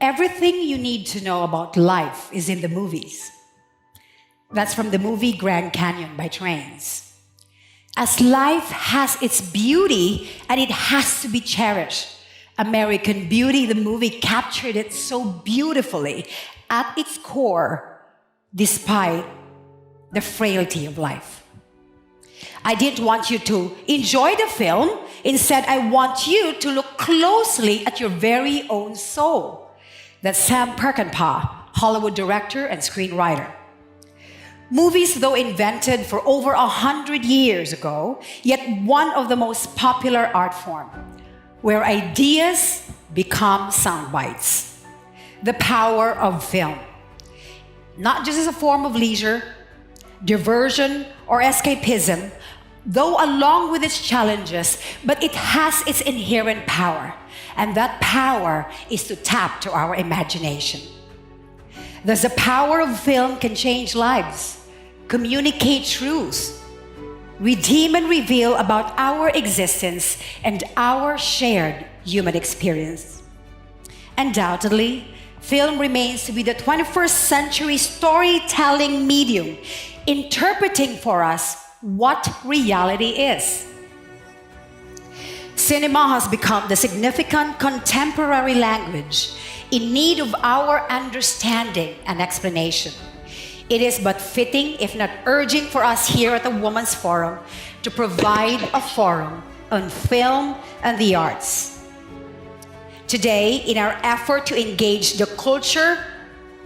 Everything you need to know about life is in the movies. That's from the movie Grand Canyon by Trains. As life has its beauty and it has to be cherished, American Beauty, the movie, captured it so beautifully at its core, despite the frailty of life. I didn't want you to enjoy the film. Instead, I want you to look closely at your very own soul. That's Sam Peckinpah, Hollywood director and screenwriter. Movies, though invented for over 100 years ago, yet one of the most popular art form, where ideas become sound bites. The power of film. Not just as a form of leisure, diversion, or escapism, though along with its challenges, but it has its inherent power. And that power is to tap to our imagination. Thus, the power of film can change lives, communicate truths, redeem and reveal about our existence and our shared human experience. Undoubtedly, film remains to be the 21st century storytelling medium, interpreting for us what reality is. Cinema has become the significant contemporary language in need of our understanding and explanation. It is but fitting, if not urging, for us here at the Women's Forum to provide a forum on film and the arts. Today, in our effort to engage the culture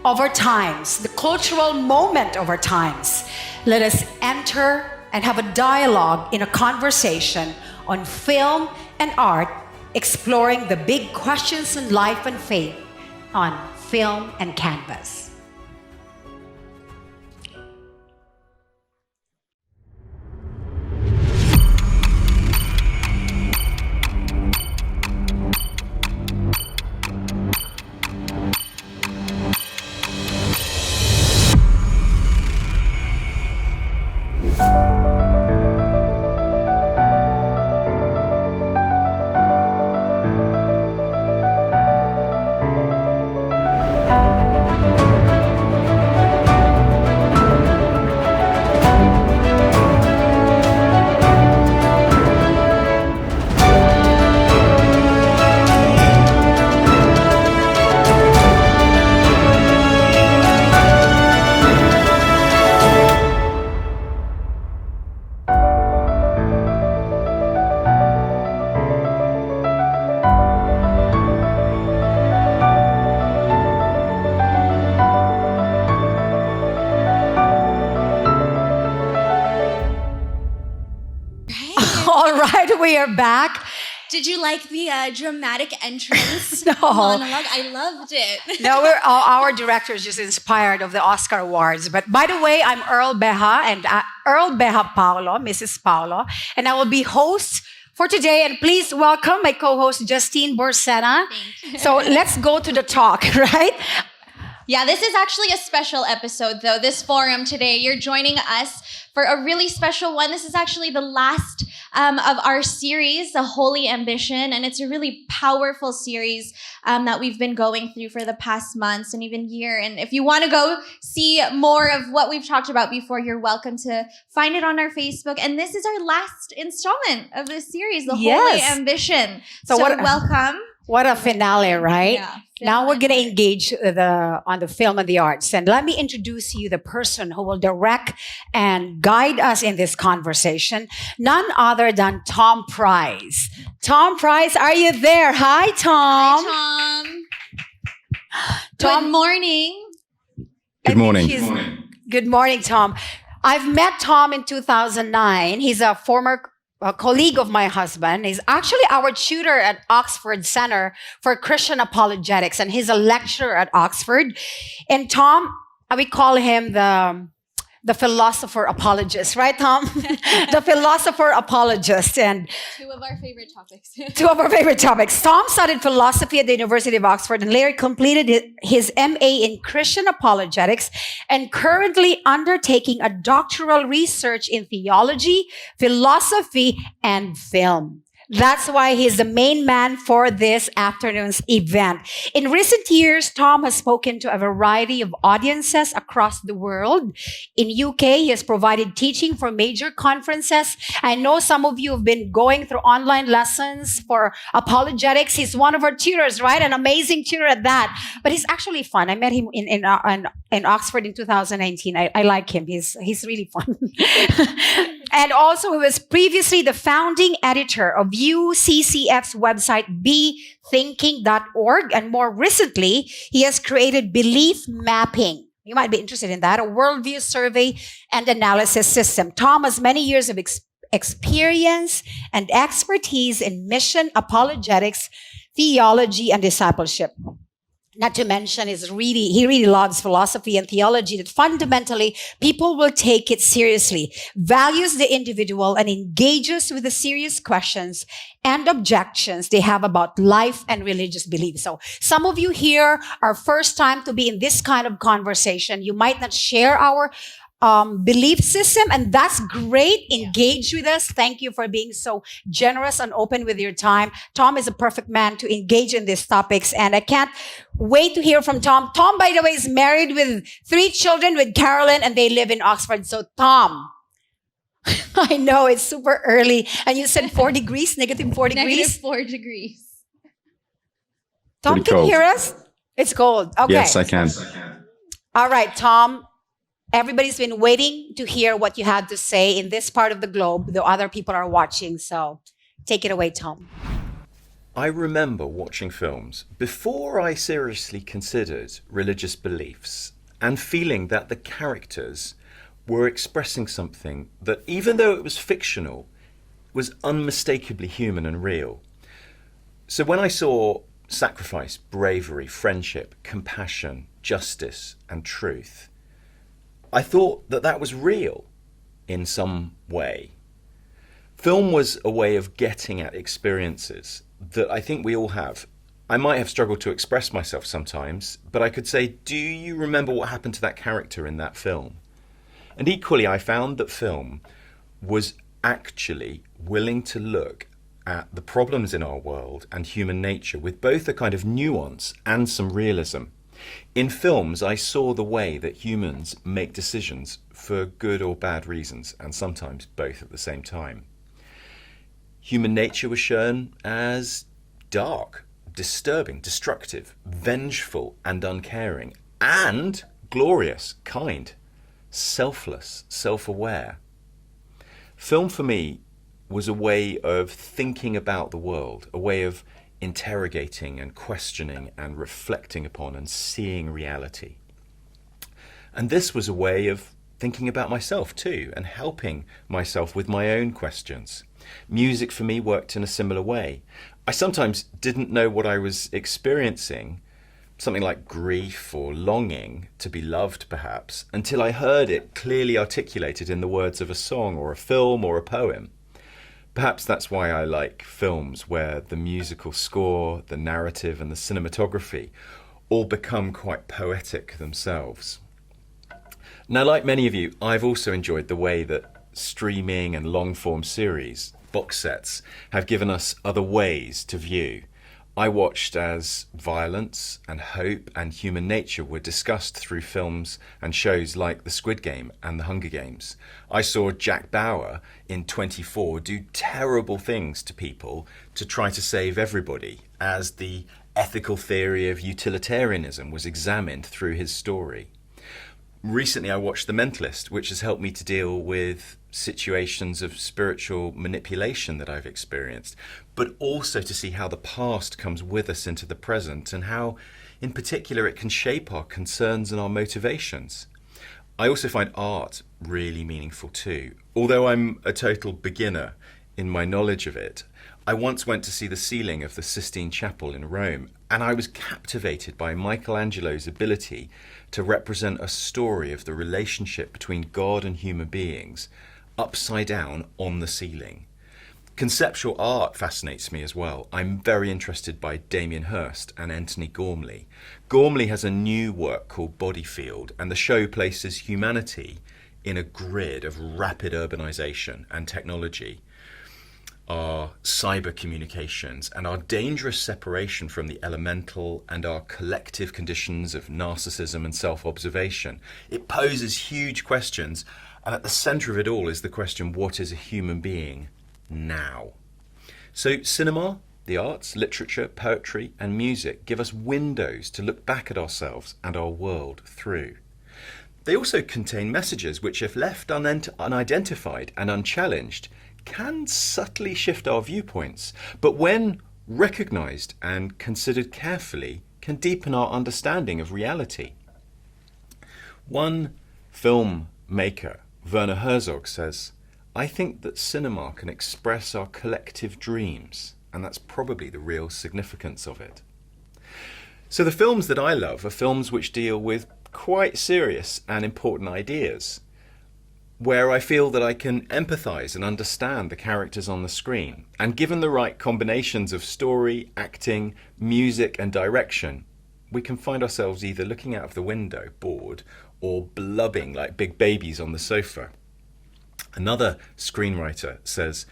of our times, the cultural moment of our times, let us enter and have a dialogue in a conversation on film and art, exploring the big questions in life and faith on film and canvas. All right, we are back. Did you like the dramatic entrance No. monologue? I loved it. No, our director is just inspired of the Oscar Awards. But by the way, I'm Earl Beja-Paolo, Mrs. Paolo, and I will be host for today. And please welcome my co-host, Justine Borsena. Thank you. So let's go to the talk, right? Yeah, this is actually a special episode, though. This forum today, you're joining us for a really special one. This is actually the last of our series, The Holy Ambition, and it's a really powerful series that we've been going through for the past months and even year. And if you want to go see more of what we've talked about before, you're welcome to find it on our Facebook. And this is our last installment of this series, The Holy Ambition. So welcome. What a finale, right? Yeah. Now we're going to engage on the film and the arts. And let me introduce you the person who will direct and guide us in this conversation. None other than Tom Price. Tom Price, are you there? Hi, Tom. Hi, Tom. Good morning. Good morning. Good morning, Tom. I've met Tom in 2009. He's a former colleague of my husband. He's actually our tutor at Oxford Center for Christian Apologetics, and he's a lecturer at Oxford. And Tom, we call him the philosopher apologist, right, Tom? The philosopher apologist. And Two of our favorite topics. Tom studied philosophy at the University of Oxford and later completed his MA in Christian Apologetics and currently undertaking a doctoral research in theology, philosophy, and film. That's why he's the main man for this afternoon's event. In recent years, Tom has spoken to a variety of audiences across the world. In UK, he has provided teaching for major conferences. I know some of you have been going through online lessons for apologetics. He's one of our tutors, right? An amazing tutor at that. But he's actually fun. I met him in Oxford in 2019. I like him. He's really fun. And also, he was previously the founding editor of UCCF's website, bethinking.org. And more recently, he has created Belief Mapping. You might be interested in that, a worldview survey and analysis system. Tom has many years of experience and expertise in mission, apologetics, theology, and discipleship. Not to mention, he really loves philosophy and theology that fundamentally people will take it seriously, values the individual, and engages with the serious questions and objections they have about life and religious beliefs. So some of you here are first time to be in this kind of conversation. You might not share our belief system, and that's great. Engage with us. Thank you for being so generous and open with your time. Tom is a perfect man to engage in these topics, and I can't wait to hear from Tom. Tom, by the way, is married with 3 children with Carolyn, and they live in Oxford. So Tom, I know it's super early, and you said 4 degrees, negative 4 degrees? Negative 4 degrees. Tom, Pretty can you cold. hear us? It's cold. Okay. Yes, I can. All right, Tom. Everybody's been waiting to hear what you had to say in this part of the globe, though other people are watching. So take it away, Tom. I remember watching films before I seriously considered religious beliefs and feeling that the characters were expressing something that, even though it was fictional, was unmistakably human and real. So when I saw sacrifice, bravery, friendship, compassion, justice, and truth, I thought that that was real in some way. Film was a way of getting at experiences that I think we all have. I might have struggled to express myself sometimes, but I could say, do you remember what happened to that character in that film? And equally, I found that film was actually willing to look at the problems in our world and human nature with both a kind of nuance and some realism. In films, I saw the way that humans make decisions for good or bad reasons, and sometimes both at the same time. Human nature was shown as dark, disturbing, destructive, vengeful and uncaring, and glorious, kind, selfless, self-aware. Film for me was a way of thinking about the world, a way of interrogating and questioning and reflecting upon and seeing reality. And this was a way of thinking about myself too and helping myself with my own questions. Music for me worked in a similar way. I sometimes didn't know what I was experiencing, something like grief or longing to be loved perhaps, until I heard it clearly articulated in the words of a song or a film or a poem. Perhaps that's why I like films where the musical score, the narrative and the cinematography all become quite poetic themselves. Now, like many of you, I've also enjoyed the way that streaming and long-form series, box sets, have given us other ways to view. I watched as violence and hope and human nature were discussed through films and shows like The Squid Game and The Hunger Games. I saw Jack Bauer in 24 do terrible things to people to try to save everybody, as the ethical theory of utilitarianism was examined through his story. Recently, I watched The Mentalist, which has helped me to deal with situations of spiritual manipulation that I've experienced, but also to see how the past comes with us into the present and how, in particular, it can shape our concerns and our motivations. I also find art really meaningful too. Although I'm a total beginner in my knowledge of it, I once went to see the ceiling of the Sistine Chapel in Rome, and I was captivated by Michelangelo's ability to represent a story of the relationship between God and human beings upside down on the ceiling. Conceptual art fascinates me as well. I'm very interested by Damien Hirst and Anthony Gormley. Gormley has a new work called Body Field, and the show places humanity in a grid of rapid urbanization and technology. our cyber communications, and our dangerous separation from the elemental and our collective conditions of narcissism and self-observation. It poses huge questions, and at the center of it all is the question, what is a human being now? So cinema, the arts, literature, poetry, and music give us windows to look back at ourselves and our world through. They also contain messages which, if left unidentified and unchallenged, can subtly shift our viewpoints, but when recognized and considered carefully, can deepen our understanding of reality. One filmmaker, Werner Herzog, says, "I think that cinema can express our collective dreams," and that's probably the real significance of it. So the films that I love are films which deal with quite serious and important ideas, where I feel that I can empathize and understand the characters on the screen. And given the right combinations of story, acting, music, and direction, we can find ourselves either looking out of the window, bored, or blubbing like big babies on the sofa. Another screenwriter says,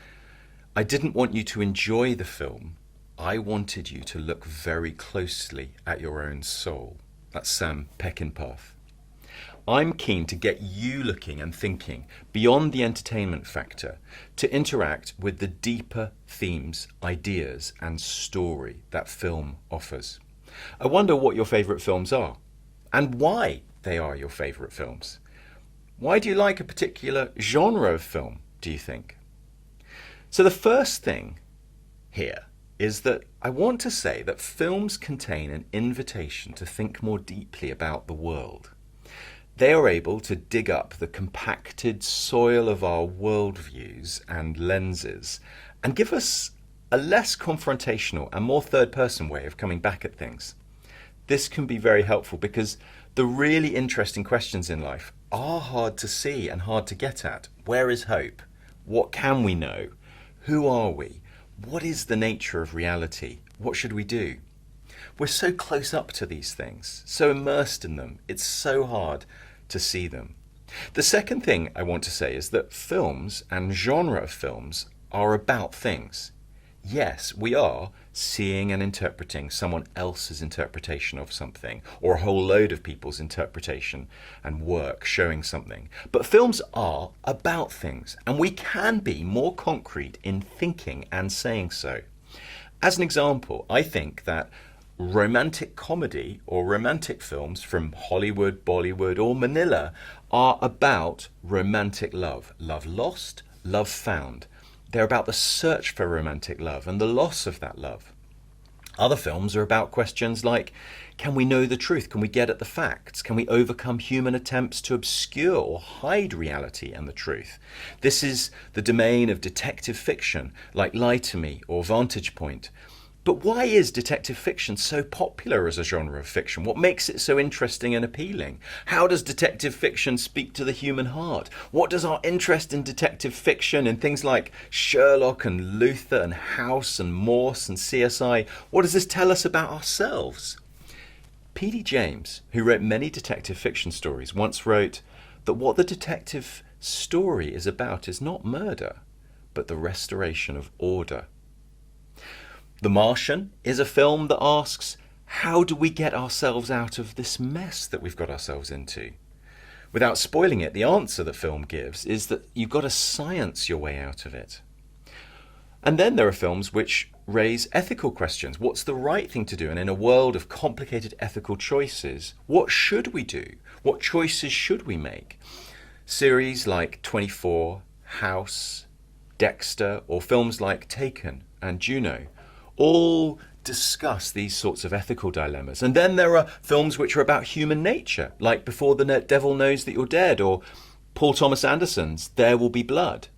"I didn't want you to enjoy the film. I wanted you to look very closely at your own soul." That's Sam Peckinpah. I'm keen to get you looking and thinking beyond the entertainment factor, to interact with the deeper themes, ideas, and story that film offers. I wonder what your favourite films are, and why they are your favourite films. Why do you like a particular genre of film, do you think? So the first thing here is that I want to say that films contain an invitation to think more deeply about the world. They are able to dig up the compacted soil of our worldviews and lenses and give us a less confrontational and more third-person way of coming back at things. This can be very helpful because the really interesting questions in life are hard to see and hard to get at. Where is hope? What can we know? Who are we? What is the nature of reality? What should we do? We're so close up to these things, so immersed in them, it's so hard to see them. The second thing I want to say is that films and genre of films are about things. Yes, we are seeing and interpreting someone else's interpretation of something, or a whole load of people's interpretation and work showing something. But films are about things, and we can be more concrete in thinking and saying so. As an example, I think that romantic comedy or romantic films from Hollywood, Bollywood, or Manila are about romantic love. Love lost, love found. They're about the search for romantic love and the loss of that love. Other films are about questions like, can we know the truth? Can we get at the facts? Can we overcome human attempts to obscure or hide reality and the truth? This is the domain of detective fiction, like Lie to Me or Vantage Point. But why is detective fiction so popular as a genre of fiction? What makes it so interesting and appealing? How does detective fiction speak to the human heart? What does our interest in detective fiction, in things like Sherlock and Luther and House and Morse and CSI, what does this tell us about ourselves? P.D. James, who wrote many detective fiction stories, once wrote that what the detective story is about is not murder, but the restoration of order. The Martian is a film that asks, how do we get ourselves out of this mess that we've got ourselves into? Without spoiling it, the answer the film gives is that you've got to science your way out of it. And then there are films which raise ethical questions. What's the right thing to do? And in a world of complicated ethical choices, what should we do? What choices should we make? Series like 24, House, Dexter, or films like Taken and Juno all discuss these sorts of ethical dilemmas. And then there are films which are about human nature, like Before the Devil Knows That You're Dead, or Paul Thomas Anderson's There Will Be Blood.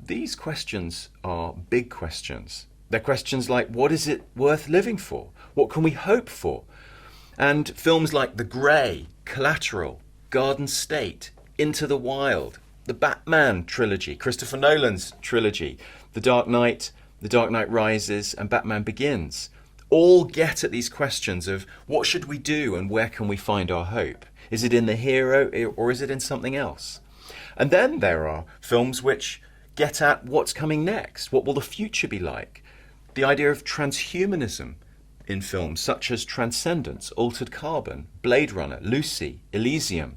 These questions are big questions. They're questions like, what is it worth living for? What can we hope for? And films like The Grey, Collateral, Garden State, Into the Wild, the Batman trilogy, Christopher Nolan's trilogy, The Dark Knight Rises, and Batman Begins, all get at these questions of what should we do and where can we find our hope? Is it in the hero or is it in something else? And then there are films which get at what's coming next. What will the future be like? The idea of transhumanism in films such as Transcendence, Altered Carbon, Blade Runner, Lucy, Elysium.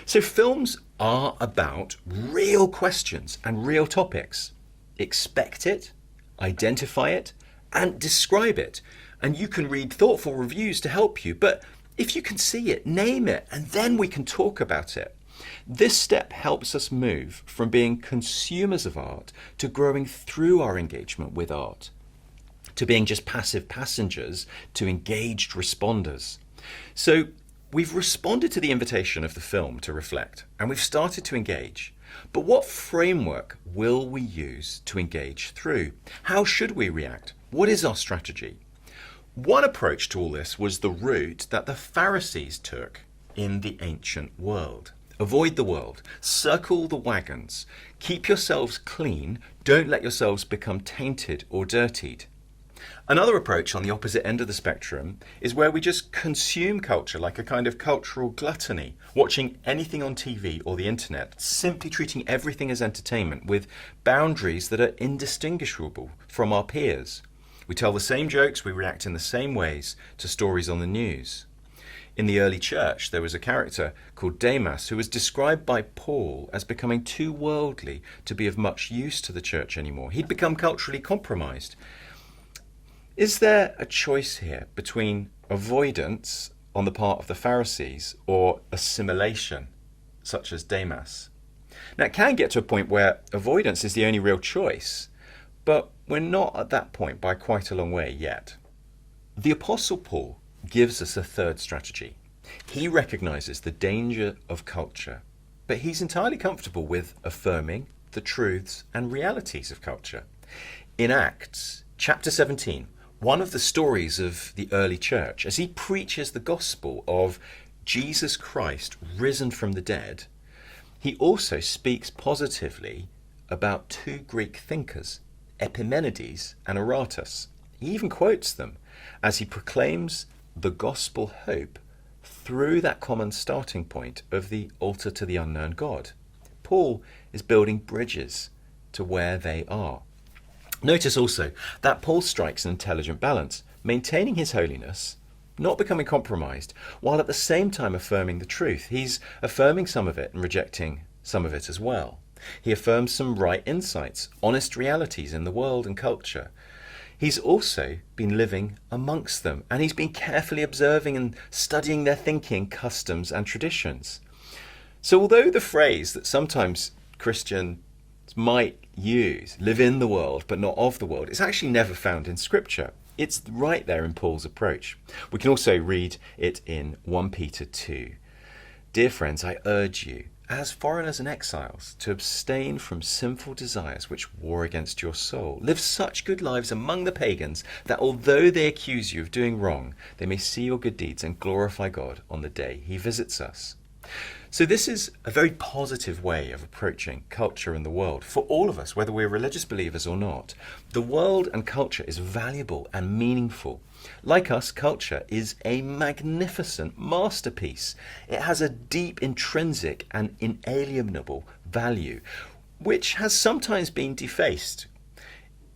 So films are about real questions and real topics. Expect it, identify it, and describe it. And you can read thoughtful reviews to help you. But if you can see it, name it, and then we can talk about it. This step helps us move from being consumers of art to growing through our engagement with art, to being just passive passengers to engaged responders. So we've responded to the invitation of the film to reflect, and we've started to engage. But what framework will we use to engage through? How should we react? What is our strategy? One approach to all this was the route that the Pharisees took in the ancient world. Avoid the world, circle the wagons, keep yourselves clean, don't let yourselves become tainted or dirtied. Another approach on the opposite end of the spectrum is where we just consume culture like a kind of cultural gluttony, watching anything on TV or the internet, simply treating everything as entertainment with boundaries that are indistinguishable from our peers. We tell the same jokes, we react in the same ways to stories on the news. In the early church, there was a character called Demas who was described by Paul as becoming too worldly to be of much use to the church anymore. He'd become culturally compromised. Is there a choice here between avoidance on the part of the Pharisees or assimilation, such as Demas? Now, it can get to a point where avoidance is the only real choice, but we're not at that point by quite a long way yet. The Apostle Paul gives us a third strategy. He recognizes the danger of culture, but he's entirely comfortable with affirming the truths and realities of culture. In Acts chapter 17, one of the stories of the early church, as he preaches the gospel of Jesus Christ risen from the dead, he also speaks positively about two Greek thinkers, Epimenides and Aratus. He even quotes them as he proclaims the gospel hope through that common starting point of the altar to the unknown God. Paul is building bridges to where they are. Notice also that Paul strikes an intelligent balance, maintaining his holiness, not becoming compromised, while at the same time affirming the truth. He's affirming some of it and rejecting some of it as well. He affirms some right insights, honest realities in the world and culture. He's also been living amongst them, and he's been carefully observing and studying their thinking, customs, and traditions. So although the phrase that sometimes Christians might use, live in the world but not of the world, is actually never found in Scripture. It's right there in Paul's approach. We can also read it in 1 Peter 2. Dear friends, I urge you, as foreigners and exiles, to abstain from sinful desires which war against your soul. Live such good lives among the pagans that although they accuse you of doing wrong, they may see your good deeds and glorify God on the day he visits us. So this is a very positive way of approaching culture and the world for all of us, whether we're religious believers or not. The world and culture is valuable and meaningful. Like us, culture is a magnificent masterpiece. It has a deep, intrinsic and inalienable value, which has sometimes been defaced.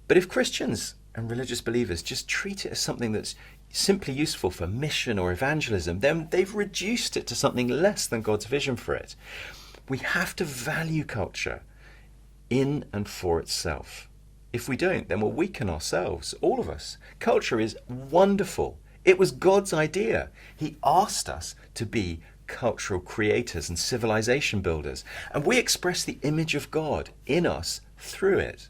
But if Christians and religious believers just treat it as something that's simply useful for mission or evangelism, then they've reduced it to something less than God's vision for it. We have to value culture in and for itself. If we don't, then we'll weaken ourselves, all of us. Culture is wonderful. It was God's idea. He asked us to be cultural creators and civilization builders, and we express the image of God in us through it.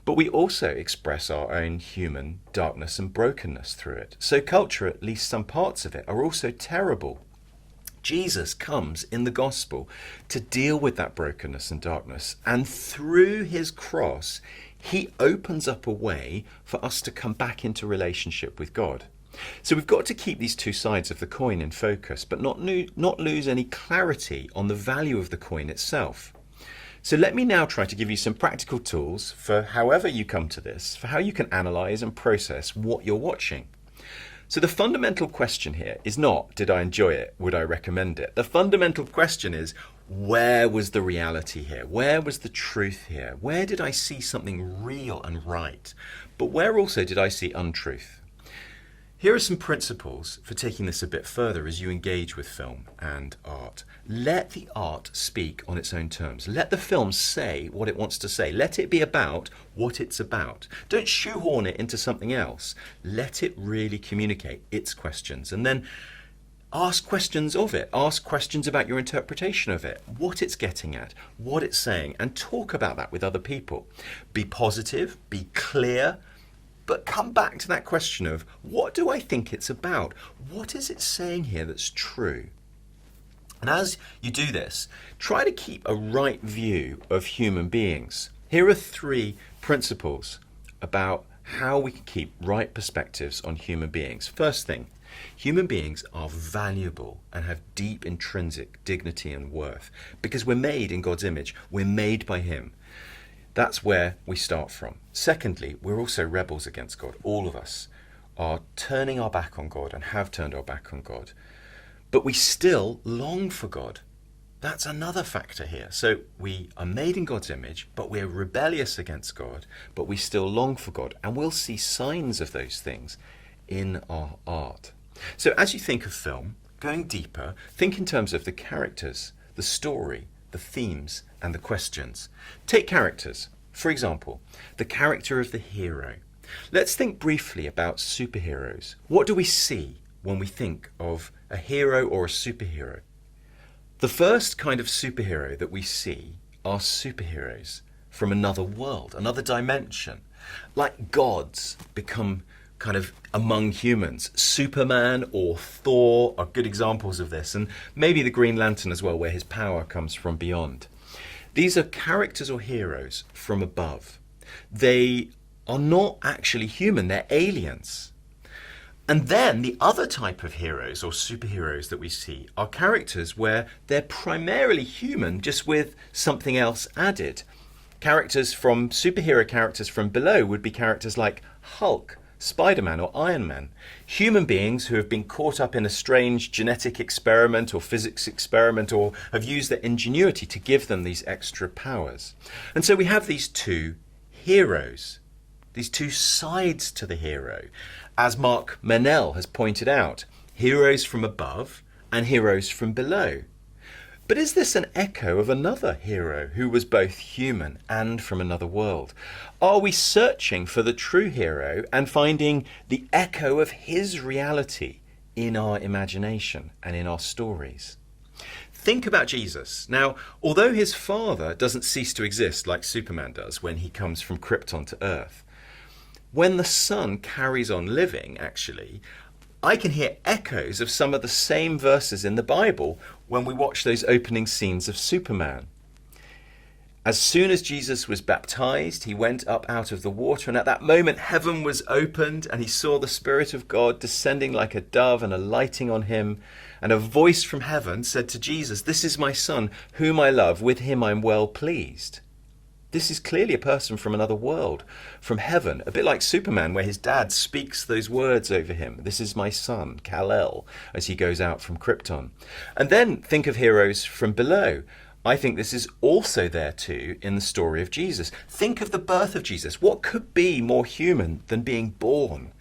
But we also express our own human darkness and brokenness through it. So culture, at least some parts of it, are also terrible. Jesus comes in the gospel to deal with that brokenness and darkness, and through his cross, he opens up a way for us to come back into relationship with God. So we've got to keep these two sides of the coin in focus, but not lose any clarity on the value of the coin itself. So let me now try to give you some practical tools for however you come to this, for how you can analyze and process what you're watching. So the fundamental question here is not, did I enjoy it? Would I recommend it? The fundamental question is, where was the reality here? Where was the truth here? Where did I see something real and right? But where also did I see untruth? Here are some principles for taking this a bit further as you engage with film and art. Let the art speak on its own terms. Let the film say what it wants to say. Let it be about what it's about. Don't shoehorn it into something else. Let it really communicate its questions. And then ask questions of it. Ask questions about your interpretation of it, what it's getting at, what it's saying, and talk about that with other people. Be positive, be clear, but come back to that question of, what do I think it's about? What is it saying here that's true? And as you do this, try to keep a right view of human beings. Here are 3 principles about how we can keep right perspectives on human beings. First thing, human beings are valuable and have deep intrinsic dignity and worth because we're made in God's image. We're made by Him. That's where we start from. Secondly, we're also rebels against God. All of us are turning our back on God and have turned our back on God. But we still long for God. That's another factor here. So we are made in God's image, but we're rebellious against God, but we still long for God. And we'll see signs of those things in our art. So as you think of film, going deeper, think in terms of the characters, the story, the themes, and the questions. Take characters. For example, the character of the hero. Let's think briefly about superheroes. What do we see when we think of a hero or a superhero? The first kind of superhero that we see are superheroes from another world, another dimension. Like gods become kind of among humans. Superman or Thor are good examples of this, and maybe the Green Lantern as well, where his power comes from beyond. These are characters or heroes from above. They are not actually human, they're aliens. And then the other type of heroes or superheroes that we see are characters where they're primarily human, just with something else added. Superhero characters from below would be characters like Hulk, Spider-Man or Iron Man. Human beings who have been caught up in a strange genetic experiment or physics experiment or have used their ingenuity to give them these extra powers. And so we have these 2 heroes, these 2 sides to the hero. As Mark Menell has pointed out, heroes from above and heroes from below. But is this an echo of another hero who was both human and from another world? Are we searching for the true hero and finding the echo of his reality in our imagination and in our stories? Think about Jesus. Now, although his father doesn't cease to exist like Superman does when he comes from Krypton to Earth, when the son carries on living, actually, I can hear echoes of some of the same verses in the Bible when we watch those opening scenes of Superman. As soon as Jesus was baptized, he went up out of the water, and at that moment heaven was opened, and he saw the Spirit of God descending like a dove and alighting on him. And a voice from heaven said to Jesus, "This is my son, whom I love. With him I'm well pleased." This is clearly a person from another world, from heaven, a bit like Superman, where his dad speaks those words over him. "This is my son, Kal-El," as he goes out from Krypton. And then think of heroes from below. I think this is also there too in the story of Jesus. Think of the birth of Jesus. What could be more human than being born?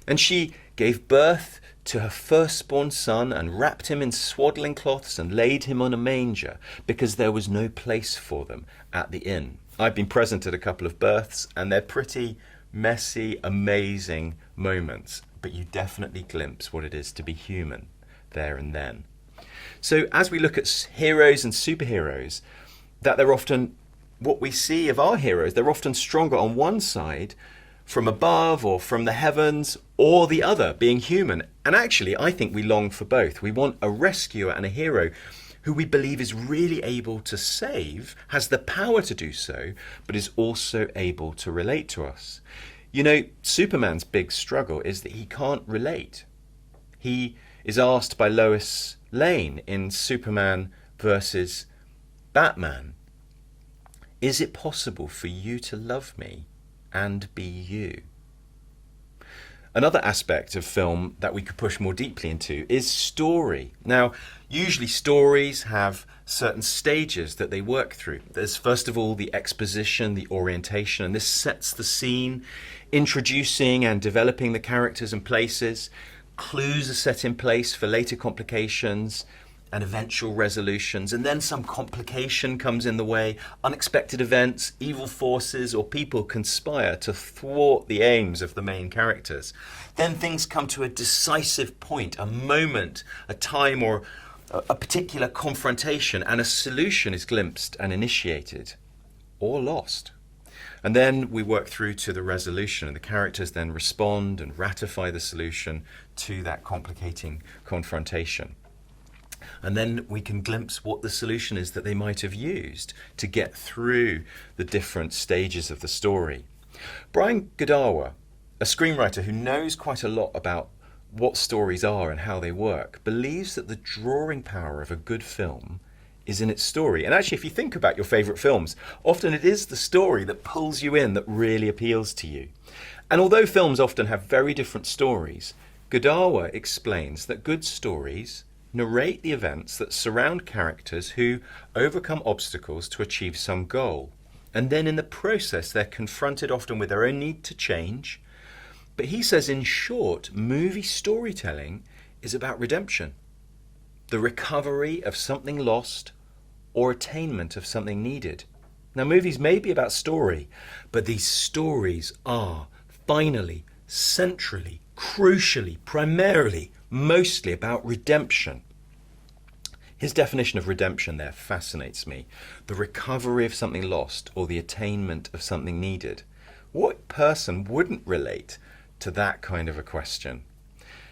And she gave birth to her firstborn son and wrapped him in swaddling cloths and laid him on a manger because there was no place for them at the inn. I've been present at a couple of births and they're pretty messy, amazing moments, but you definitely glimpse what it is to be human there and then. So as we look at heroes and superheroes, that they're often, what we see of our heroes, they're often stronger on one side from above or from the heavens, or the other, being human. And actually, I think we long for both. We want a rescuer and a hero who we believe is really able to save, has the power to do so, but is also able to relate to us. You know, Superman's big struggle is that he can't relate. He is asked by Lois Lane in Superman versus Batman, "Is it possible for you to love me and be you?" Another aspect of film that we could push more deeply into is story. Now, usually stories have certain stages that they work through. There's first of all the exposition, the orientation, and this sets the scene, introducing and developing the characters and places. Clues are set in place for later complications and eventual resolutions, and then some complication comes in the way. Unexpected events, evil forces, or people conspire to thwart the aims of the main characters. Then things come to a decisive point, a moment, a time, or a particular confrontation, and a solution is glimpsed and initiated, or lost. And then we work through to the resolution, and the characters then respond and ratify the solution to that complicating confrontation. And then we can glimpse what the solution is that they might have used to get through the different stages of the story. Brian Godawa, a screenwriter who knows quite a lot about what stories are and how they work, believes that the drawing power of a good film is in its story. And actually, if you think about your favourite films, often it is the story that pulls you in, that really appeals to you. And although films often have very different stories, Godawa explains that good stories narrate the events that surround characters who overcome obstacles to achieve some goal. And then in the process, they're confronted often with their own need to change. But he says, in short, movie storytelling is about redemption, the recovery of something lost or attainment of something needed. Now, movies may be about story, but these stories are finally, centrally, crucially, primarily, mostly about redemption. His definition of redemption there fascinates me. The recovery of something lost or the attainment of something needed. What person wouldn't relate to that kind of a question?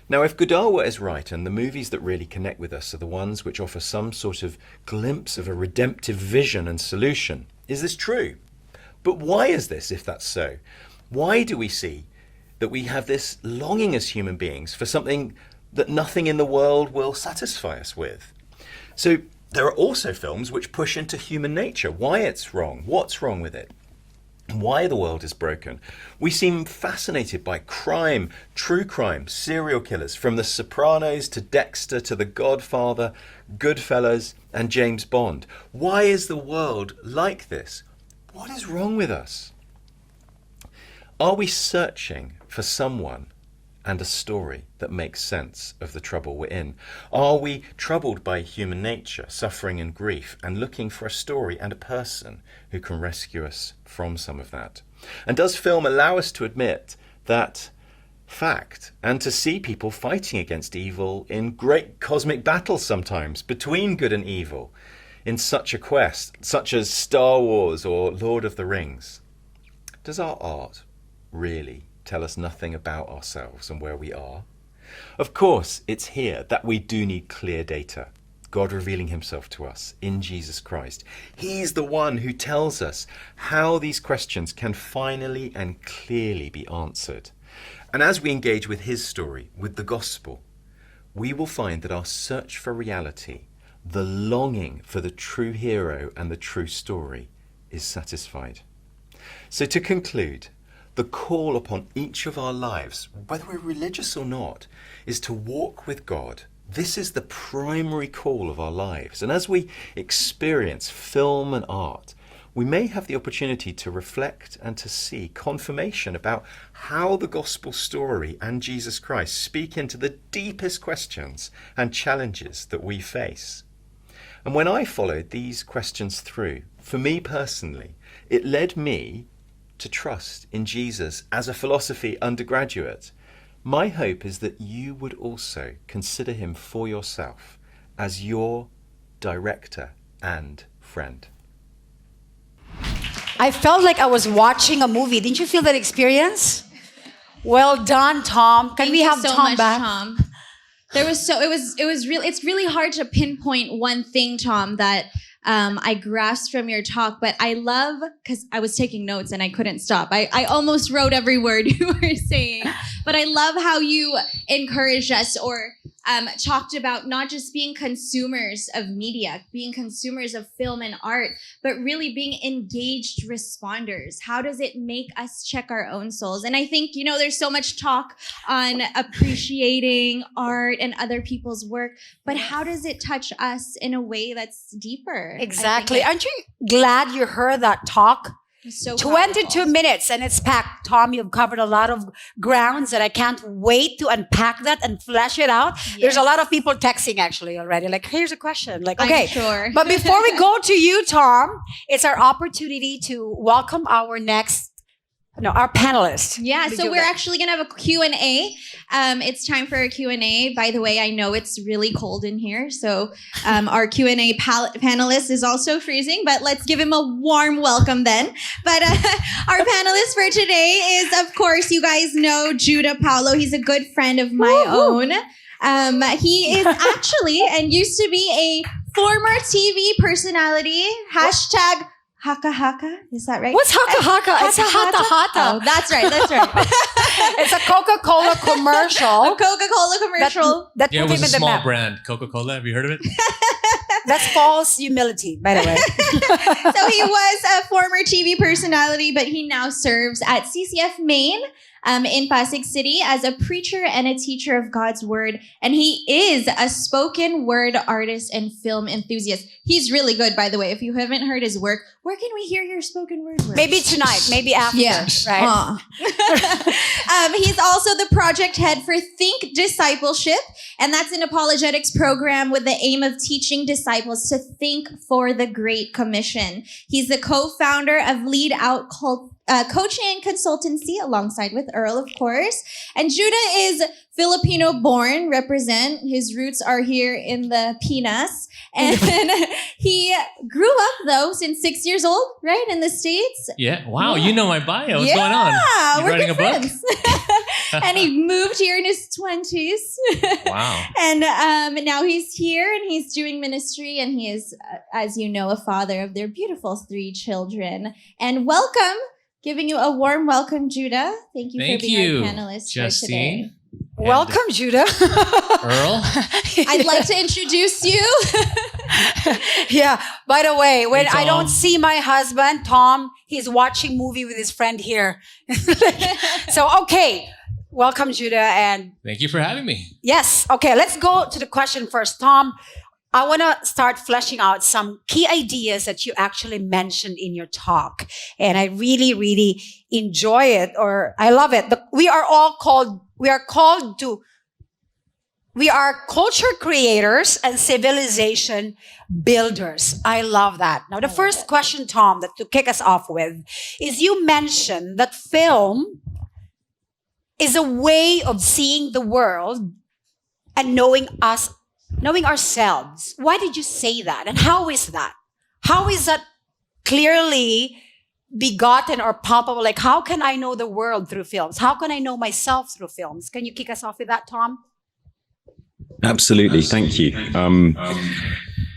Now, if Godawa is right and the movies that really connect with us are the ones which offer some sort of glimpse of a redemptive vision and solution, is this true? But why is this, if that's so? Why do we see that we have this longing as human beings for something that nothing in the world will satisfy us with? So there are also films which push into human nature, why it's wrong, what's wrong with it, why the world is broken. We seem fascinated by crime, true crime, serial killers, from The Sopranos to Dexter to The Godfather, Goodfellas and James Bond. Why is the world like this? What is wrong with us? Are we searching for someone and a story that makes sense of the trouble we're in? Are we troubled by human nature, suffering and grief, and looking for a story and a person who can rescue us from some of that? And does film allow us to admit that fact and to see people fighting against evil in great cosmic battles sometimes between good and evil in such a quest, such as Star Wars or Lord of the Rings? Does our art really tell us nothing about ourselves and where we are? Of course, it's here that we do need clear data. God revealing himself to us in Jesus Christ. He's the one who tells us how these questions can finally and clearly be answered. And as we engage with his story, with the gospel, we will find that our search for reality, the longing for the true hero and the true story, is satisfied. So to conclude, the call upon each of our lives, whether we're religious or not, is to walk with God. This is the primary call of our lives. And as we experience film and art, we may have the opportunity to reflect and to see confirmation about how the gospel story and Jesus Christ speak into the deepest questions and challenges that we face. And when I followed these questions through, for me personally, it led me to trust in Jesus as a philosophy undergraduate. My hope is that you would also consider him for yourself as your director and friend. I felt like I was watching a movie. Didn't you feel that experience? Well done, Tom. Can we have so Tom much, back? Tom. It's really hard to pinpoint one thing, Tom, that I grasped from your talk, but I love, because I was taking notes and I couldn't stop. I almost wrote every word you were saying, but I love how you encouraged us or talked about not just being consumers of media, being consumers of film and art, but really being engaged responders. How does it make us check our own souls? And I think, there's so much talk on appreciating art and other people's work, but how does it touch us in a way that's deeper? Exactly. Aren't you glad you heard that talk? So 22 powerful. minutes and it's packed. Tom, you've covered a lot of grounds and I can't wait to unpack that and flesh it out. Yes. There's a lot of people texting actually already. Like, here's a question. Like, okay. I'm sure. But before we go to you, Tom, it's our opportunity to welcome our panelists. Yeah, so we're actually going to have a Q&A. It's time for a Q&A. By the way, I know it's really cold in here, so our Q&A panelist is also freezing, but let's give him a warm welcome then. But our panelist for today is, of course, you guys know Judah Paolo. He's a good friend of my own. He is actually, and used to be, a former TV personality, hashtag Haka Haka, is that right? What's Haka Haka? It's a Hata Hata. Oh, that's right. It's a Coca-Cola commercial. A Coca-Cola commercial. That Yeah, it put was him a in the small map. brand, Coca-Cola. Have you heard of it? That's false humility, by the way. So he was a former TV personality, but he now serves at CCF Maine in Pasig City as a preacher and a teacher of God's word. And he is a spoken word artist and film enthusiast. He's really good, by the way. If you haven't heard his work, where can we hear your spoken word work? Maybe tonight, maybe after. Yeah. Right? He's also the project head for Think Discipleship, and that's an apologetics program with the aim of teaching disciples to think for the Great Commission. He's the co-founder of Lead Out Coaching and Consultancy, alongside with Earl, of course. And Judah is Filipino-born, represent. His roots are here in the Pinas. And he grew up, though, since 6 years old, right, in the States. Yeah. Wow, you know my bio. What's Yeah, going on? You we're writing good a book? friends. And he moved here in his 20s. Wow. And now he's here and he's doing ministry, and he is, as you know, a father of their beautiful 3 children. And welcome, giving you a warm welcome, Judah. Thank you for being our panelist for today. Justine. Welcome, Judah. Earl. I'd like to introduce you. Yeah. By the way, when Hey, I don't Tom. see my husband, Tom, he's watching movie with his friend here. So, okay. Welcome, Judah. And Thank you for having me. yes. Okay. Let's go to the question first. Tom, I want to start fleshing out some key ideas that you actually mentioned in your talk. And I really, really enjoy it, or I love it. We are culture creators and civilization builders. I love that. Now, the first question, Tom, that to kick us off with is you mentioned that film is a way of seeing the world and knowing ourselves. Why did you say that? And how is that? How is that clearly begotten or palpable? Like, how can I know the world through films? How can I know myself through films? Can you kick us off with that, Tom? Absolutely. Thank you.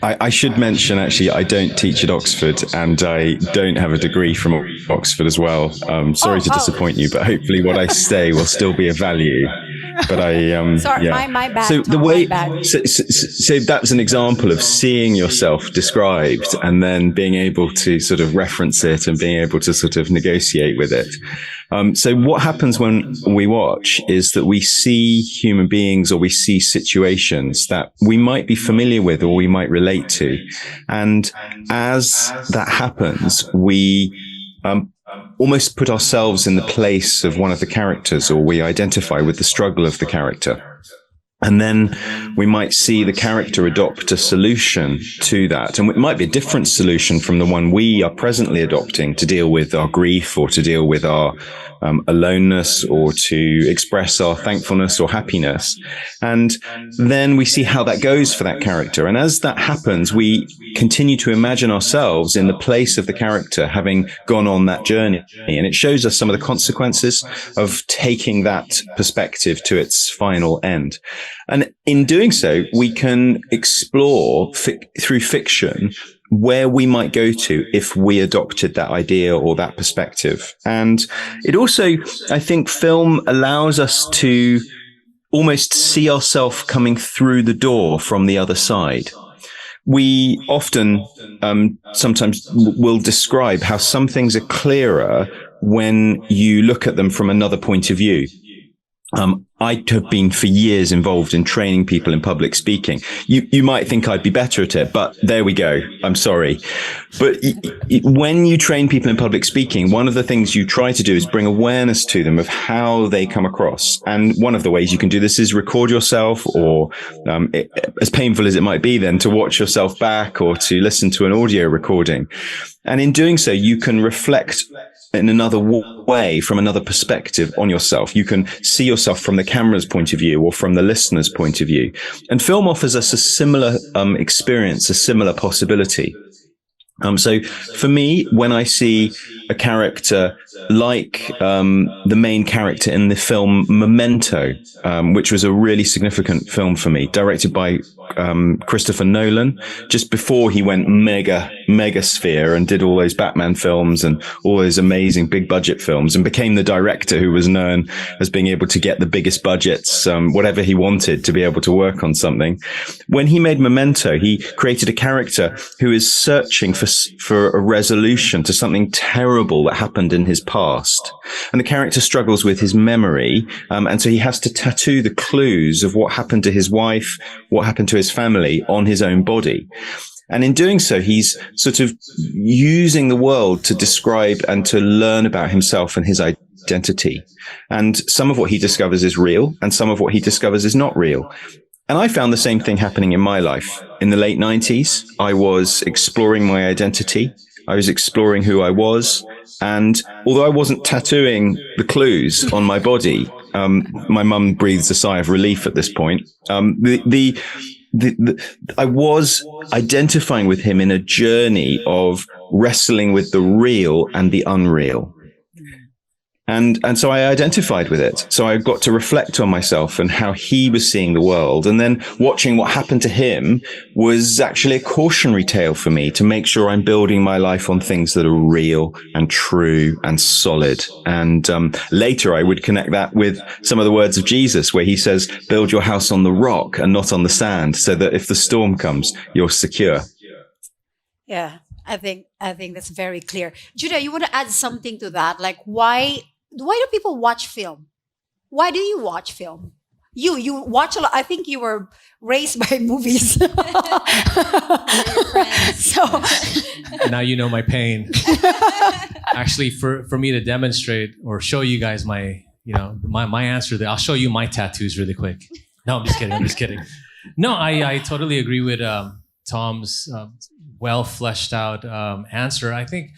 I should mention, actually, I don't teach at Oxford and I don't have a degree from Oxford as well. Sorry to disappoint you, but hopefully what I say will still be of value. But Sorry, yeah. my bad. So Tom, the way, my bad. so that's an example of seeing yourself described and then being able to sort of reference it and being able to sort of negotiate with it. So what happens when we watch is that we see human beings or we see situations that we might be familiar with or we might relate to. And as that happens, we almost put ourselves in the place of one of the characters, or we identify with the struggle of the character. And then we might see the character adopt a solution to that. And it might be a different solution from the one we are presently adopting to deal with our grief or to deal with our aloneness or to express our thankfulness or happiness. And then we see how that goes for that character. And as that happens, we continue to imagine ourselves in the place of the character having gone on that journey. And it shows us some of the consequences of taking that perspective to its final end. And in doing so, we can explore through fiction where we might go to if we adopted that idea or that perspective. And it also, I think film allows us to almost see ourselves coming through the door from the other side. We often, sometimes will describe how some things are clearer when you look at them from another point of view. I have been for years involved in training people in public speaking. You might think I'd be better at it, but there we go. I'm sorry. But when you train people in public speaking, one of the things you try to do is bring awareness to them of how they come across. And one of the ways you can do this is record yourself, or as painful as it might be then, to watch yourself back or to listen to an audio recording. And in doing so, you can reflect in another way, from another perspective on yourself. You can see yourself from the camera's point of view or from the listener's point of view. And film offers us a similar experience, a similar possibility. So for me, when I see a character like the main character in the film Memento, which was a really significant film for me, directed by Christopher Nolan, just before he went mega sphere and did all those Batman films and all those amazing big budget films, and became the director who was known as being able to get the biggest budgets, whatever he wanted, to be able to work on something. When he made Memento, he created a character who is searching for a resolution to something terrible that happened in his past. And the character struggles with his memory. And so he has to tattoo the clues of what happened to his wife, what happened to his family on his own body. And in doing so, he's sort of using the world to describe and to learn about himself and his identity. And some of what he discovers is real, and some of what he discovers is not real. And I found the same thing happening in my life. In the late 90s, I was exploring my identity. I was exploring who I was. And although I wasn't tattooing the clues on my body, my mum breathes a sigh of relief at this point. I was identifying with him in a journey of wrestling with the real and the unreal. And so I identified with it. So I got to reflect on myself and how he was seeing the world. And then watching what happened to him was actually a cautionary tale for me to make sure I'm building my life on things that are real and true and solid. And later I would connect that with some of the words of Jesus, where he says, build your house on the rock and not on the sand, so that if the storm comes, you're secure. Yeah, I think that's very clear. Judah, you want to add something to that? Like, why do people watch film? Why do you watch film? You watch a lot. I think you were raised by movies. So Now you know my pain. Actually, for me to demonstrate or show you guys my answer there, I'll show you my tattoos really quick. No, I'm just kidding. No, I totally agree with Tom's well fleshed out answer. I think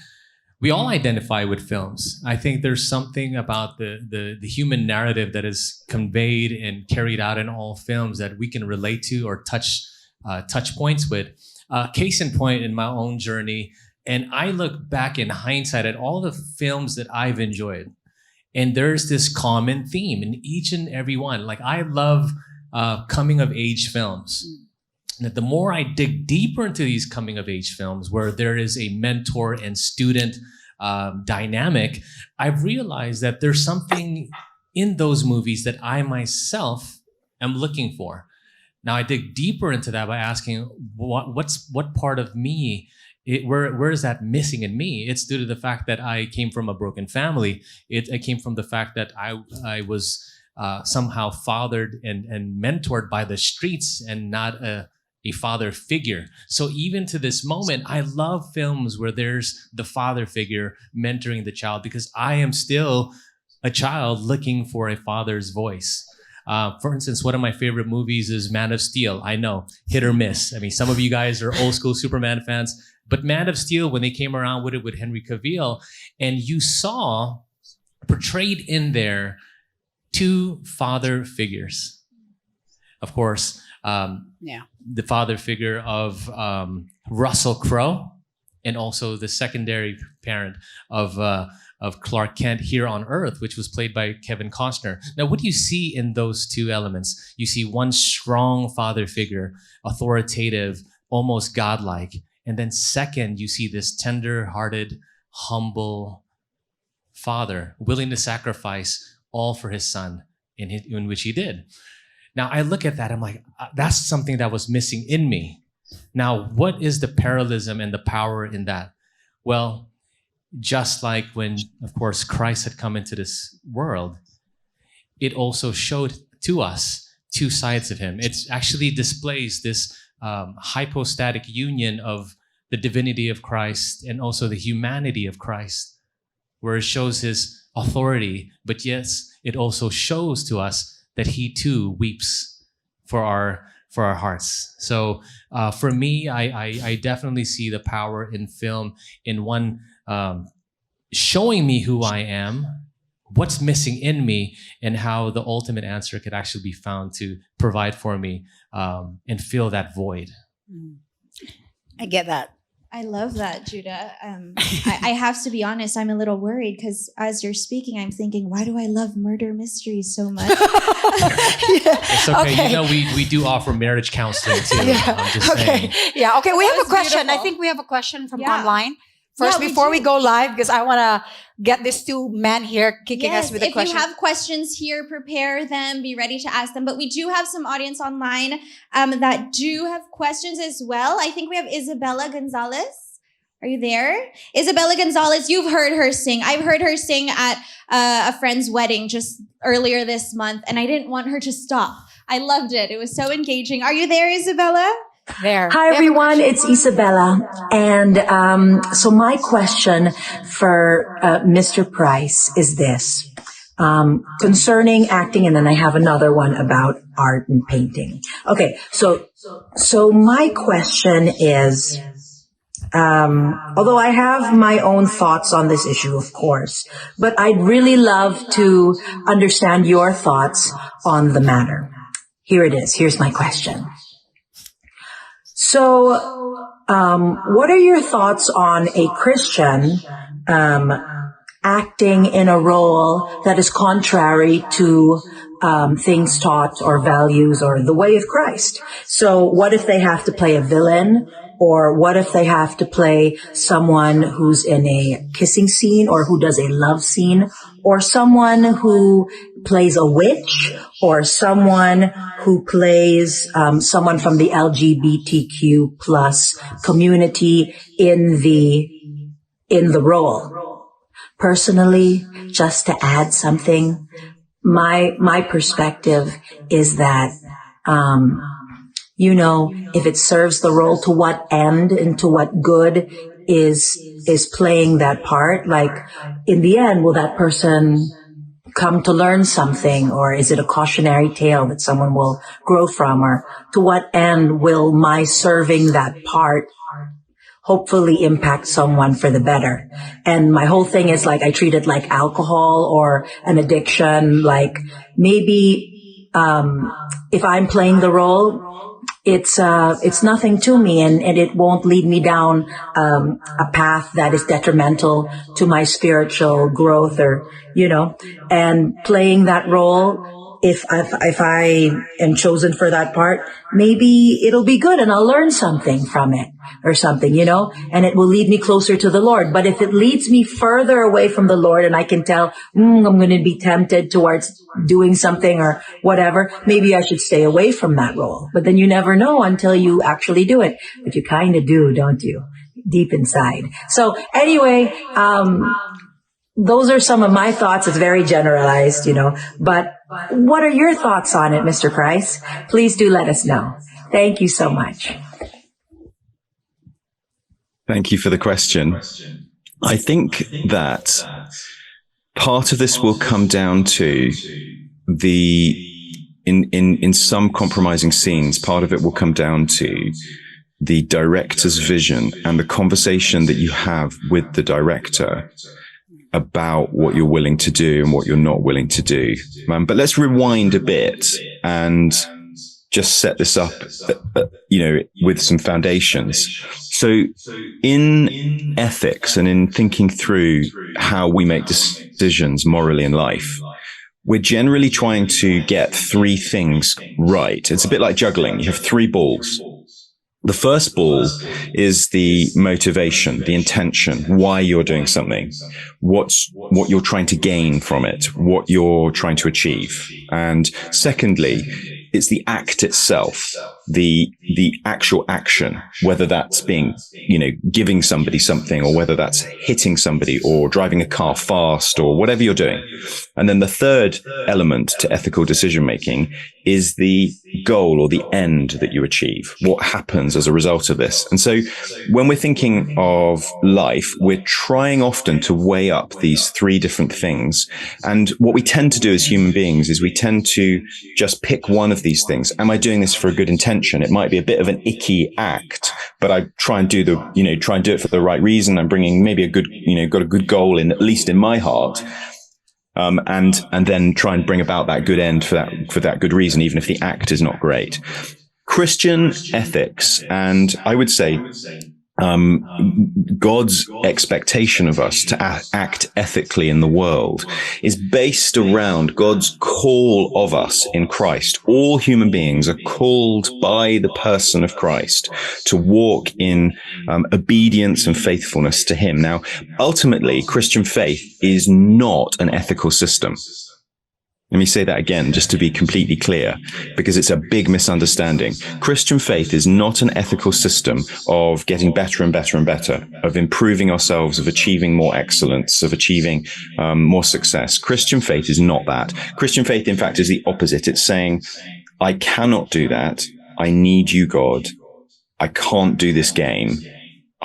we all identify with films. I think there's something about the human narrative that is conveyed and carried out in all films that we can relate to or touch points with. Case in point, in my own journey, and I look back in hindsight at all the films that I've enjoyed, and there's this common theme in each and every one. Like, I love coming of age films. That the more I dig deeper into these coming of age films, where there is a mentor and student dynamic, I've realized that there's something in those movies that I myself am looking for. Now I dig deeper into that by asking what part of me, where is that missing in me? It's due to the fact that I came from a broken family. It came from the fact that I was somehow fathered and mentored by the streets and not a father figure. So even to this moment, I love films where there's the father figure mentoring the child, because I am still a child looking for a father's voice. For instance, one of my favorite movies is Man of Steel. I know, hit or miss. I mean, some of you guys are old school Superman fans, but Man of Steel, when they came around with it with Henry Cavill, and you saw portrayed in there two father figures. Of course, the father figure of Russell Crowe, and also the secondary parent of Clark Kent here on Earth, which was played by Kevin Costner. Now, what do you see in those two elements? You see one strong father figure, authoritative, almost godlike. And then second, you see this tender-hearted, humble father, willing to sacrifice all for his son, in which he did. Now I look at that, I'm like, that's something that was missing in me. Now, what is the parallelism and the power in that? Well, just like when, of course, Christ had come into this world, it also showed to us two sides of him. It actually displays this hypostatic union of the divinity of Christ and also the humanity of Christ, where it shows his authority, but yes, it also shows to us that he too weeps for our hearts. So for me, I definitely see the power in film in one showing me who I am, what's missing in me, and how the ultimate answer could actually be found to provide for me and fill that void. I get that. I love that, Judah. I have to be honest, I'm a little worried because as you're speaking, I'm thinking, why do I love murder mysteries so much? It's okay. You know, we do offer marriage counseling too. I'm just saying. Yeah. Okay. We have a question. beautiful. I think we have a question from Yeah. online. First, Yeah, we before we do. go live, because I want to get these two men here kicking us with a if question. you have questions here, prepare them, be ready to ask them. But we do have some audience online that do have questions as well. I think we have Isabella Gonzalez. Are you there? Isabella Gonzalez, you've heard her sing. I've heard her sing at a friend's wedding just earlier this month, and I didn't want her to stop. I loved it. It was so engaging. Are you there, Isabella? There. Hi everyone, it's Isabella. And so my question for Mr. Price is this. Concerning acting, and then I have another one about art and painting. Okay, so my question is, although I have my own thoughts on this issue, of course, but I'd really love to understand your thoughts on the matter. Here it is. Here's my question. So, what are your thoughts on a Christian acting in a role that is contrary to things taught or values or the way of Christ? So, what if they have to play a villain? Or what if they have to play someone who's in a kissing scene or who does a love scene, or someone who plays a witch, or someone who plays someone from the LGBTQ plus community in the role? Personally, just to add something, my perspective is that if it serves the role, to what end and to what good is playing that part? Like, in the end, will that person come to learn something, or is it a cautionary tale that someone will grow from? Or to what end will my serving that part hopefully impact someone for the better? And my whole thing is like, I treat it like alcohol or an addiction. Like, maybe if I'm playing the role, it's nothing to me, and it won't lead me down a path that is detrimental to my spiritual growth, or and playing that role, if I am chosen for that part, maybe it'll be good and I'll learn something from it or something, and it will lead me closer to the Lord. But if it leads me further away from the Lord and I can tell, I'm going to be tempted towards doing something or whatever, maybe I should stay away from that role. But then you never know until you actually do it. But you kind of do, don't you? Deep inside. So anyway, those are some of my thoughts. It's very generalized, but what are your thoughts on it, Mr. Price? Please do let us know. Thank you so much. Thank you for the question. I think that part of this will come down to in some compromising scenes, part of it will come down to the director's vision and the conversation that you have with the director about what you're willing to do and what you're not willing to do. But let's rewind a bit and just set this up, with some foundations. So in ethics and in thinking through how we make decisions morally in life, we're generally trying to get three things right. It's a bit like juggling. You have three balls. The first ball is the motivation, the intention, why you're doing something, what you're trying to gain from it, what you're trying to achieve. And secondly, it's the act itself, the actual action, whether that's being, giving somebody something, or whether that's hitting somebody or driving a car fast or whatever you're doing. And then the third element to ethical decision making is the goal or the end that you achieve. What happens as a result of this? And so when we're thinking of life, we're trying often to weigh up these three different things. And what we tend to do as human beings is we tend to just pick one of these things. Am I doing this for a good intention? It might be a bit of an icky act, but I try and do it for the right reason. I'm bringing maybe a good, got a good goal in, at least in my heart. And then try and bring about that good end for that good reason, even if the act is not great. Christian ethics, and I would say, God's expectation of us to act ethically in the world is based around God's call of us in Christ. All human beings are called by the person of Christ to walk in obedience and faithfulness to him. Now, ultimately, Christian faith is not an ethical system. Let me say that again, just to be completely clear, because it's a big misunderstanding. Christian faith is not an ethical system of getting better and better and better, of improving ourselves, of achieving more excellence, of achieving more success. Christian faith is not that. Christian faith, in fact, is the opposite. It's saying, I cannot do that. I need you, God. I can't do this game.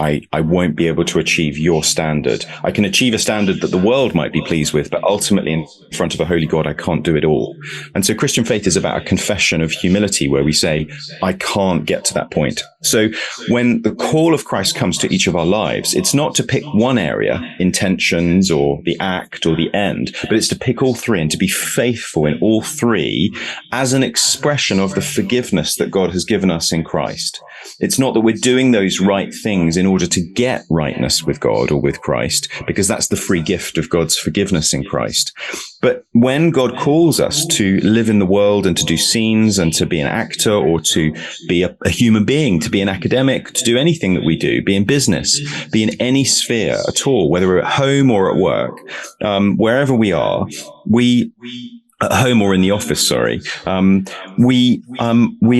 I won't be able to achieve your standard. I can achieve a standard that the world might be pleased with, but ultimately in front of a holy God, I can't do it all. And so Christian faith is about a confession of humility where we say, I can't get to that point. So when the call of Christ comes to each of our lives, it's not to pick one area, intentions or the act or the end, but it's to pick all three and to be faithful in all three as an expression of the forgiveness that God has given us in Christ. It's not that we're doing those right things in order to get rightness with God or with Christ, because that's the free gift of God's forgiveness in Christ. But when God calls us to live in the world and to do scenes and to be an actor or to be a human being, to be an academic, to do anything that we do, be in business, be in any sphere at all, whether we're at home or at work, wherever we are, at home or in the office, we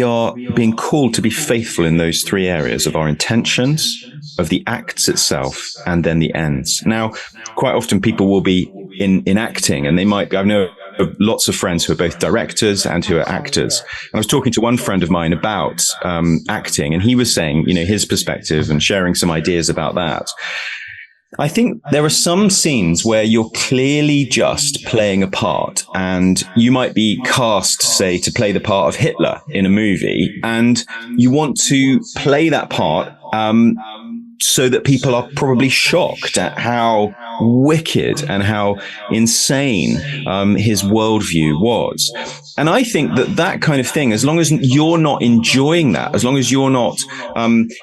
are being called to be faithful in those three areas of our intentions, of the acts itself, and then the ends. Now, quite often people will be in acting, and I know lots of friends who are both directors and who are actors. And I was talking to one friend of mine about acting, and he was saying, his perspective and sharing some ideas about that. I think there are some scenes where you're clearly just playing a part, and you might be cast, say, to play the part of Hitler in a movie, and you want to play that part so that people are probably shocked at how wicked and how insane his worldview was. And I think that kind of thing, as long as you're not enjoying that, as long as you're not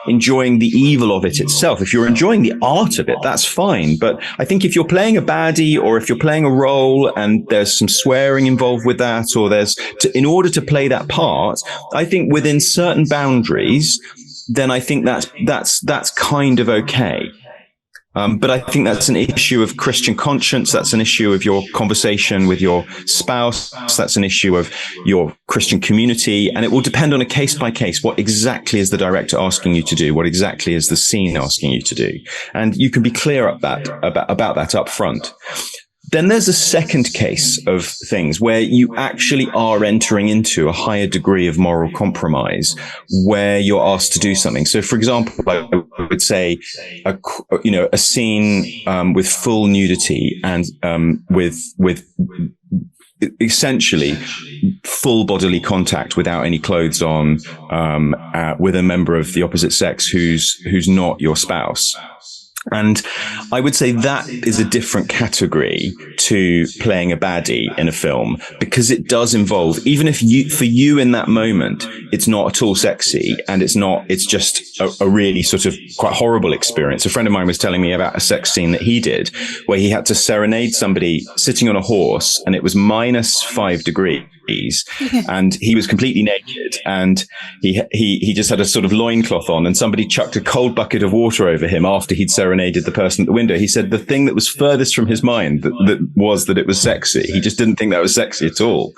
enjoying the evil of it itself, if you're enjoying the art of it, that's fine. But I think if you're playing a baddie or if you're playing a role and there's some swearing involved with that, or in order to play that part, I think within certain boundaries, then I think that's kind of okay. But I think that's an issue of Christian conscience. That's an issue of your conversation with your spouse. That's an issue of your Christian community. And it will depend on a case by case. What exactly is the director asking you to do? What exactly is the scene asking you to do? And you can be clear about that up front. Then there's a second case of things where you actually are entering into a higher degree of moral compromise where you're asked to do something. So, for example, I would say, a scene with full nudity and with essentially full bodily contact without any clothes on with a member of the opposite sex who's not your spouse. And I would say that is a different category to playing a baddie in a film, because it does involve, even if for you in that moment, it's not at all sexy and it's just a really sort of quite horrible experience. A friend of mine was telling me about a sex scene that he did where he had to serenade somebody sitting on a horse, and it was -5 degrees. And he was completely naked, and he just had a sort of loincloth on, and somebody chucked a cold bucket of water over him after he'd serenaded the person at the window. He said the thing that was furthest from his mind that was that it was sexy. He just didn't think that was sexy at all.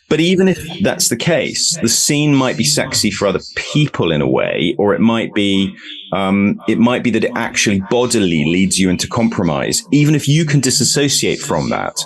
But even if that's the case, the scene might be sexy for other people in a way, or it might be that it actually bodily leads you into compromise, even if you can disassociate from that.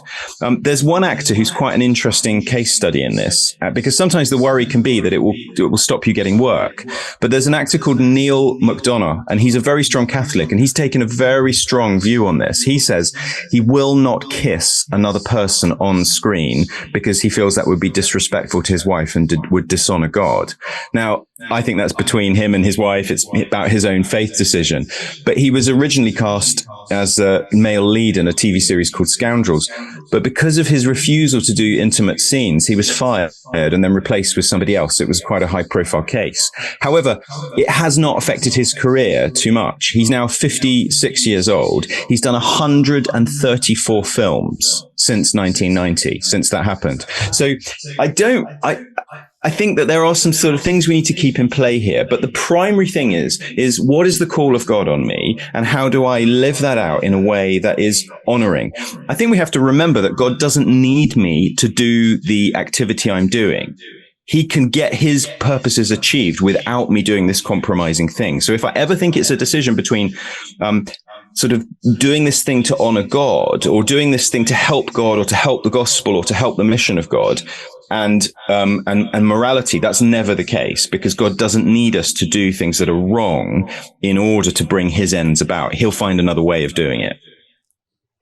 There's one actor who's quite an interesting case study in this, because sometimes the worry can be that it will stop you getting work. But there's an actor called Neil McDonough, and he's a very strong Catholic, and he's taken a very strong view on this. He says he will not kiss another person on screen because he feels that would be disrespectful to his wife and would dishonor God. Now, I think that's between him and his wife. It's about his own faith decision. But he was originally cast as a male lead in a TV series called Scoundrels. But because of his refusal to do intimate scenes, he was fired and then replaced with somebody else. It was quite a high profile case. However, it has not affected his career too much. He's now 56 years old. He's done 134 films since 1990, since that happened. So I think that there are some sort of things we need to keep in play here. But the primary thing is what is the call of God on me? And how do I live that out in a way that is honoring? I think we have to remember that God doesn't need me to do the activity I'm doing. He can get his purposes achieved without me doing this compromising thing. So if I ever think it's a decision between, sort of doing this thing to honor God, or doing this thing to help God, or to help the gospel, or to help the mission of God, and morality, that's never the case, because God doesn't need us to do things that are wrong in order to bring his ends about. He'll find another way of doing it.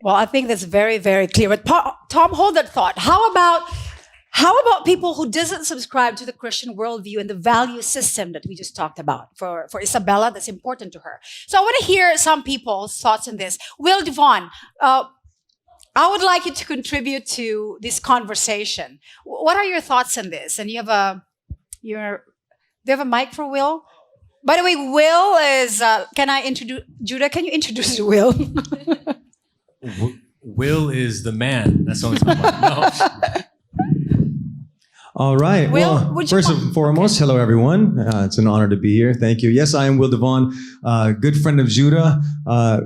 Well, I think that's very, very clear. But Tom, hold that thought. How about people who doesn't subscribe to the Christian worldview and the value system that we just talked about? For Isabella, that's important to her. So I want to hear some people's thoughts on this. Will Devon, I would like you to contribute to this conversation. What are your thoughts on this? And do you have a mic for Will? By the way, Will is, can I introduce, Judah, can you introduce Will? Will is the man. That's always my mind. No. All right. Will, well, first and foremost, hello, everyone. It's an honor to be here. Thank you. Yes, I am Will Devon, good friend of Judah.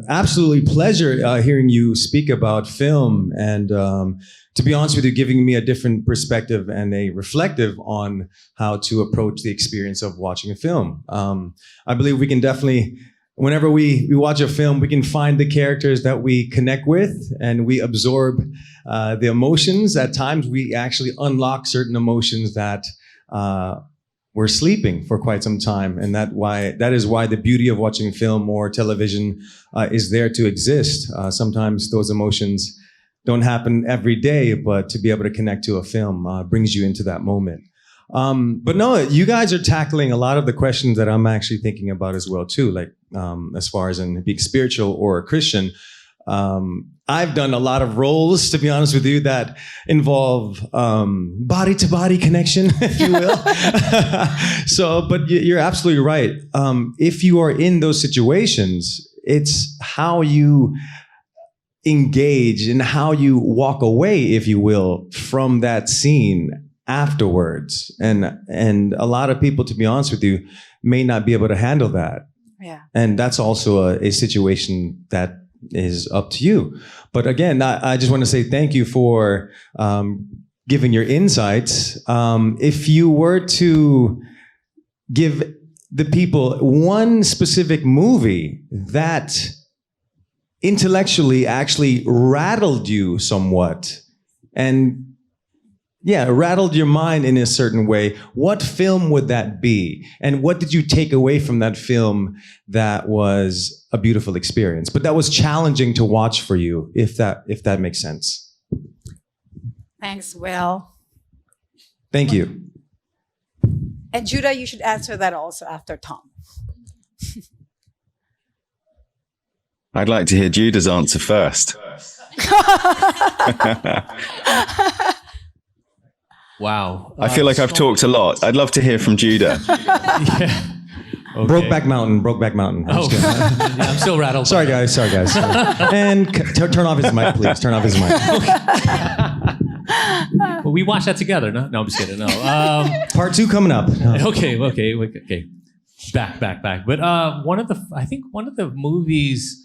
Absolutely pleasure hearing you speak about film. And to be honest with you, giving me a different perspective and a reflective on how to approach the experience of watching a film. I believe we can definitely, whenever we watch a film, we can find the characters that we connect with and we absorb the emotions. At times, we actually unlock certain emotions that were sleeping for quite some time. And that is why the beauty of watching film or television is there to exist. Sometimes those emotions don't happen every day, but to be able to connect to a film brings you into that moment. But no, you guys are tackling a lot of the questions that I'm actually thinking about as well too. Like, as far as in being spiritual or a Christian, I've done a lot of roles, to be honest with you, that involve, body to body connection, if you will. But you're absolutely right. If you are in those situations, it's how you engage and how you walk away, if you will, from that scene afterwards. And a lot of people, to be honest with you, may not be able to handle that. Yeah. And that's also a situation that is up to you. But again, I just want to say thank you for giving your insights. If you were to give the people one specific movie that intellectually actually rattled you somewhat and rattled your mind in a certain way, what film would that be? And what did you take away from that film that was a beautiful experience, but that was challenging to watch for you, if that makes sense? Thanks, Will. Thank you. And Judah, you should answer that also after Tom. I'd like to hear Judah's answer first. Wow. I feel like I've talked a lot. I'd love to hear from Judah. Yeah. Okay. Brokeback Mountain. I'm still rattled. Sorry, guys. And turn off his mic, please. Turn off his mic. Well, we watched that together. No, I'm just kidding. No. Part 2 coming up. Okay. Back. But I think one of the movies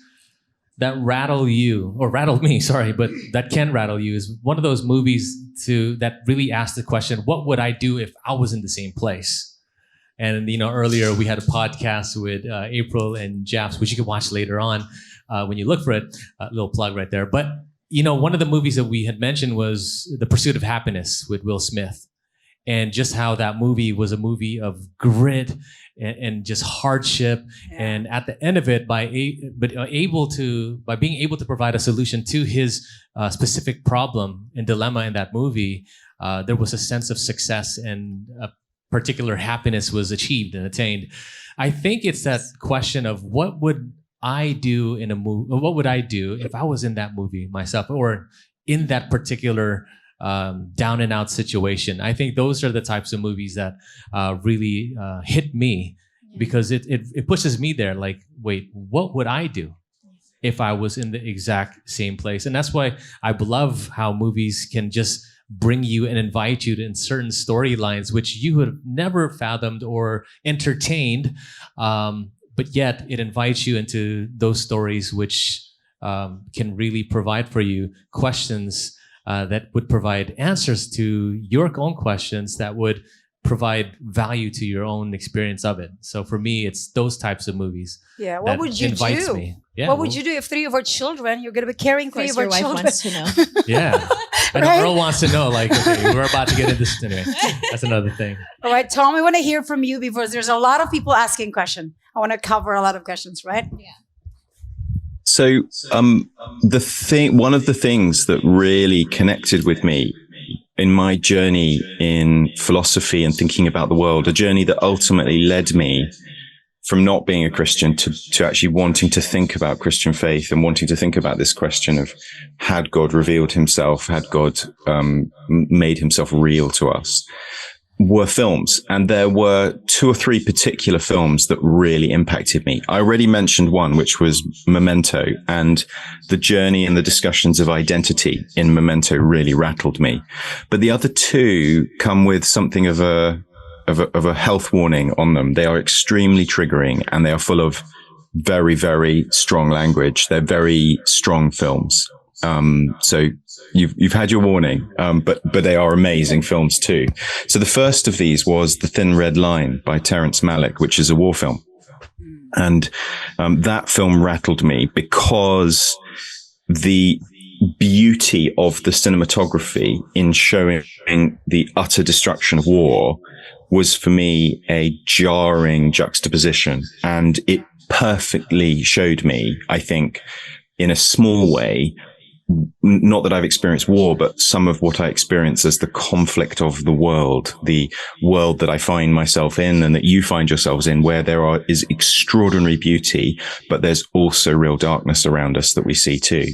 that rattle you, or rattled me, sorry, but that can rattle you, is one of those movies that really asks the question, what would I do if I was in the same place? And, earlier we had a podcast with April and Japs, which you can watch later on when you look for it. A little plug right there. But, one of the movies that we had mentioned was The Pursuit of Happiness with Will Smith. And just how that movie was a movie of grit and just hardship. Yeah. And at the end of it, by being able to provide a solution to his specific problem and dilemma in that movie, there was a sense of success and a particular happiness was achieved and attained. I think it's that question of what would I do in a movie? What would I do if I was in that movie myself, or in that particular down and out situation? I think those are the types of movies that really hit me, because it pushes me there. Like, wait, what would I do if I was in the exact same place? And that's why I love how movies can just bring you and invite you to in certain storylines which you would have never fathomed or entertained, but yet it invites you into those stories which can really provide for you questions that would provide answers to your own questions that would provide value to your own experience of it. So for me, it's those types of movies. Yeah. What would you do? Me. Yeah, what would you do if 3 of our children, you're going to be carrying 3 of our children? Wants to know. Yeah. I know Right? Earl wants to know, like, okay, we're about to get into this anyway. That's another thing. All right, Tom, I want to hear from you because there's a lot of people asking questions. I want to cover a lot of questions, right? Yeah. So one of the things that really connected with me in my journey in philosophy and thinking about the world, a journey that ultimately led me from not being a Christian to actually wanting to think about Christian faith and wanting to think about this question of, had God revealed himself, had God made himself real to us, were films. And there were 2 or 3 particular films that really impacted me. I already mentioned one, which was Memento, and the journey and the discussions of identity in Memento really rattled me. But the other 2 come with something of a health warning on them. They are extremely triggering, and they are full of very, very strong language. They're very strong films. So you've had your warning, but they are amazing films too. So the first of these was The Thin Red Line by Terrence Malick, which is a war film. And that film rattled me because the beauty of the cinematography in showing the utter destruction of war was, for me, a jarring juxtaposition. And it perfectly showed me, I think, in a small way, not that I've experienced war, but some of what I experience as the conflict of the world that I find myself in and that you find yourselves in, where is extraordinary beauty, but there's also real darkness around us that we see too.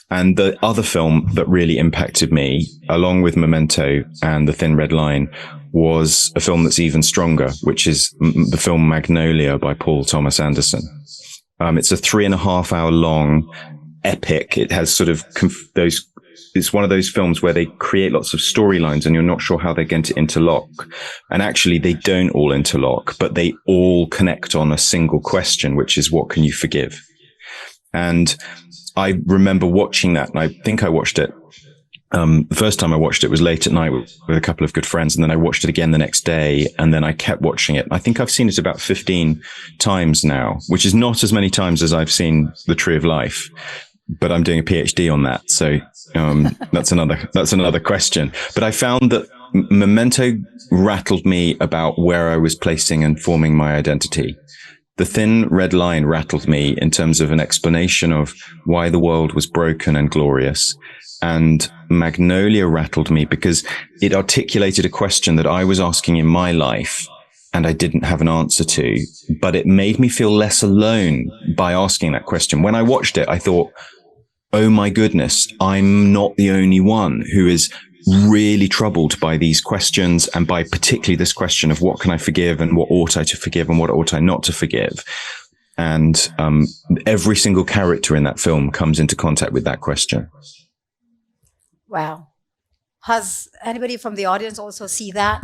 And the other film that really impacted me, along with Memento and The Thin Red Line, was a film that's even stronger, which is the film Magnolia by Paul Thomas Anderson. It's a 3.5 hour long epic. It has sort of it's one of those films where they create lots of storylines and you're not sure how they're going to interlock. And actually they don't all interlock, but they all connect on a single question, which is, what can you forgive? And I remember watching that, and I think I watched it. The first time I watched it was late at night with a couple of good friends, and then I watched it again the next day, and then I kept watching it. I think I've seen it about 15 times now, which is not as many times as I've seen The Tree of Life, but I'm doing a PhD on that. So, that's another question. But I found that Memento rattled me about where I was placing and forming my identity. The Thin Red Line rattled me in terms of an explanation of why the world was broken and glorious. And Magnolia rattled me because it articulated a question that I was asking in my life and I didn't have an answer to, but it made me feel less alone by asking that question. When I watched it, I thought, oh my goodness, I'm not the only one who is really troubled by these questions, and by particularly this question of what can I forgive and what ought I to forgive and what ought I not to forgive. And every single character in that film comes into contact with that question. Wow. Has anybody from the audience also see that?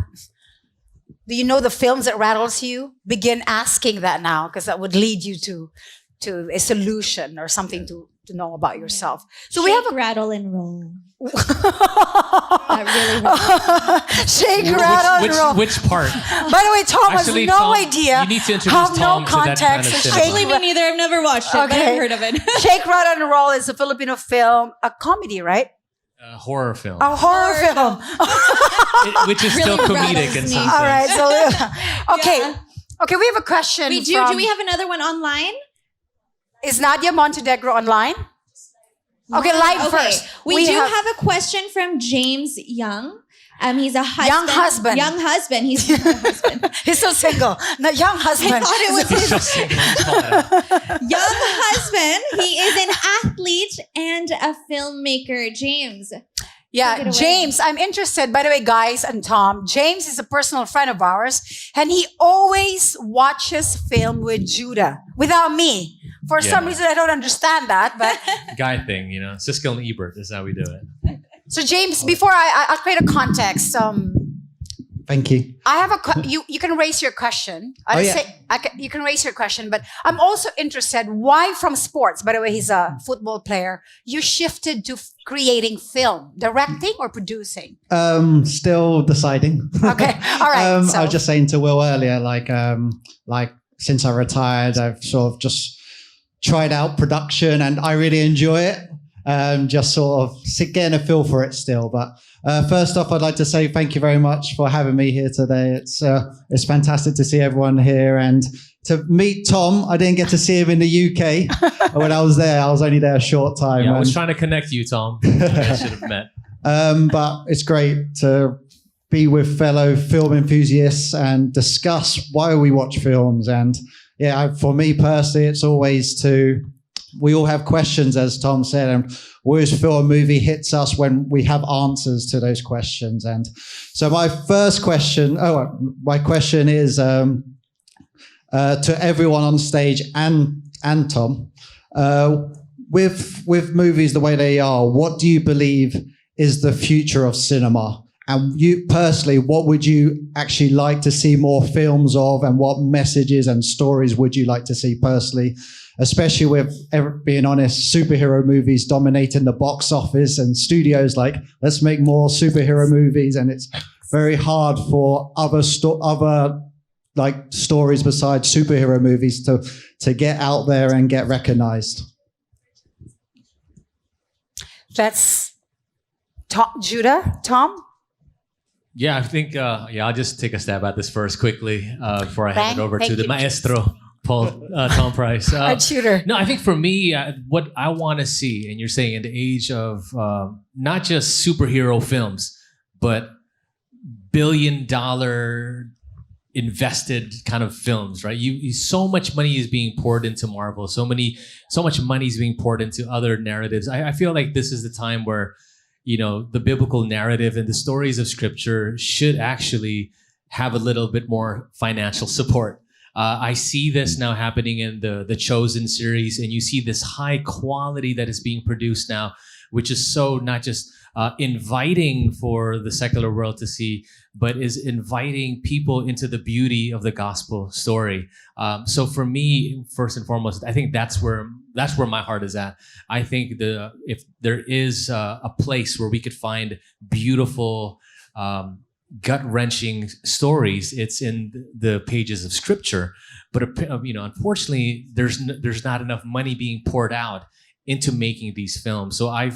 Do you know the films that rattles you? Begin asking that now, because that would lead you to a solution or something to know about yourself. So we have a rattle and roll. That really hurts. shake, rattle, and roll. Which part? By the way, Tom Actually, has no Tom, idea. you need to introduce have Tom no to that context. kind of cinema. Actually, me neither. I've never watched it, but I've heard of it. Shake, rattle, and roll is a Filipino film, a comedy, right? A horror film. A horror film. Which is Really still comedic rattles in me. some All right. sense. So, okay. Yeah. Okay, we have a question. Wait, do we have another one online? Is Nadia Montedegro online? Okay, live first. We do have a question from James Young. He's a husband. Young husband. Young husband. He's a husband. He's still single. No, young husband. I thought it was his Just- young husband. He is an athlete and a filmmaker. James. Take it Yeah, away. James, I'm interested. By the way, guys and Tom, James is a personal friend of ours, and he always watches film with Judah, without me. For some reason, I don't understand that. But Guy thing, Siskel and Ebert is how we do it. so, James, before I'll create a context. Thank you. I have you can raise your question. You can raise your question, but I'm also interested why from sports. By the way, he's a football player. You shifted to creating film, directing or producing. Still deciding. Okay, all right. I was just saying to Will earlier, like since I retired, I've sort of just tried out production, and I really enjoy it. Just sort of getting a feel for it still, but. First off, I'd like to say thank you very much for having me here today. It's fantastic to see everyone here and to meet Tom. I didn't get to see him in the UK when I was there. I was only there a short time. Yeah, I was trying to connect you, Tom. I should have met. But it's great to be with fellow film enthusiasts and discuss why we watch films. And yeah, for me personally, it's always we all have questions, as Tom said, and we always feel a movie hits us when we have answers to those questions. And so my question is to everyone on stage and Tom, with movies the way they are, what do you believe is the future of cinema? And you personally, what would you actually like to see more films of, and what messages and stories would you like to see personally? Especially with, being honest, superhero movies dominating the box office and studios like, let's make more superhero movies. And it's very hard for other stories besides superhero movies to get out there and get recognized. That's Judah, Tom? Yeah, I think, I'll just take a stab at this first quickly before I hand it over to the maestro. Tom Price. Shooter. No, I think for me, what I want to see, and you're saying in the age of not just superhero films, but billion-dollar invested kind of films, right? So much money is being poured into Marvel. So much money is being poured into other narratives. I feel like this is the time where, the biblical narrative and the stories of Scripture should actually have a little bit more financial support. I see this now happening in the Chosen series, and you see this high quality that is being produced now, which is so not just inviting for the secular world to see, but is inviting people into the beauty of the gospel story. So for me, first and foremost, I think that's where my heart is at. I think if there is a place where we could find beautiful, gut-wrenching stories, it's in the pages of Scripture. But unfortunately, there's not enough money being poured out into making these films. So I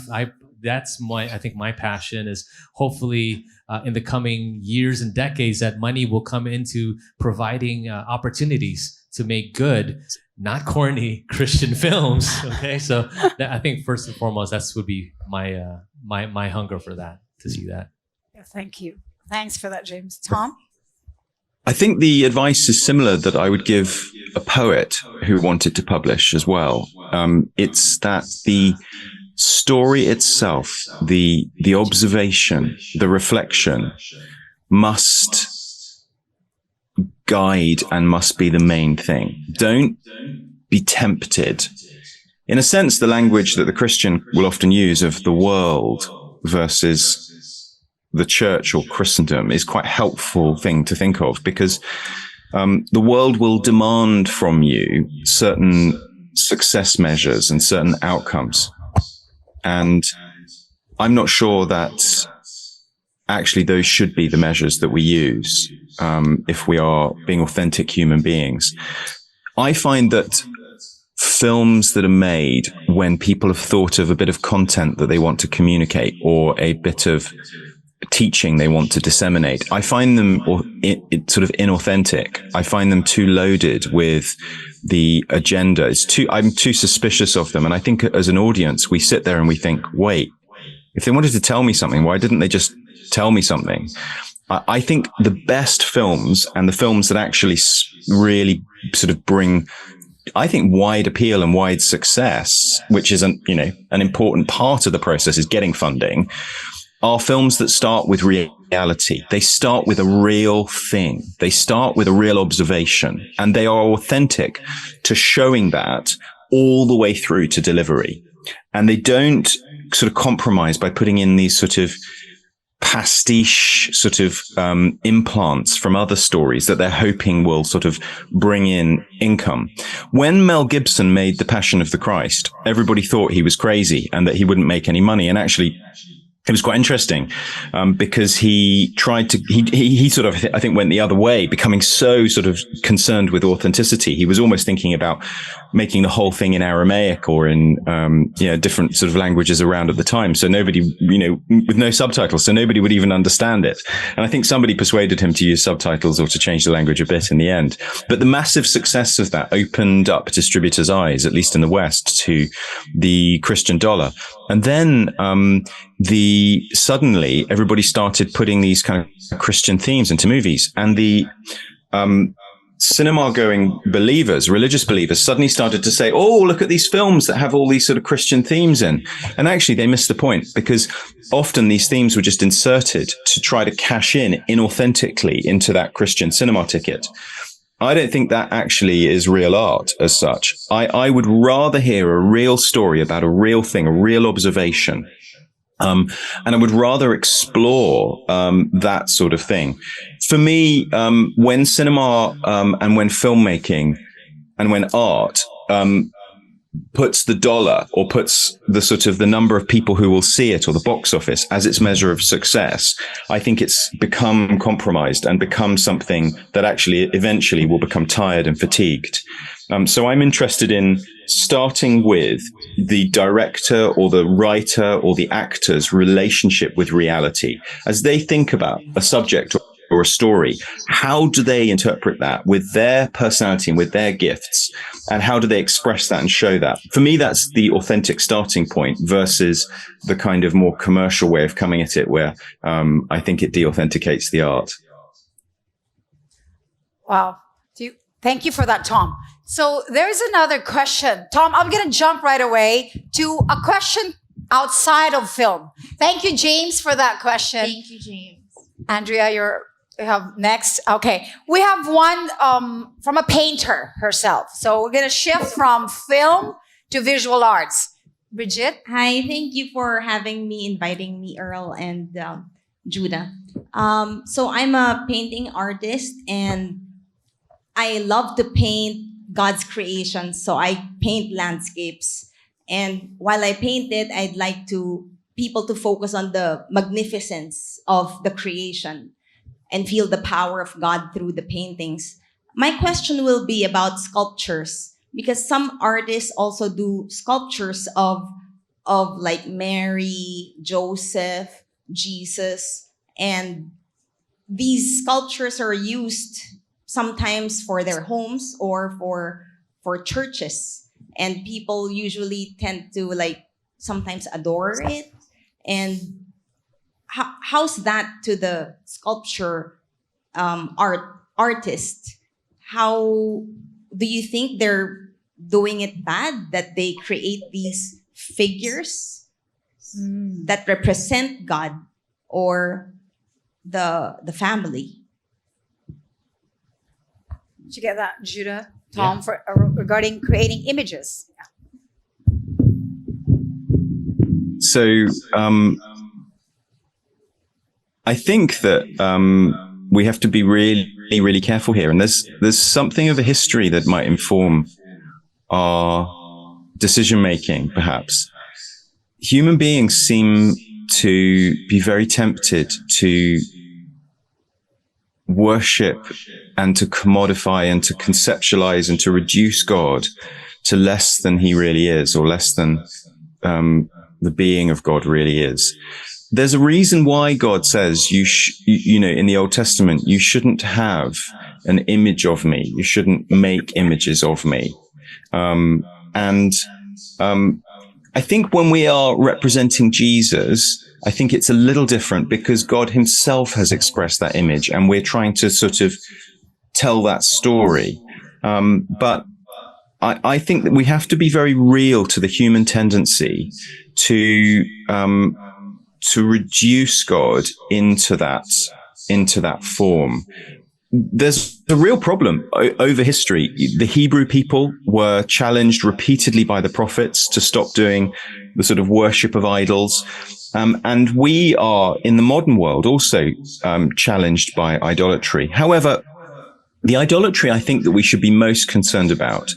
think my passion is hopefully in the coming years and decades that money will come into providing opportunities to make good, not corny Christian films. Okay, so I think first and foremost that would be my hunger for that, to see that. Yeah, thank you. Thanks for that, James. Tom? I think the advice is similar that I would give a poet who wanted to publish as well. It's that the story itself, the observation, the reflection must guide and must be the main thing. Don't be tempted. In a sense, the language that the Christian will often use of the world versus the church or Christendom is quite a helpful thing to think of, because the world will demand from you certain success measures and certain outcomes. And I'm not sure that actually those should be the measures that we use if we are being authentic human beings. I find that films that are made when people have thought of a bit of content that they want to communicate or a bit of teaching they want to disseminate, I find them sort of inauthentic. I find them too loaded with the agenda. I'm too suspicious of them. And I think as an audience, we sit there and we think, wait, if they wanted to tell me something, why didn't they just tell me something? I think the best films and the films that actually really sort of bring, I think, wide appeal and wide success, which is an important part of the process, is getting funding, are films that start with reality. They start with a real thing. They start with a real observation, and they are authentic to showing that all the way through to delivery. And they don't sort of compromise by putting in these sort of pastiche sort of implants from other stories that they're hoping will sort of bring in income. When Mel Gibson made The Passion of the Christ, everybody thought he was crazy and that he wouldn't make any money. And actually, it was quite interesting because he tried to, he sort of, I think, went the other way, becoming so sort of concerned with authenticity. He was almost thinking about making the whole thing in Aramaic or in, different sort of languages around at the time. So nobody, with no subtitles, so nobody would even understand it. And I think somebody persuaded him to use subtitles or to change the language a bit in the end. But the massive success of that opened up distributors' eyes, at least in the West, to the Christian dollar. And then, suddenly everybody started putting these kind of Christian themes into movies, and the, cinema going believers, religious believers, suddenly started to say, oh, look at these films that have all these sort of Christian themes in. And actually they missed the point, because often these themes were just inserted to try to cash in inauthentically into that Christian cinema ticket. I don't think that actually is real art as such. I would rather hear a real story about a real thing, a real observation. And I would rather explore that sort of thing. For me, when cinema and when filmmaking and when art puts the dollar or puts the sort of the number of people who will see it or the box office as its measure of success, I think it's become compromised and become something that actually eventually will become tired and fatigued. So I'm interested in starting with the director or the writer or the actor's relationship with reality. As they think about a subject or a story, how do they interpret that with their personality and with their gifts? And how do they express that and show that? For me, that's the authentic starting point versus the kind of more commercial way of coming at it, where I think it de-authenticates the art. Wow. Thank you for that, Tom. So there's another question. Tom, I'm going to jump right away to a question outside of film. Thank you, James, for that question. Thank you, James. Andrea, you have next. Okay. We have one from a painter herself. So we're going to shift from film to visual arts. Bridget? Hi, thank you for inviting me, Earl and Judah. So I'm a painting artist, and I love to paint God's creation. So I paint landscapes. And while I paint it, I'd like people to focus on the magnificence of the creation and feel the power of God through the paintings. My question will be about sculptures, because some artists also do sculptures of like Mary, Joseph, Jesus, and these sculptures are used sometimes for their homes or for churches, and people usually tend to sometimes adore it. And how's that to the sculpture artist? How do you think they're doing it bad that they create these figures that represent God or the family? Did you get that, Judah? Tom, for regarding creating images. So I think that we have to be really, really careful here. And there's something of a history that might inform our decision making, perhaps, human beings seem to be very tempted to worship and to commodify and to conceptualize and to reduce God to less than he really is, or less than the being of God really is. There's a reason why God says you know, in the Old Testament, you shouldn't have an image of me. You shouldn't make images of me. I think when we are representing Jesus, I think it's a little different because God himself has expressed that image and we're trying to sort of tell that story. But I think that we have to be very real to the human tendency to reduce God into that form. There's a real problem over history. The Hebrew people were challenged repeatedly by the prophets to stop doing the sort of worship of idols. And we are in the modern world also challenged by idolatry. However, the idolatry I think that we should be most concerned about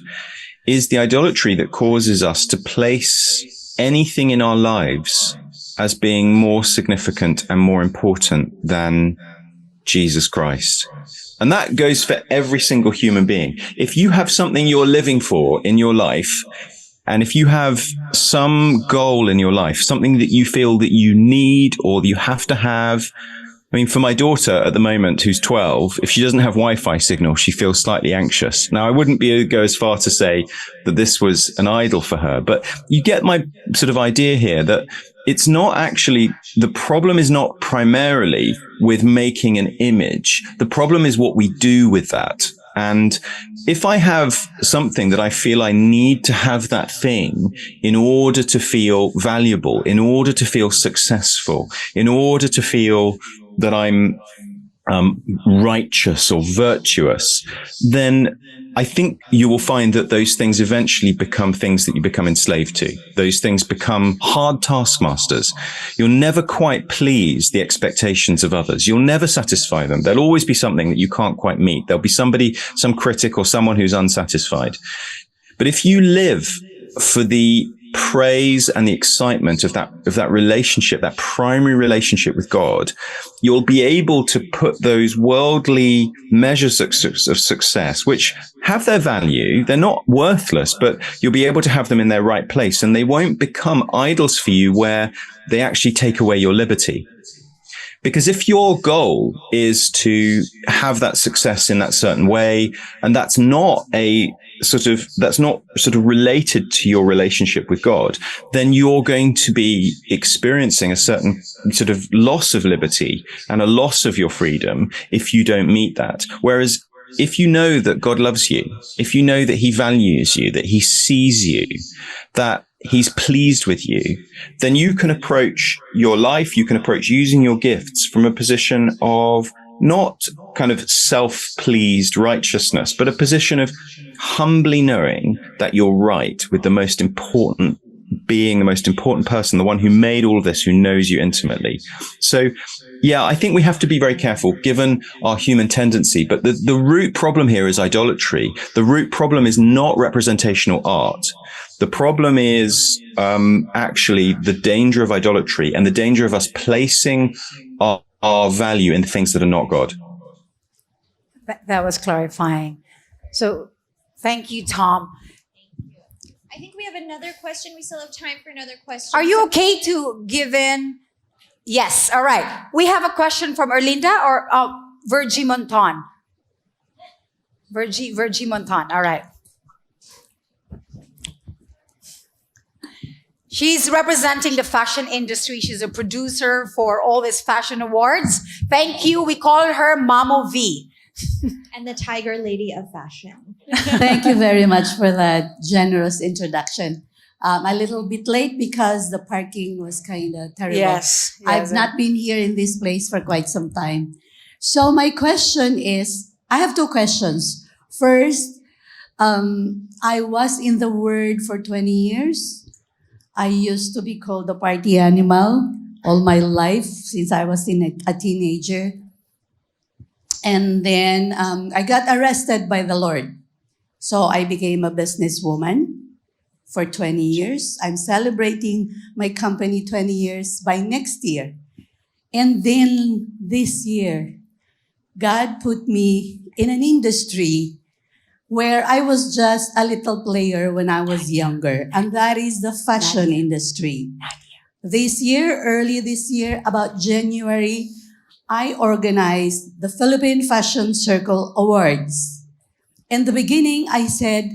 is the idolatry that causes us to place anything in our lives as being more significant and more important than Jesus Christ. And that goes for every single human being. If you have something you're living for in your life, and if you have some goal in your life, something that you feel that you need or that you have to have, I mean, for my daughter at the moment, who's 12, if she doesn't have Wi-Fi signal, she feels slightly anxious. Now, I wouldn't go as far to say that this was an idol for her, but you get my sort of idea here that it's not actually, the problem is not primarily with making an image. The problem is what we do with that. And if I have something that I feel I need to have that thing in order to feel valuable, in order to feel successful, in order to feel that I'm righteous or virtuous, then I think you will find that those things eventually become things that you become enslaved to. Those things become hard taskmasters. You'll never quite please the expectations of others. You'll never satisfy them. There'll always be something that you can't quite meet. There'll be somebody, some critic or someone who's unsatisfied. But if you live for the praise and the excitement of that relationship, that primary relationship with God, you'll be able to put those worldly measures of success, which have their value. They're not worthless, but you'll be able to have them in their right place, and they won't become idols for you where they actually take away your liberty. Because if your goal is to have that success in that certain way, and that's not sort of related to your relationship with God, then you're going to be experiencing a certain sort of loss of liberty and a loss of your freedom if you don't meet that. Whereas if you know that God loves you, if you know that he values you, that he sees you, that he's pleased with you, then you can approach your life, you can approach using your gifts from a position of not kind of self-pleased righteousness, but a position of humbly knowing that you're right with the most important being, the most important person, the one who made all of this, who knows you intimately. So, yeah, I think we have to be very careful given our human tendency. But the root problem here is idolatry. The root problem is not representational art. The problem is actually the danger of idolatry and the danger of us placing our value in things that are not God. That was clarifying. So thank you, Tom. I think we have another question. We still have time for another question. Are you okay to give in? Yes, all right. We have a question from Erlinda or Virgie Monton. Virgie Monton, all right. She's representing the fashion industry. She's a producer for all these fashion awards. Thank you. We call her Mamo V. And the Tiger Lady of Fashion. Thank you very much for that generous introduction. A little bit late because the parking was kind of terrible. Yes. I've not been here in this place for quite some time. So my question is, I have two questions. First, I was in the Word for 20 years. I used to be called a party animal all my life since I was a teenager. And then I got arrested by the Lord. So I became a businesswoman. for 20 years. I'm celebrating my company 20 years by next year. And then this year, God put me in an industry where I was just a little player when I was younger, and that is the fashion industry. This year, early this year, about January, I organized the Philippine Fashion Circle Awards. In the beginning, I said,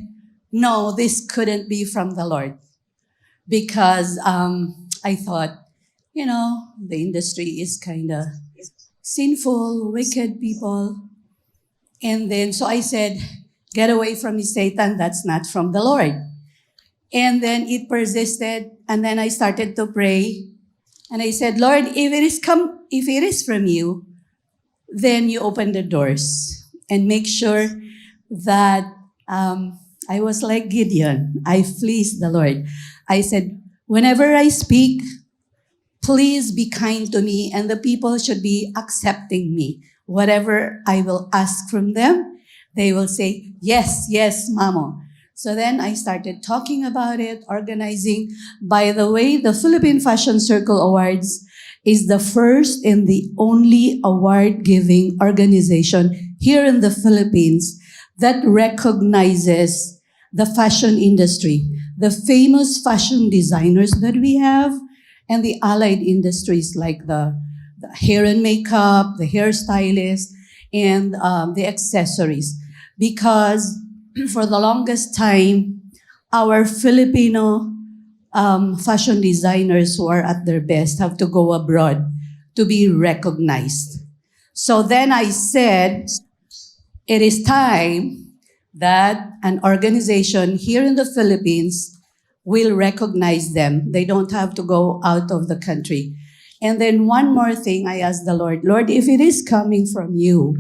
no, this couldn't be from the Lord, because I thought, the industry is kind of sinful, wicked people. And then, so I said, get away from me, Satan, that's not from the Lord. And then it persisted, and then I started to pray. And I said, Lord, if it is from you, then you open the doors and make sure that I was like Gideon. I pleased the Lord. I said, whenever I speak, please be kind to me, and the people should be accepting me. Whatever I will ask from them, they will say, yes, yes, Mamo. So then I started talking about it, organizing. By the way, the Philippine Fashion Circle Awards is the first and the only award-giving organization here in the Philippines that recognizes the fashion industry, the famous fashion designers that we have, and the allied industries like the hair and makeup, the hairstylist, and the accessories. Because for the longest time, our Filipino fashion designers who are at their best have to go abroad to be recognized. So then I said, it is time that an organization here in the Philippines will recognize them. They don't have to go out of the country. And then one more thing, I asked the Lord, Lord, if it is coming from you,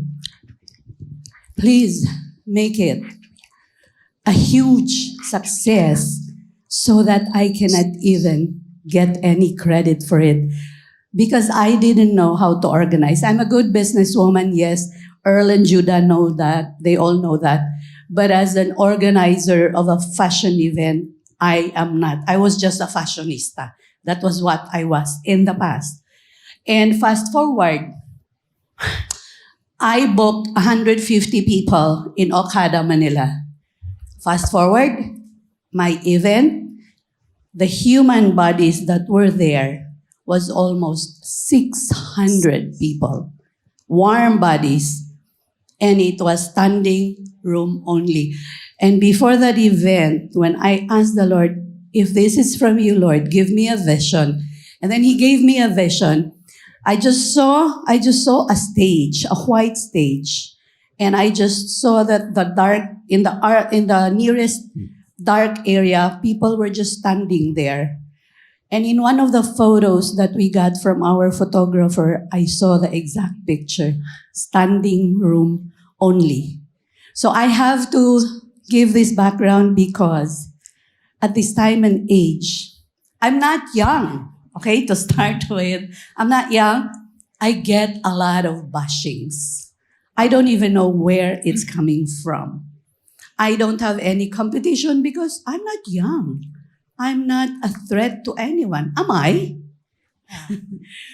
please make it a huge success so that I cannot even get any credit for it, because I didn't know how to organize. I'm a good businesswoman, yes. Earl and Judah know that. They all know that. But as an organizer of a fashion event, I am not. I was just a fashionista. That was what I was in the past. And fast forward, I booked 150 people in Okada, Manila. Fast forward, my event, the human bodies that were there was almost 600 people, warm bodies, and it was standing room only. And before that event, when I asked the Lord, if this is from you, Lord, give me a vision. And then he gave me a vision. I just saw a stage, a white stage. And I just saw that in the nearest dark area, people were just standing there. And in one of the photos that we got from our photographer, I saw the exact picture, standing room only. So I have to give this background because at this time and age, I'm not young, okay, to start with. I'm not young. I get a lot of bashings. I don't even know where it's coming from. I don't have any competition because I'm not young. I'm not a threat to anyone. Am I?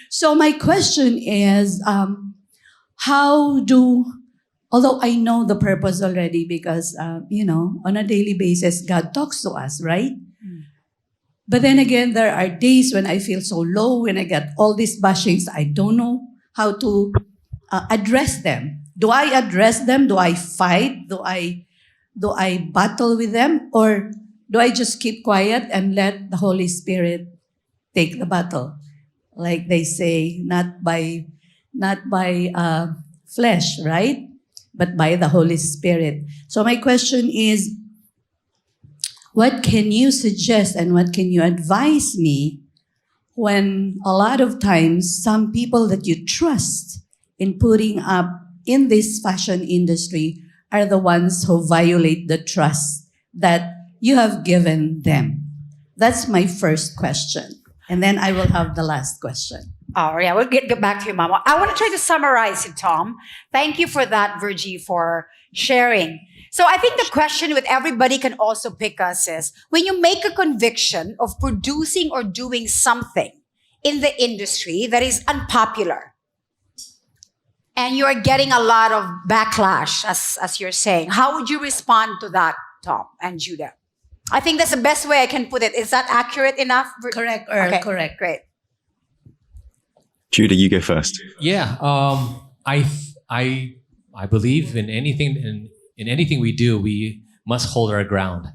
So my question is, although I know the purpose already because, on a daily basis, God talks to us, right? But then again, there are days when I feel so low, when I get all these bashings, I don't know how to address them. Do I address them? Do I fight? Do I battle with them? Or do I just keep quiet and let the Holy Spirit take the battle? Like they say, not by flesh, right? But by the Holy Spirit. So my question is, what can you suggest and what can you advise me when a lot of times some people that you trust in putting up in this fashion industry are the ones who violate the trust that you have given them? That's my first question. And then I will have the last question. Oh, yeah, we'll get back to you, Mama. I want to try to summarize it, Tom. Thank you for that, Virgie, for sharing. So I think the question with everybody can also pick us is, when you make a conviction of producing or doing something in the industry that is unpopular, and you are getting a lot of backlash, as you're saying, how would you respond to that, Tom and Judah? I think that's the best way I can put it. Is that accurate enough? Correct, Earl, Okay, correct. great. Judah, you go first. Yeah, I believe in anything we do, we must hold our ground,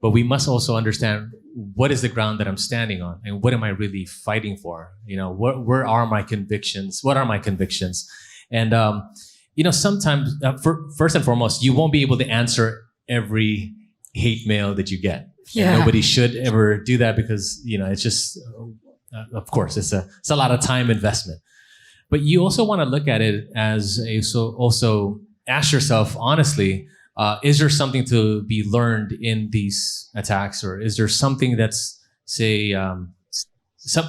but we must also understand what is the ground that I'm standing on, and what am I really fighting for? You know, where are my convictions? What are my convictions? And you know, sometimes first and foremost, you won't be able to answer every hate mail that you get. Yeah. And nobody should ever do that, because you know, it's just of course it's a lot of time investment. But you also want to look at it as also ask yourself honestly, is there something to be learned in these attacks, or is there something that's, say,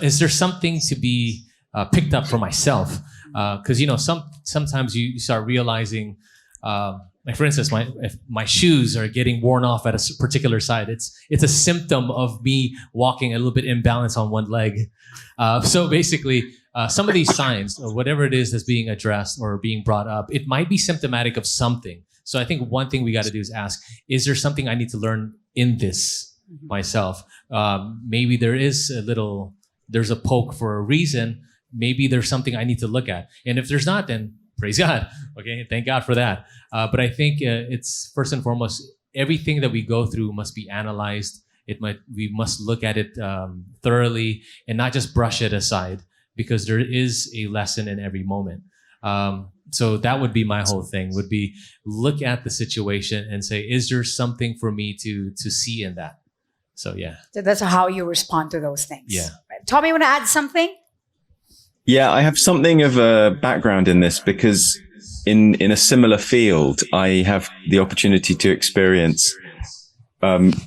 is there something to be picked up for myself? Because you know, sometimes you start realizing, like for instance, if my shoes are getting worn off at a particular side, it's a symptom of me walking a little bit imbalanced on one leg. So basically, some of these signs, or whatever it is that's being addressed or being brought up, it might be symptomatic of something. So I think one thing we got to do is ask, is there something I need to learn in this myself? Maybe there's a poke for a reason. Maybe there's something I need to look at. And if there's not, then praise God. Okay, thank God for that. But I think it's first and foremost, everything that we go through must be analyzed. We must look at it thoroughly and not just brush it aside, because there is a lesson in every moment. So that would be my whole thing, would be look at the situation and say, is there something for me to see in that? So yeah. So that's how you respond to those things. Yeah. Right. Tommy, you want to add something? Yeah, I have something of a background in this, because in a similar field, I have the opportunity to experience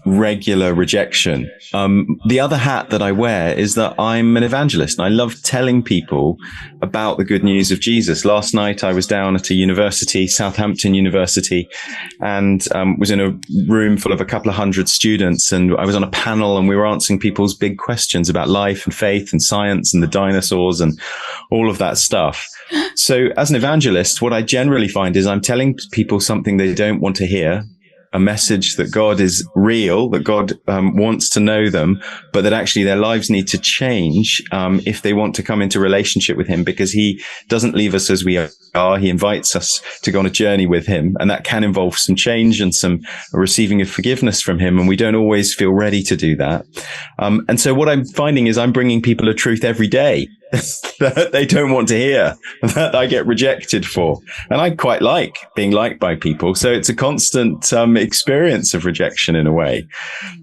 regular rejection. The other hat that I wear is that I'm an evangelist, and I love telling people about the good news of Jesus. Last night I was down at a university, Southampton University, and was in a room full of a couple of hundred students, and I was on a panel, and we were answering people's big questions about life and faith and science and the dinosaurs and all of that stuff. So as an evangelist, what I generally find is I'm telling people something they don't want to hear, a message that God is real, that God wants to know them, but that actually their lives need to change if they want to come into relationship with him, because he doesn't leave us as we are. He invites us to go on a journey with him, and that can involve some change and some receiving of forgiveness from him, and we don't always feel ready to do that. And so what I'm finding is I'm bringing people a truth every day that they don't want to hear, that I get rejected for. And I quite like being liked by people. So it's a constant experience of rejection in a way.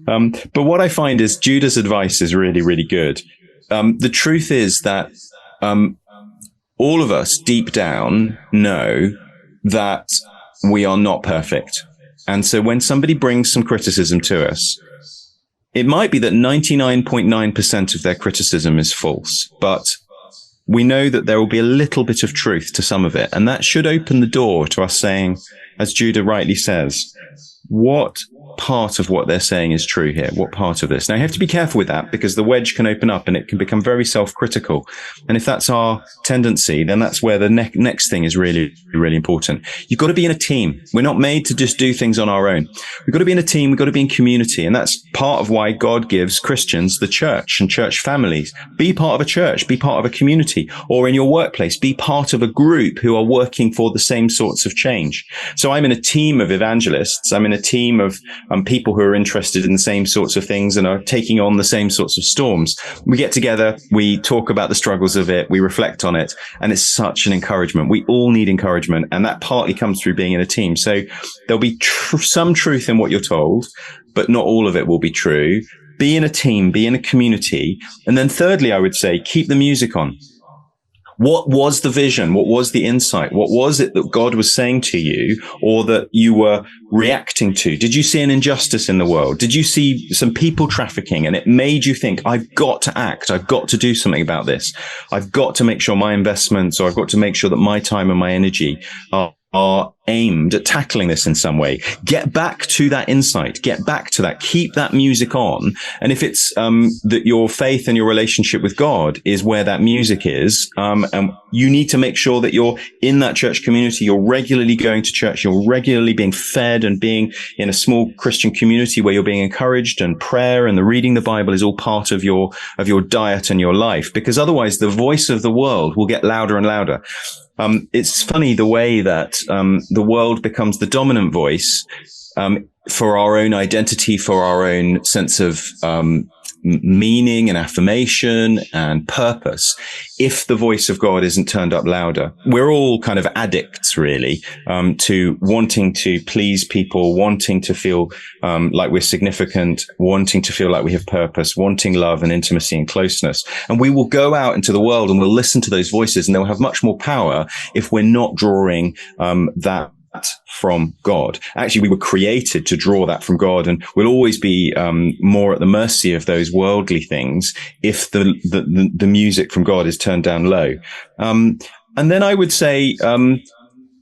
But what I find is Judah's advice is really, really good. The truth is that all of us deep down know that we are not perfect. And so when somebody brings some criticism to us, it might be that 99.9% of their criticism is false, but we know that there will be a little bit of truth to some of it. And that should open the door to us saying, as Judah rightly says, what part of what they're saying is true here? What part of this? Now, you have to be careful with that, because the wedge can open up and it can become very self-critical. And if that's our tendency, then that's where the next thing is really, really important. You've got to be in a team. We're not made to just do things on our own. We've got to be in a team. We've got to be in community. And that's part of why God gives Christians the church and church families. Be part of a church, be part of a community, or in your workplace, be part of a group who are working for the same sorts of change. So I'm in a team of evangelists. I'm in a team of people who are interested in the same sorts of things and are taking on the same sorts of storms. We get together, we talk about the struggles of it, we reflect on it, and it's such an encouragement. We all need encouragement, and that partly comes through being in a team. So there'll be some truth in what you're told, but not all of it will be true. Be in a team, be in a community. And then thirdly, I would say, keep the music on. What was the vision? What was the insight? What was it that God was saying to you, or that you were reacting to? Did you see an injustice in the world? Did you see some people trafficking and it made you think, I've got to act. I've got to do something about this. I've got to make sure my investments, or I've got to make sure that my time and my energy are aimed at tackling this in some way. Get back to that insight. Get back to that. Keep that music on. And if it's that your faith and your relationship with God is where that music is, and you need to make sure that you're in that church community, you're regularly going to church, you're regularly being fed and being in a small Christian community where you're being encouraged, and prayer and the reading the Bible is all part of your diet and your life, because otherwise the voice of the world will get louder and louder. It's funny the way that the world becomes the dominant voice for our own identity, for our own sense of meaning and affirmation and purpose. If the voice of God isn't turned up louder, we're all kind of addicts, really, to wanting to please people, wanting to feel like we're significant, wanting to feel like we have purpose, wanting love and intimacy and closeness. And we will go out into the world and we'll listen to those voices, and they'll have much more power if we're not drawing that from God. Actually, we were created to draw that from God, and we'll always be more at the mercy of those worldly things if the music from God is turned down low. And then I would say,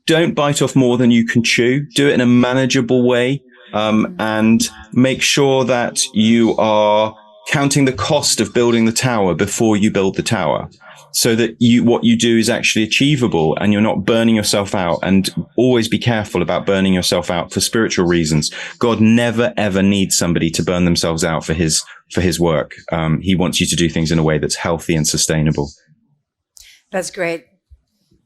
don't bite off more than you can chew. Do it in a manageable way, and make sure that you are counting the cost of building the tower before you build the tower, so that what you do is actually achievable and you're not burning yourself out. And always be careful about burning yourself out for spiritual reasons. God never, ever needs somebody to burn themselves out for his work. He wants you to do things in a way that's healthy and sustainable. That's great.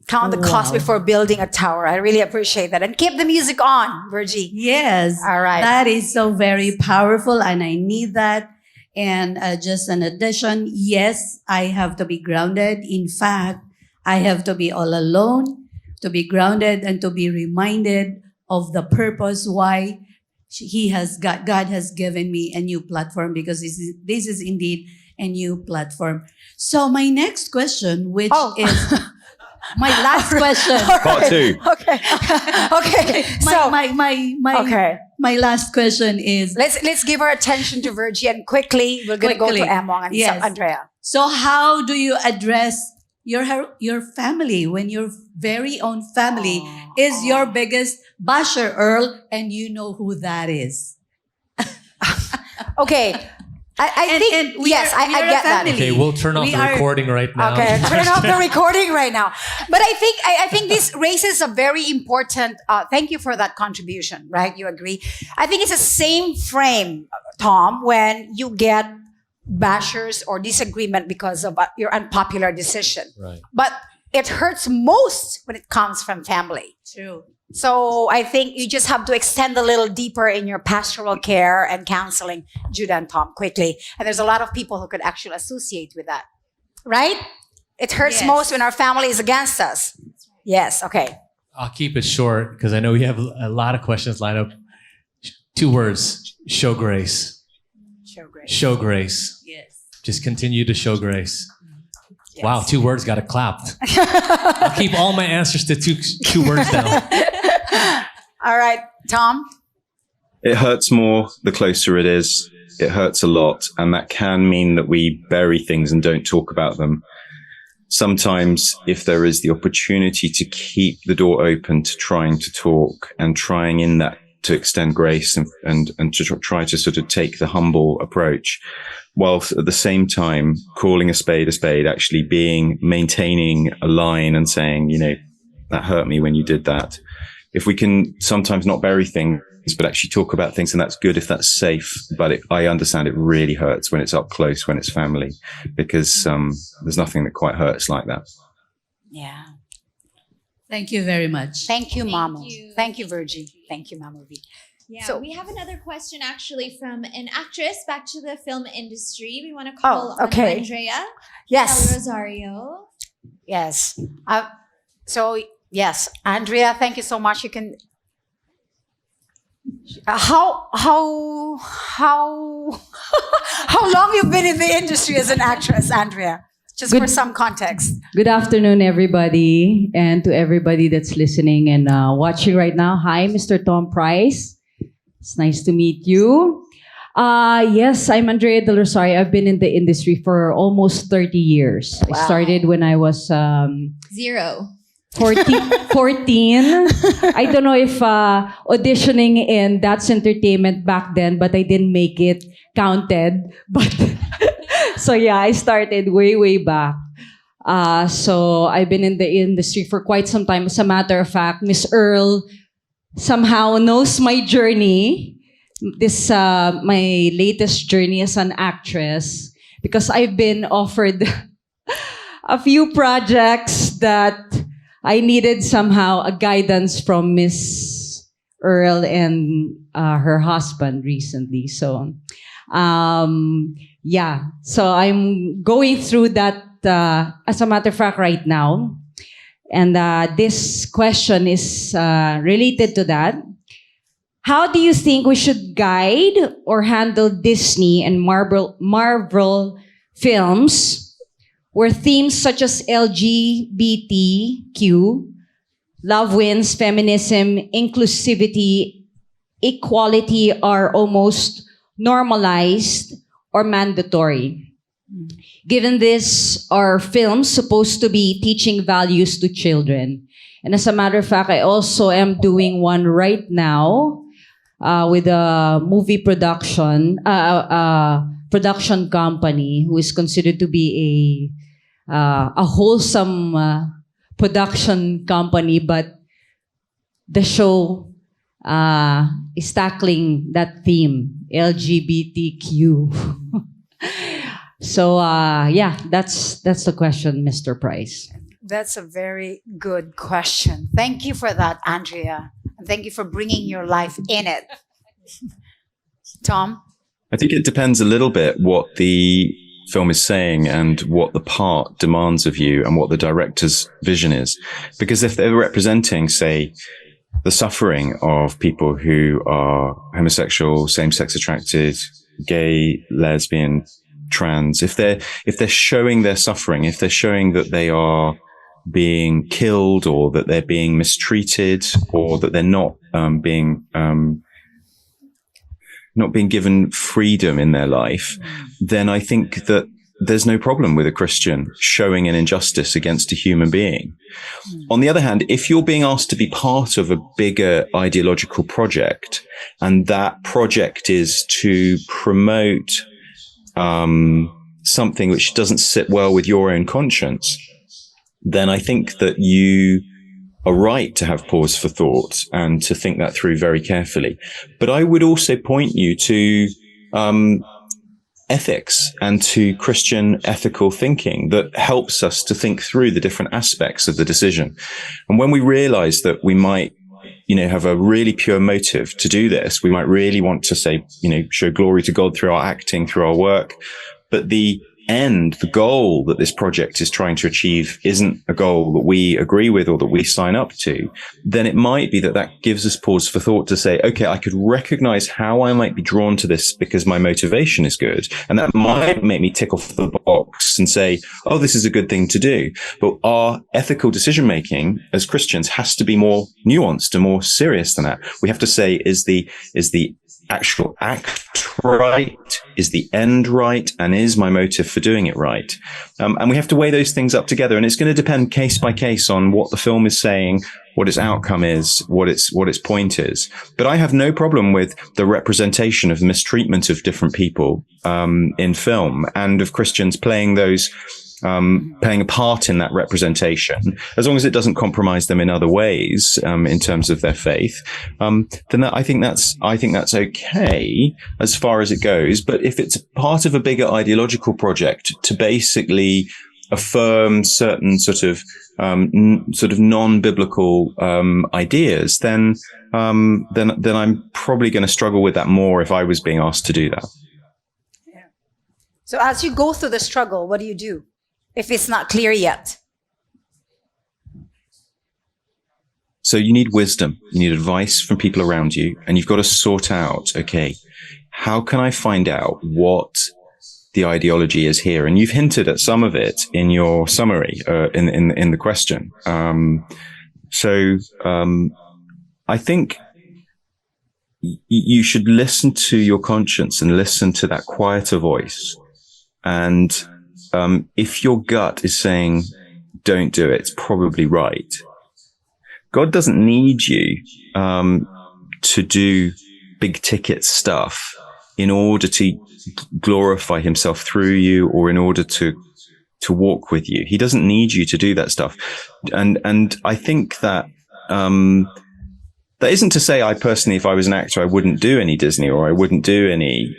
Count the cost before building a tower. I really appreciate that. And keep the music on, Virgie. Yes. All right. That is so very powerful, and I need that. And just an addition, yes, I have to be grounded. In fact, I have to be all alone to be grounded and to be reminded of the purpose why God has given me a new platform, because this is indeed a new platform. So my next question, which is my last question. Part two. Okay. Okay. So my last question is, let's give our attention to Virgie, and quickly we're going to go to Among and Andrea. So how do you address your family when your very own family is your biggest basher, Earl, and you know who that is? Okay. I think we yes, I get that. Okay, we'll turn off the recording right now. Okay, turn off the recording right now. But I think this raises a very important. Thank you for that contribution. Right, you agree? I think it's the same frame, Tom, when you get bashers or disagreement because of your unpopular decision. Right. But it hurts most when it comes from family. True. So I think you just have to extend a little deeper in your pastoral care and counseling, Judah and Tom, quickly. And there's a lot of people who could actually associate with that. Right? It hurts most when our family is against us. Yes, okay. I'll keep it short because I know we have a lot of questions lined up. 2 words: show grace. Show grace. Show grace. Yes. Just continue to show grace. Yes. Wow, 2 words got it clapped. I'll keep all my answers to two words now. All right, Tom? It hurts more the closer it is. It hurts a lot. And that can mean that we bury things and don't talk about them. Sometimes if there is the opportunity to keep the door open to trying to talk and trying in that to extend grace and to try to sort of take the humble approach, whilst at the same time calling a spade, actually maintaining a line and saying, that hurt me when you did that. If we can sometimes not bury things, but actually talk about things, and that's good if that's safe. But I understand it really hurts when it's up close, when it's family, because there's nothing that quite hurts like that. Yeah. Thank you very much. Thank you, Mama. you. Thank you, Virgie. Thank you, Mama V. Yeah, So- we have another question actually from an actress back to the film industry. We want to call on okay. Andrea Yes. Rosario. Yes. Yes, Andrea, thank you so much. You can. How long you've been in the industry as an actress, Andrea? Just for some context. Good afternoon, everybody, and to everybody that's listening and watching right now. Hi, Mr. Tom Price. It's nice to meet you. Yes, I'm Andrea Del Rosario. I've been in the industry for almost 30 years. Wow. I started when I was 14. I don't know if auditioning in That's Entertainment back then, but I didn't make it counted. But so yeah, I started way back. So I've been in the industry for quite some time. As a matter of fact, Miss Earl somehow knows my journey. This my latest journey as an actress, because I've been offered a few projects that I needed somehow a guidance from Miss Earl and her husband recently. So, yeah. So I'm going through that, as a matter of fact, right now. And this question is related to that. How do you think we should guide or handle Disney and Marvel films where themes such as LGBTQ, love wins, feminism, inclusivity, equality are almost normalized or mandatory? Given this, are films supposed to be teaching values to children? And as a matter of fact, I also am doing one right now with a movie production company who is considered to be a wholesome production company, but the show is tackling that theme, LGBTQ. So yeah, that's the question, Mr. Price. That's a very good question. Thank you for that, Andrea. And thank you for bringing your life in it. Tom? I think it depends a little bit what the film is saying and what the part demands of you and what the director's vision is. Because if they're representing, say, the suffering of people who are homosexual, same-sex attracted, gay, lesbian, trans, if they're showing their suffering, if they're showing that they are being killed or that they're being mistreated or that they're not being given freedom in their life, then I think that there's no problem with a Christian showing an injustice against a human being. On the other hand, if you're being asked to be part of a bigger ideological project, and that project is to promote something which doesn't sit well with your own conscience, then I think that you are right to have pause for thought and to think that through very carefully. But I would also point you to ethics and to Christian ethical thinking that helps us to think through the different aspects of the decision. And when we realize that we might, have a really pure motive to do this, we might really want to say, show glory to God through our acting, through our work, but the goal that this project is trying to achieve isn't a goal that we agree with or that we sign up to, then it might be that gives us pause for thought to say, okay, I could recognize how I might be drawn to this because my motivation is good. And that might make me tick off the box and say, oh, this is a good thing to do. But our ethical decision making as Christians has to be more nuanced and more serious than that. We have to say, is the actual act right? Is the end right? And is my motive for doing it right? And we have to weigh those things up together. And it's going to depend case by case on what the film is saying, what its outcome is, what its point is. But I have no problem with the representation of mistreatment of different people in film and of Christians playing a part in that representation, as long as it doesn't compromise them in other ways, in terms of their faith, then I think that's okay as far as it goes. But if it's part of a bigger ideological project to basically affirm certain sort of non-biblical ideas, then I'm probably going to struggle with that more if I was being asked to do that. Yeah. So as you go through the struggle, what do you do if it's not clear yet? So you need wisdom, you need advice from people around you, and you've got to sort out, okay, how can I find out what the ideology is here. And you've hinted at some of it in your summary, in the question. I think you should listen to your conscience and listen to that quieter voice. And if your gut is saying, don't do it, it's probably right. God doesn't need you to do big ticket stuff in order to glorify himself through you, or in order to walk with you. He doesn't need you to do that stuff. And I think that that isn't to say I personally, if I was an actor, I wouldn't do any Disney, or I wouldn't do any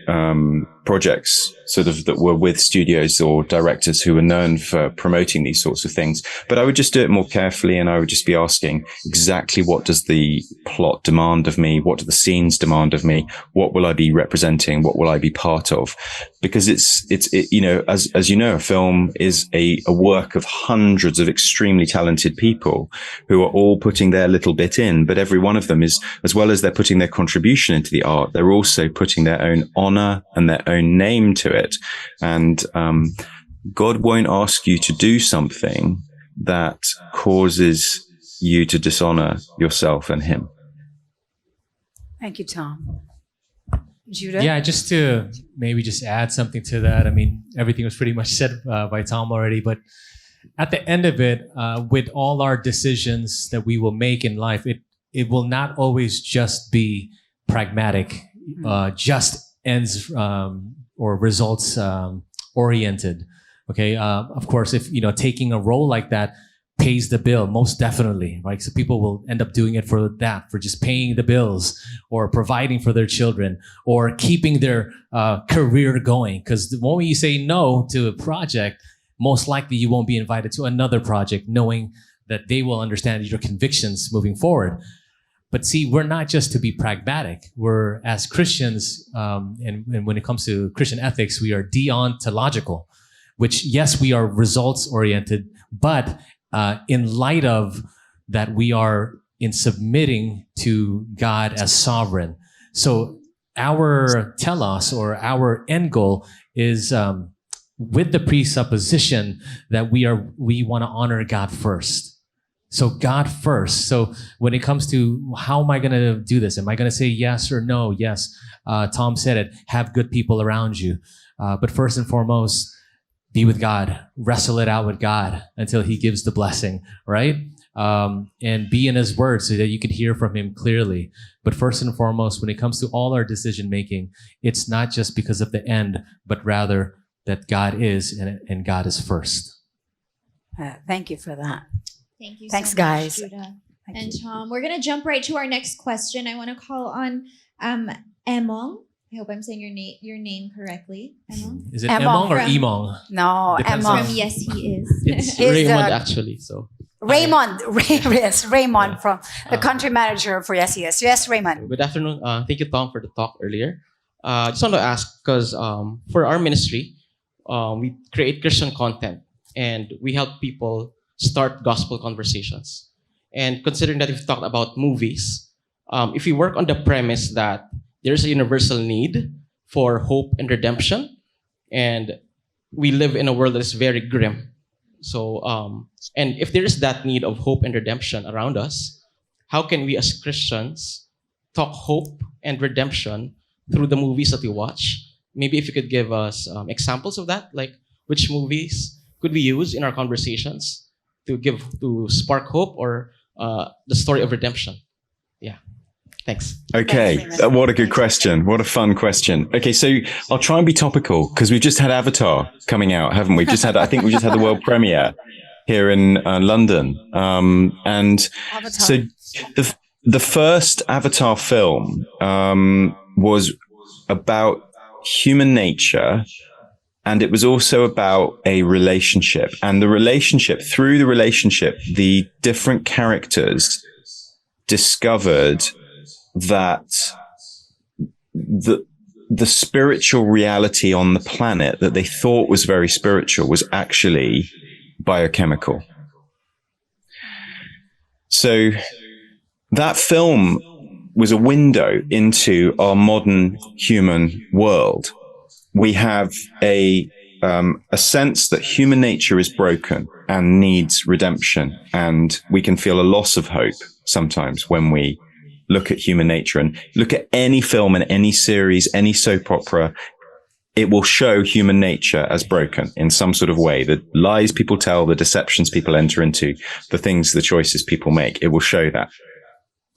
projects sort of that were with studios or directors who were known for promoting these sorts of things. But I would just do it more carefully, and I would just be asking exactly, what does the plot demand of me? What do the scenes demand of me? What will I be representing? What will I be part of? Because it's you know, as you know, a film is a work of hundreds of extremely talented people who are all putting their little bit in, but every one of them is, as well as they're putting their contribution into the art, they're also putting their own honor and their own name to it. And God won't ask you to do something that causes you to dishonor yourself and him. Thank you, Tom. Judah? Yeah, just to maybe just add something to that. I mean, everything was pretty much said by Tom already, but at the end of it, with all our decisions that we will make in life, it will not always just be pragmatic, just ends or results oriented. Okay, of course, if taking a role like that pays the bill, most definitely, right? So people will end up doing it for just paying the bills, or providing for their children, or keeping their career going. Because the moment you say no to a project, most likely you won't be invited to another project, knowing that they will understand your convictions moving forward. But see, we're not just to be pragmatic. We're, as Christians, and when it comes to Christian ethics, we are deontological, which, yes, we are results oriented, but in light of that, we are in submitting to God as sovereign. So our telos, or our end goal, is with the presupposition that we want to honor God first. So God first. So when it comes to how am I going to do this? Am I going to say yes or no? Yes. Tom said it. Have good people around you. But first and foremost, be with God. Wrestle it out with God until he gives the blessing, right? And be in his word so that you can hear from him clearly. But first and foremost, when it comes to all our decision making, it's not just because of the end, but rather that God is, and God is first. Thank you for that. Thank you. Thanks, so much, guys. Judah Thank and you. Tom. We're gonna jump right to our next question. I want to call on Emong. I hope I'm saying your name correctly. Emong. Is it Emong Emong or Emong? No, Depends Emong. From Yes, He Is. It's He's Raymond, the- actually. So Raymond. Yes, Raymond, from the country manager for Yes, Yes. Yes, Raymond. good afternoon. Thank you, Tom, for the talk earlier. Just want to ask, because for our ministry, we create Christian content, and we help people start gospel conversations. And considering that we've talked about movies, if we work on the premise that there's a universal need for hope and redemption, and we live in a world that is very grim. So, and if there is that need of hope and redemption around us, how can we as Christians talk hope and redemption through the movies that we watch? Maybe if you could give us examples of that, like which movies could we use in our conversations to spark hope, or the story of redemption? Yeah. Thanks. Okay, what a good question. What a fun question. Okay, so I'll try and be topical, because we've just had Avatar coming out, haven't we? I think we just had the world premiere here in London. And Avatar. so the first Avatar film was about human nature, and it was also about a relationship. And through the relationship, the different characters discovered that the spiritual reality on the planet that they thought was very spiritual was actually biochemical. So that film was a window into our modern human world, we have a sense that human nature is broken and needs redemption. And we can feel a loss of hope sometimes when we look at human nature and look at any film and any series, any soap opera. It will show human nature as broken in some sort of way. The lies people tell, the deceptions people enter into, the things, the choices people make, it will show that.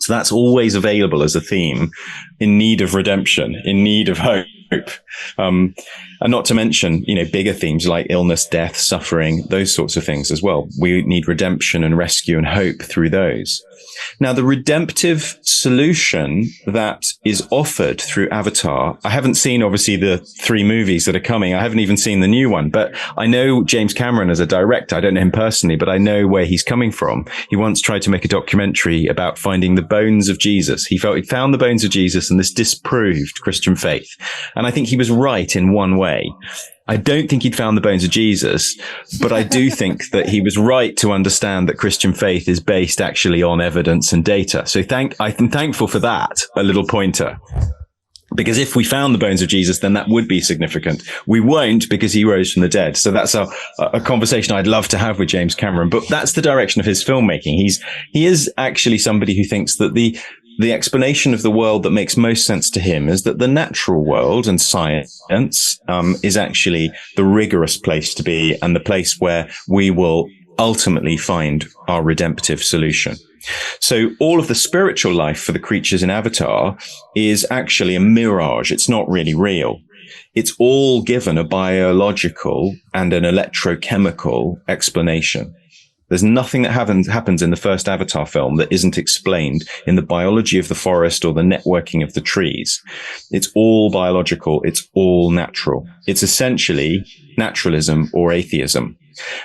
So that's always available as a theme in need of redemption, in need of hope. And not to mention, bigger themes like illness, death, suffering, those sorts of things as well. We need redemption and rescue and hope through those. Now, the redemptive solution that is offered through Avatar, I haven't seen, obviously, the 3 movies that are coming. I haven't even seen the new one, but I know James Cameron as a director. I don't know him personally, but I know where he's coming from. He once tried to make a documentary about finding the bones of Jesus. He felt he'd found the bones of Jesus, and this disproved Christian faith. And I think he was right in one way. I don't think he'd found the bones of Jesus, but I do think that he was right to understand that Christian faith is based actually on evidence and data. So I'm thankful for that, a little pointer. Because if we found the bones of Jesus, then that would be significant. We won't, because he rose from the dead. So that's a conversation I'd love to have with James Cameron, but that's the direction of his filmmaking. He is actually somebody who thinks that the explanation of the world that makes most sense to him is that the natural world and science is actually the rigorous place to be and the place where we will ultimately find our redemptive solution. So all of the spiritual life for the creatures in Avatar is actually a mirage. It's not really real. It's all given a biological and an electrochemical explanation. There's nothing that happens in the first Avatar film that isn't explained in the biology of the forest or the networking of the trees. It's all biological. It's all natural. It's essentially naturalism or atheism.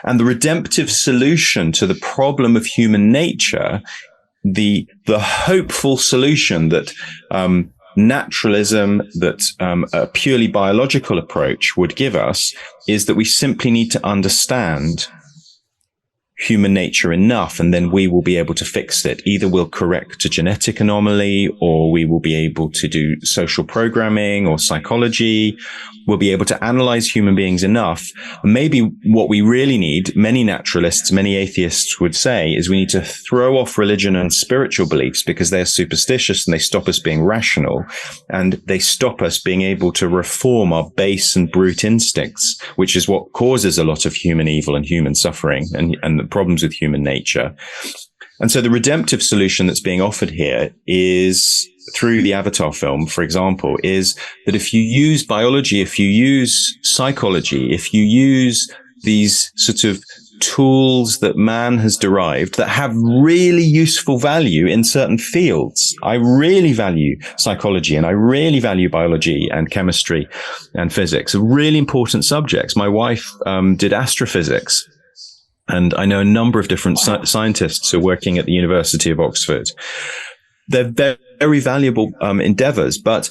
And the redemptive solution to the problem of human nature, the hopeful solution that naturalism, that a purely biological approach would give us, is that we simply need to understand human nature enough, and then we will be able to fix it. Either we'll correct a genetic anomaly, or we will be able to do social programming or psychology. We'll be able to analyze human beings enough. Maybe what we really need, many naturalists, many atheists would say, is we need to throw off religion and spiritual beliefs because they're superstitious and they stop us being rational, and they stop us being able to reform our base and brute instincts, which is what causes a lot of human evil and human suffering and the problems with human nature. And so the redemptive solution that's being offered here is, through the Avatar film, for example, is that if you use biology, if you use psychology, if you use these sort of tools that man has derived that have really useful value in certain fields. I really value psychology, and I really value biology and chemistry and physics, really important subjects. My wife did astrophysics, and I know a number of different scientists who are working at the University of Oxford. They're very, very valuable endeavors, but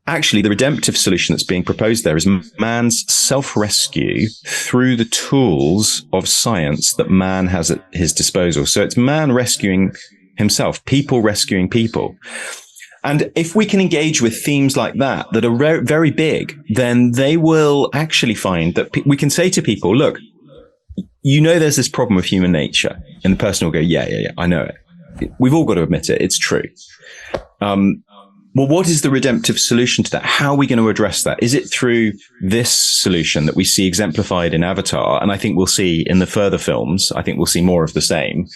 actually the redemptive solution that's being proposed there is man's self-rescue through the tools of science that man has at his disposal. So it's man rescuing himself, people rescuing people. And if we can engage with themes like that are very big, then they will actually find that we can say to people, look, there's this problem of human nature. And the person will go, yeah, I know it. We've all got to admit it. It's true. Well, what is the redemptive solution to that? How are we going to address that? Is it through this solution that we see exemplified in Avatar? And I think we'll see in the further films, I think we'll see more of the same.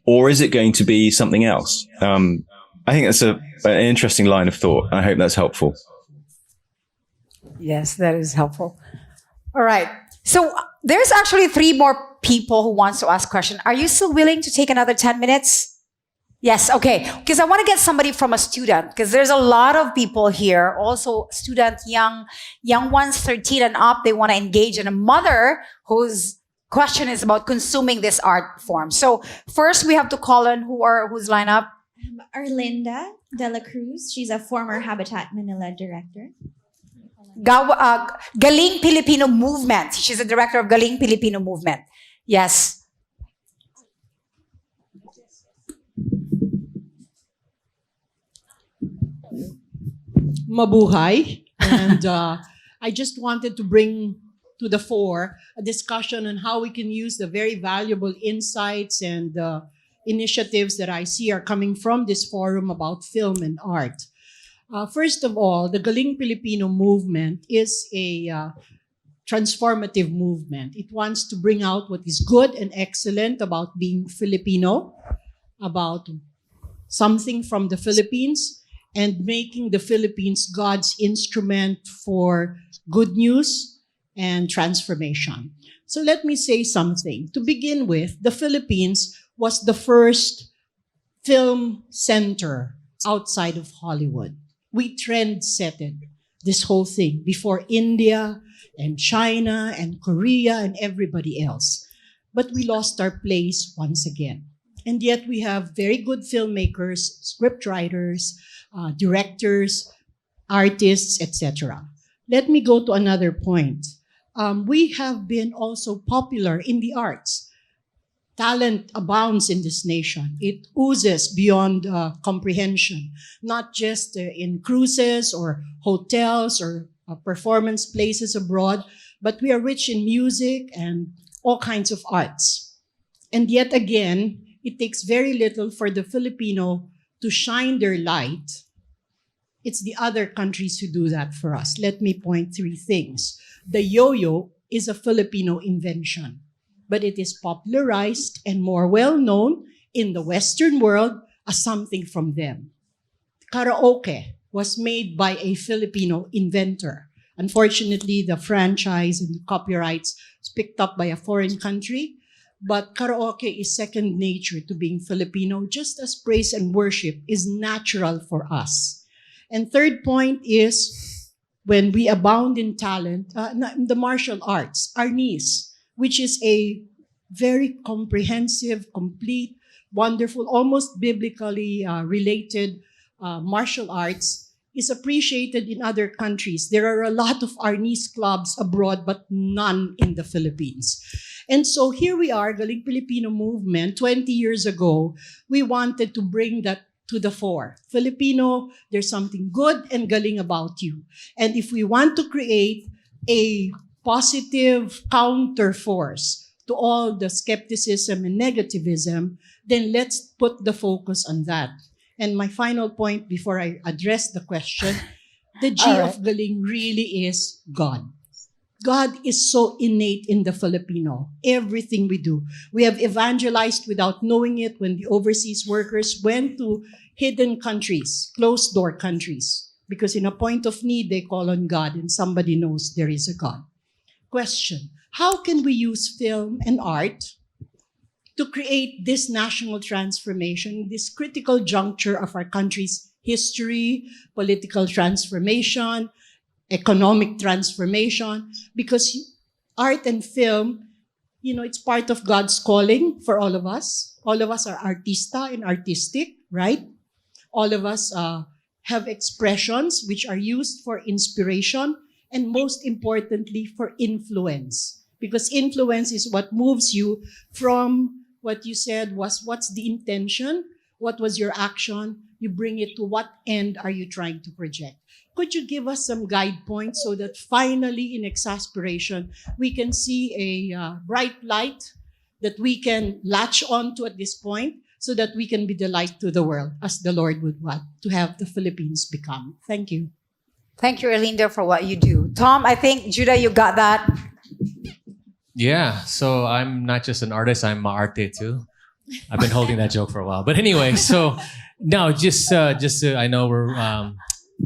Or is it going to be something else? I think that's an interesting line of thought. And I hope that's helpful. Yes, that is helpful. All right. So there's actually 3 more people who wants to ask questions. Are you still willing to take another 10 minutes? Yes, okay. Because I want to get somebody from a student, because there's a lot of people here, also student, young ones, 13 and up, they want to engage, and a mother whose question is about consuming this art form. So first we have to call in who's lined up. Arlinda De La Cruz. She's a former Habitat Manila director. Galing Filipino Movement. She's the director of Galing Filipino Movement. Yes. Mabuhay. And I just wanted to bring to the fore a discussion on how we can use the very valuable insights and initiatives that I see are coming from this forum about film and art. First of all, the Galing Pilipino movement is a transformative movement. It wants to bring out what is good and excellent about being Filipino, about something from the Philippines, and making the Philippines God's instrument for good news and transformation. So let me say something. To begin with, the Philippines was the first film center outside of Hollywood. We trend-setted this whole thing before India and China and Korea and everybody else. But we lost our place once again. And yet we have very good filmmakers, scriptwriters, directors, artists, etc. Let me go to another point. We have been also popular in the arts. Talent abounds in this nation. It oozes beyond comprehension, not just in cruises or hotels or performance places abroad, but we are rich in music and all kinds of arts. And yet again, it takes very little for the Filipino to shine their light. It's the other countries who do that for us. Let me point three things. The yo-yo is a Filipino invention, but it is popularized and more well-known in the Western world as something from them. Karaoke was made by a Filipino inventor. Unfortunately, the franchise and the copyrights was picked up by a foreign country, but karaoke is second nature to being Filipino, just as praise and worship is natural for us. And third point is, when we abound in talent, the martial arts, arnis, which is a very comprehensive, complete, wonderful, almost biblically related martial arts, is appreciated in other countries. There are a lot of arnis clubs abroad, but none in the Philippines. And so here we are, Galing Pilipino movement, 20 years ago, we wanted to bring that to the fore. Filipino, there's something good and galing about you. And if we want to create a positive counter force to all the skepticism and negativism, then let's put the focus on that. And my final point before I address the question, the G of galing really is God. God is so innate in the Filipino. Everything we do. We have evangelized without knowing it when the overseas workers went to hidden countries, closed door countries, because in a point of need, they call on God and somebody knows there is a God. Question, how can we use film and art to create this national transformation, this critical juncture of our country's history, political transformation, economic transformation? Because art and film, it's part of God's calling for all of us. All of us are artista and artistic, right? All of us have expressions which are used for inspiration and most importantly for influence. Because influence is what moves you from what you said was, what's the intention? What was your action? You bring it to what end are you trying to project? Could you give us some guide points so that finally in exasperation, we can see a bright light that we can latch on to at this point so that we can be the light to the world as the Lord would want to have the Philippines become. Thank you. Thank you, Erlinda, for what you do. Tom, I think, Judah, you got that. Yeah, so I'm not just an artist, I'm an arte too. I've been holding that joke for a while. But anyway, so now just to, I know we're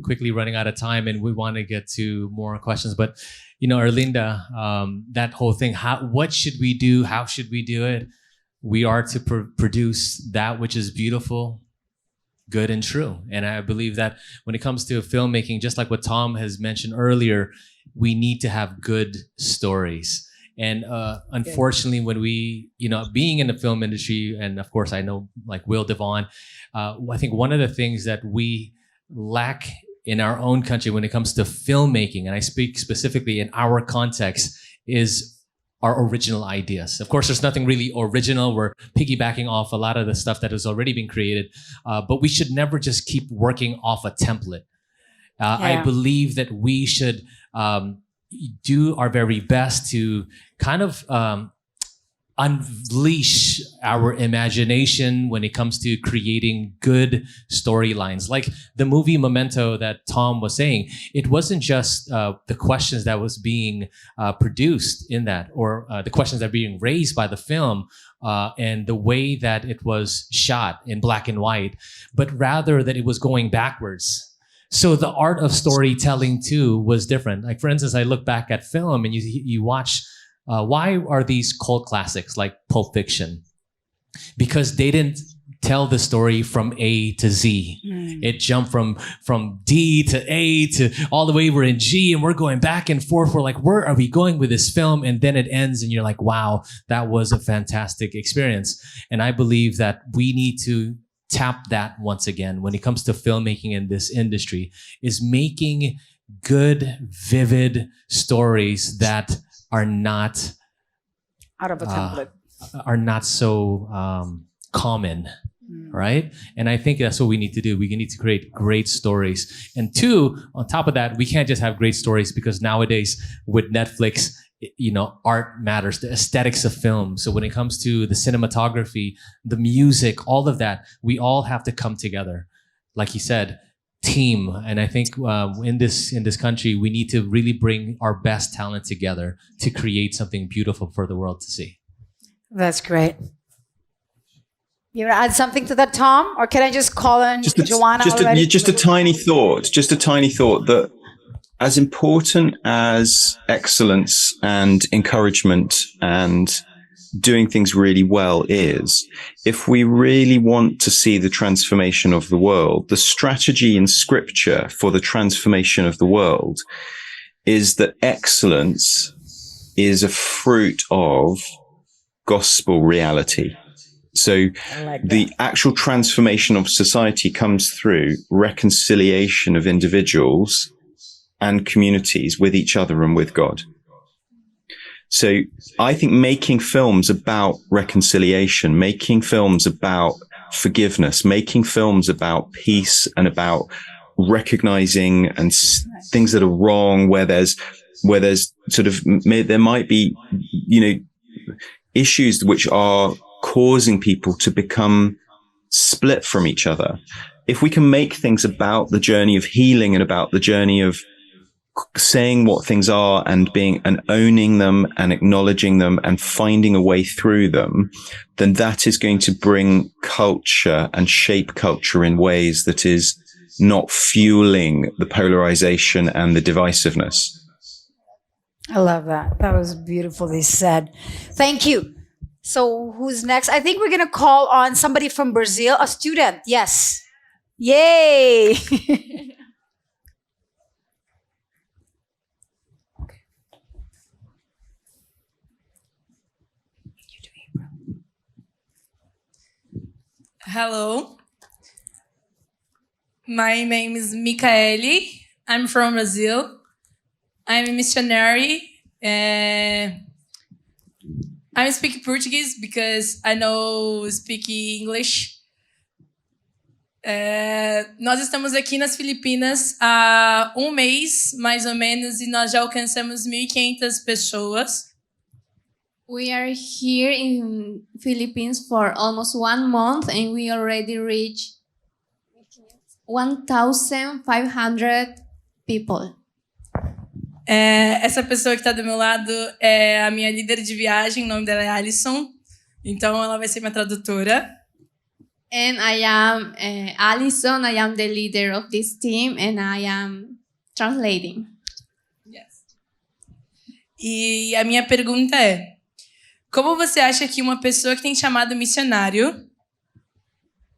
quickly running out of time and we want to get to more questions. But, Erlinda, that whole thing, what should we do? How should we do it? We are to produce that which is beautiful, good, and true. And I believe that when it comes to filmmaking, just like what Tom has mentioned earlier, we need to have good stories. And unfortunately, when we, being in the film industry, and of course I know like Will Devon, I think one of the things that we lack in our own country when it comes to filmmaking, and I speak specifically in our context, is our original ideas. Of course, there's nothing really original. We're piggybacking off a lot of the stuff that has already been created, but we should never just keep working off a template. I believe that we should do our very best to kind of unleash our imagination when it comes to creating good storylines. Like the movie Memento that Tom was saying, it wasn't just the questions that was being produced in that, or the questions that are being raised by the film and the way that it was shot in black and white, but rather that it was going backwards. So the art of storytelling too was different. Like for instance, I look back at film and you watch, why are these cult classics like Pulp Fiction? Because they didn't tell the story from A to Z. It jumped from D to A to all the way we're in G, and we're going back and forth. We're like, where are we going with this film? And then it ends and you're like, wow, that was a fantastic experience. And I believe that we need to tap that once again when it comes to filmmaking in this industry, is making good, vivid stories that are not out of a template, are not so common, right? And I think that's what we need to do. We need to create great stories. And two, on top of that, we can't just have great stories, because nowadays with Netflix, art matters, the aesthetics of film. So when it comes to the cinematography, the music, all of that, we all have to come together. Like he said, team. And I think in this country, we need to really bring our best talent together to create something beautiful for the world to see. That's great. You want to add something to that, Tom? Or can I just call in Joanna already? Just a tiny thought that as important as excellence and encouragement and doing things really well is, if we really want to see the transformation of the world, the strategy in scripture for the transformation of the world is that excellence is a fruit of gospel reality. So the actual transformation of society comes through reconciliation of individuals and communities with each other and with God. So I think making films about reconciliation, making films about forgiveness, making films about peace and about recognizing and things that are wrong, where there's sort of, there might be, issues which are causing people to become split from each other. If we can make things about the journey of healing and about the journey of saying what things are and owning them and acknowledging them and finding a way through them, then that is going to bring culture and shape culture in ways that is not fueling the polarization and the divisiveness. I love that. That was beautifully said. Thank you. So who's next? I think we're going to call on somebody from Brazil, a student. Yes. Yay. Hello. My name is Micaele. I'm from Brazil. I'm a missionary. I speak Portuguese because I know speak English. Nós estamos aqui nas Filipinas há um mês, mais ou menos, e nós já alcançamos 1.500 pessoas. We are here in Philippines for almost 1 month, and we already reached 1,500 people. Essa pessoa que está do meu lado é a minha líder de viagem, o nome dela é Alison. Então, ela vai ser minha tradutora. And I am Alison. I am the leader of this team, and I am translating. Yes. E a minha pergunta é: como você acha que uma pessoa que tem chamado missionário...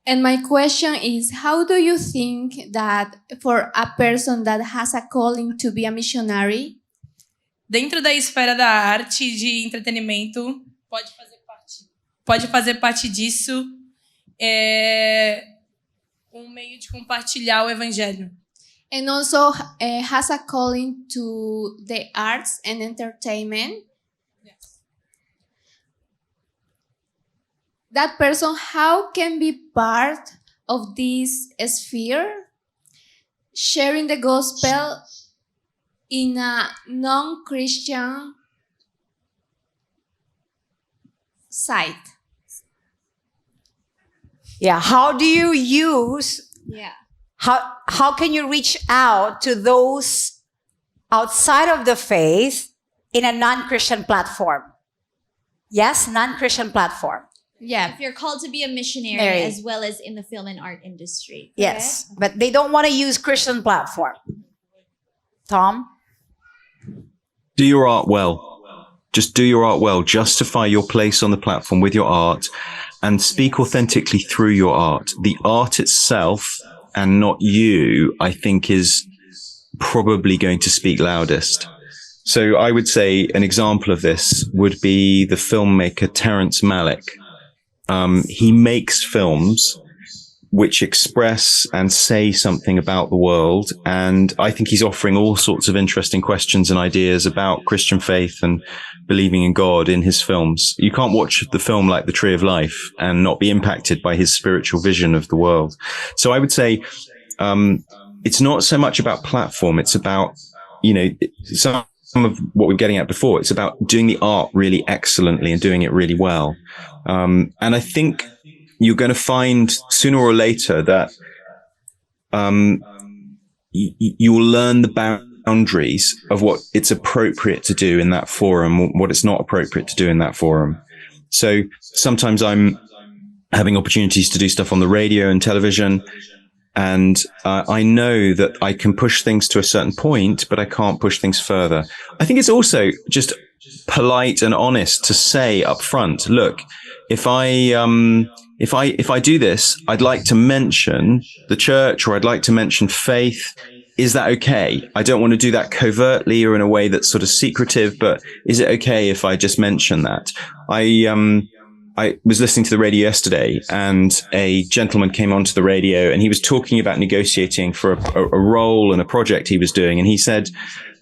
And my question is, how do you think that for a person that has a calling to be a missionary, dentro da esfera da arte e de entretenimento, pode fazer parte disso, meio de compartilhar o evangelho? And also has a calling to the arts and entertainment? That person, how can be part of this sphere, sharing the gospel in a non-Christian site? Yeah. How do you use, Yeah. how can you reach out to those outside of the faith in a non-Christian platform? Yes, non-Christian platform. Yeah, if you're called to be a missionary Mary. as well as in the film and art industry. Yes, but they don't want to use Christian platform. Tom? Do your art well. Just do your art well. Justify your place on the platform with your art and speak authentically through your art. The art itself and not you, I think, is probably going to speak loudest. So I would say an example of this would be the filmmaker Terrence Malick. He makes films which express and say something about the world. And I think he's offering all sorts of interesting questions and ideas about Christian faith and believing in God in his films. You can't watch the film like The Tree of Life and not be impacted by his spiritual vision of the world. So I would say, it's not so much about platform. It's about, some of what we're getting at before. It's about doing the art really excellently and doing it really well. And I think you're going to find sooner or later that you will learn the boundaries of what it's appropriate to do in that forum, what it's not appropriate to do in that forum. So sometimes I'm having opportunities to do stuff on the radio and television, and I know that I can push things to a certain point, but I can't push things further. I think it's also just polite and honest to say up front, look, if I do this, I'd like to mention the church, or I'd like to mention faith. Is that okay? I don't want to do that covertly or in a way that's sort of secretive, but is it okay if I just mention that? I was listening to the radio yesterday, and a gentleman came onto the radio, and he was talking about negotiating for a role and a project he was doing. And he said,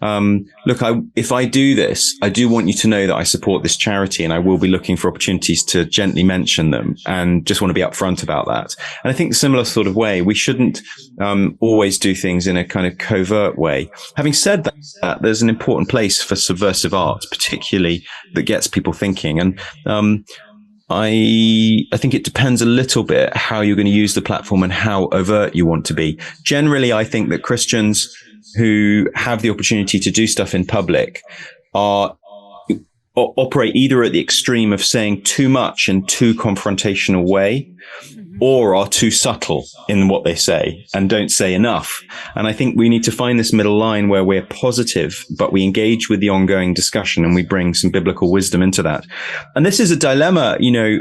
look, if I do this, I do want you to know that I support this charity, and I will be looking for opportunities to gently mention them, and just want to be upfront about that. And I think similar sort of way, we shouldn't always do things in a kind of covert way. Having said that, there's an important place for subversive art, particularly that gets people thinking. And I think it depends a little bit how you're going to use the platform and how overt you want to be. Generally, I think that Christians who have the opportunity to do stuff in public operate either at the extreme of saying too much in too confrontational way, or are too subtle in what they say and don't say enough. And I think we need to find this middle line where we're positive, but we engage with the ongoing discussion and we bring some biblical wisdom into that. And this is a dilemma,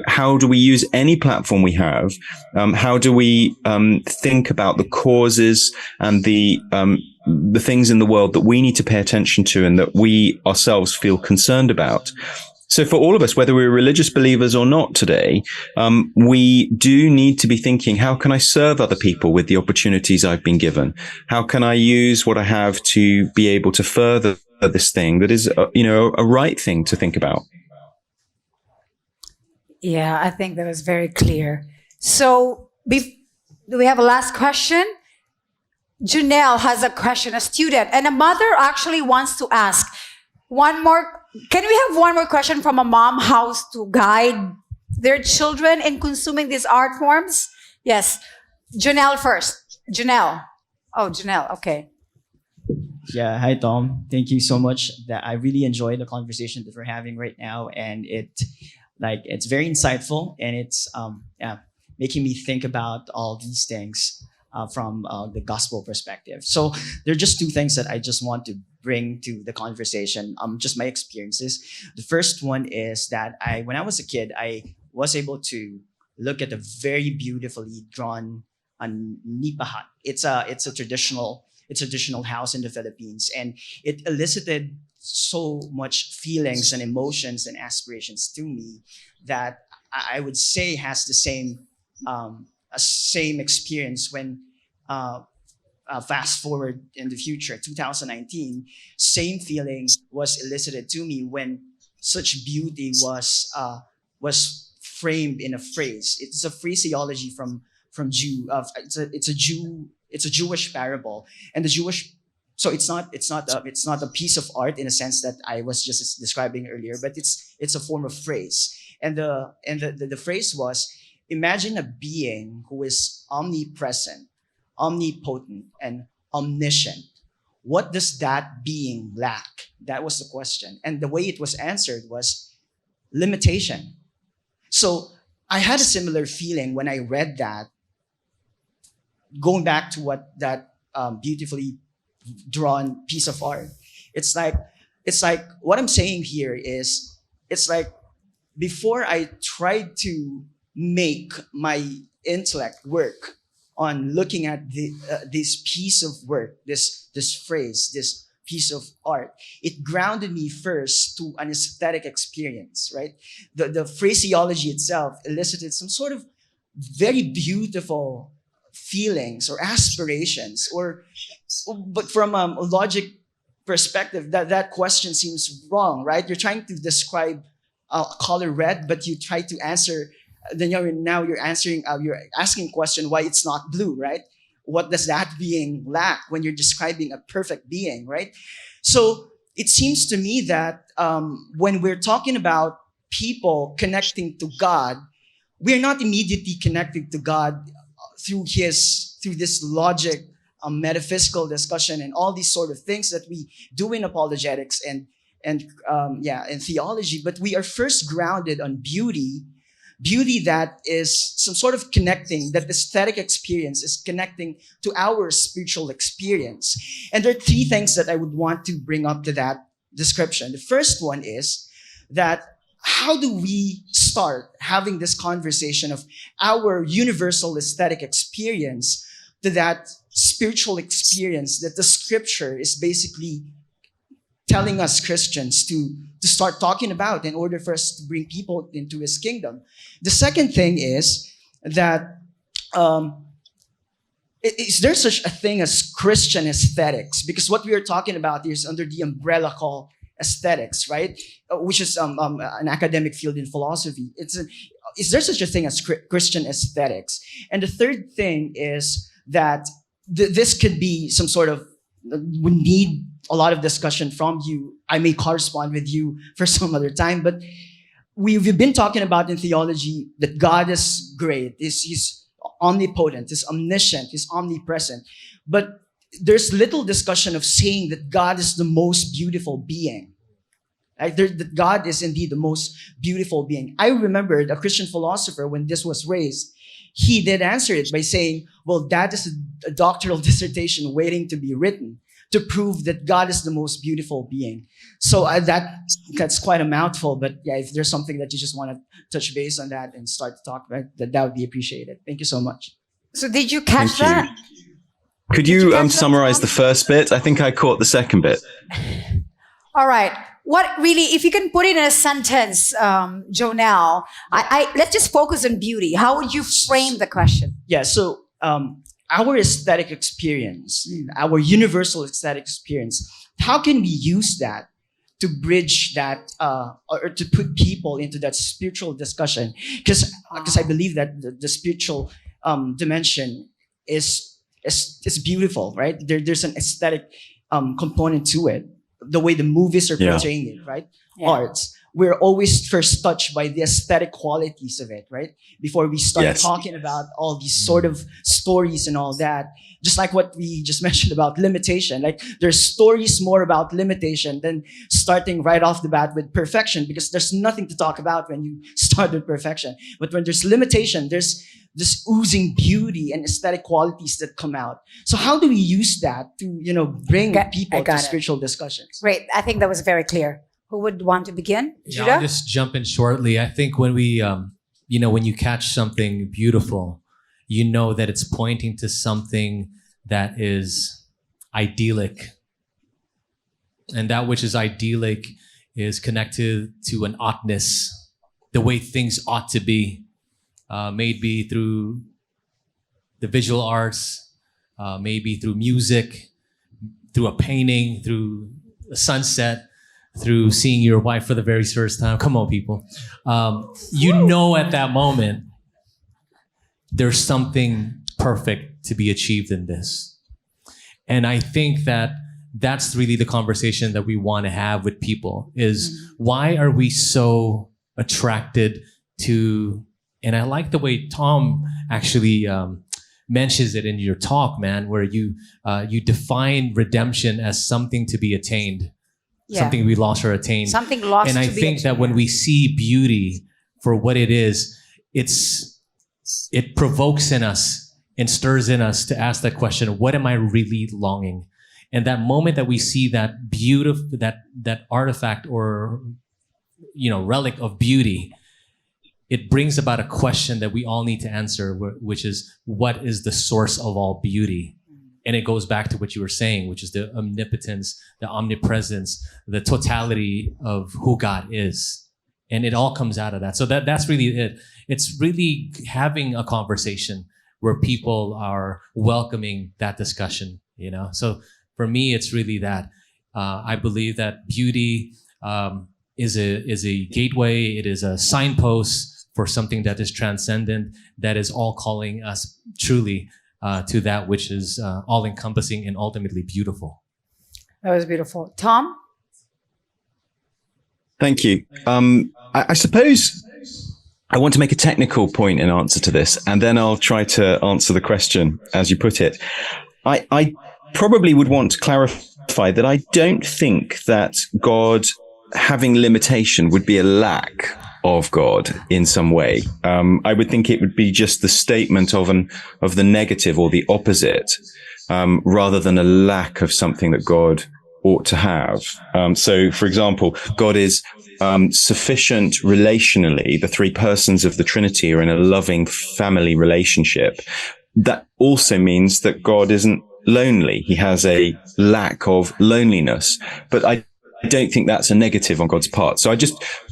how do we use any platform we have? How do we think about the causes and the things in the world that we need to pay attention to and that we ourselves feel concerned about? So for all of us, whether we're religious believers or not today, we do need to be thinking, how can I serve other people with the opportunities I've been given? How can I use what I have to be able to further this thing that is, a right thing to think about? Yeah, I think that was very clear. So do we have a last question? Janelle has a question, a student, and a mother actually wants to ask one more. Can we have one more question from a mom? How to guide their children in consuming these art forms? Yes. Janelle first. Janelle. Oh, Janelle. Okay. Yeah. Hi, Tom. Thank you so much. That I really enjoy the conversation that we're having right now, and it's very insightful, and it's making me think about all these things from the gospel perspective. So there are just two things that I just want to bring to the conversation, just my experiences. The first one is that when I was a kid, I was able to look at a very beautifully drawn nipa hut. It's a traditional house in the Philippines, and it elicited so much feelings and emotions and aspirations to me that I would say has the same experience when fast forward in the future, 2019, same feeling was elicited to me when such beauty was framed in a phrase. It's a phraseology from Jew. It's a Jewish parable, and the Jewish So it's not a piece of art in a sense that I was just describing earlier, but it's a form of phrase. And the phrase was, imagine a being who is omnipresent, omnipotent, and omniscient. What does that being lack? That was the question. And the way it was answered was limitation. So I had a similar feeling when I read that, going back to what that beautifully drawn piece of art. It's like what I'm saying here is, it's like before I tried to make my intellect work on looking at this piece of work, this phrase, this piece of art, it grounded me first to an aesthetic experience, right? The phraseology itself elicited some sort of very beautiful feelings or aspirations, but from a logic perspective, that question seems wrong, right? You're trying to describe color red, but you try to answer. Then you're asking a question why it's not blue, right? What does that being lack when you're describing a perfect being, right? So it seems to me that when we're talking about people connecting to God, we're not immediately connecting to God through this logic, metaphysical discussion, and all these sort of things that we do in apologetics and theology. But we are first grounded on beauty that is some sort of connecting, that aesthetic experience is connecting to our spiritual experience. And there are three things that I would want to bring up to that description. The first one is that how do we start having this conversation of our universal aesthetic experience to that spiritual experience that the scripture is basically telling us Christians to start talking about in order for us to bring people into his kingdom? The second thing is that is there such a thing as Christian aesthetics? Because what we are talking about is under the umbrella called aesthetics, right? Which is an academic field in philosophy. Is there such a thing as Christian aesthetics? And the third thing is that this could be some sort of, we need a lot of discussion from you. I may correspond with you for some other time, but we've been talking about in theology that God is great. He's omnipotent, he's omniscient, he's omnipresent. But there's little discussion of saying that God is the most beautiful being. That God is indeed the most beautiful being. I remembered a Christian philosopher, when this was raised, he did answer it by saying, well, that is a doctoral dissertation waiting to be written to prove that God is the most beautiful being. So that's quite a mouthful, but yeah, if there's something that you just want to touch base on that and start to talk about, that would be appreciated. Thank you so much. So did you catch that? Could you summarize the first bit? I think I caught the second bit. All right. What really, if you can put it in a sentence, Jonelle, let's just focus on beauty. How would you frame the question? Yeah, so our aesthetic experience, our universal aesthetic experience, how can we use that to bridge that or to put people into that spiritual discussion? Because I believe that the spiritual dimension is beautiful, right? There's an aesthetic component to it. The way the movies are portraying it, right? Yeah. Arts. We're always first touched by the aesthetic qualities of it, right? Before we start talking about all these sort of stories and all that. Just like what we just mentioned about limitation. Like there's stories more about limitation than starting right off the bat with perfection, because there's nothing to talk about when you start with perfection. But when there's limitation, there's this oozing beauty and aesthetic qualities that come out. So how do we use that to, bring people to spiritual discussions? Great. I think that was very clear. Who would want to begin? Yeah, Judah? I'll just jump in shortly. I think when we, when you catch something beautiful, you know that it's pointing to something that is idyllic. And that which is idyllic is connected to an oughtness, the way things ought to be. Maybe through the visual arts, maybe through music, through a painting, through a sunset, through seeing your wife for the very first time. Come on, people. At that moment, there's something perfect to be achieved in this. And I think that that's really the conversation that we want to have with people is why are we so attracted to, and I like the way Tom actually mentions it in your talk, man, where you define redemption as something to be attained, something we lost or attained. Something lost and I to be think that when we see beauty for what it is, it provokes in us and stirs in us to ask that question, what am I really longing? And that moment that we see that beautiful, that artifact or, relic of beauty, it brings about a question that we all need to answer, which is, what is the source of all beauty? And it goes back to what you were saying, which is the omnipotence, the omnipresence, the totality of who God is. And it all comes out of that. So that's really it. It's really having a conversation where people are welcoming that discussion, So for me, it's really that. I believe that beauty is a gateway. It is a signpost for something that is transcendent, that is all calling us truly to that which is all-encompassing and ultimately beautiful. That was beautiful. Tom? Thank you. I suppose I want to make a technical point in answer to this, and then I'll try to answer the question as you put it. I probably would want to clarify that I don't think that God having limitation would be a lack of God in some way. I would think it would be just the statement of the negative or the opposite, rather than a lack of something that God ought to have. So, for example, God is sufficient relationally. The three persons of the Trinity are in a loving family relationship. That also means that God isn't lonely. He has a lack of loneliness. But I don't think that's a negative on God's part. So I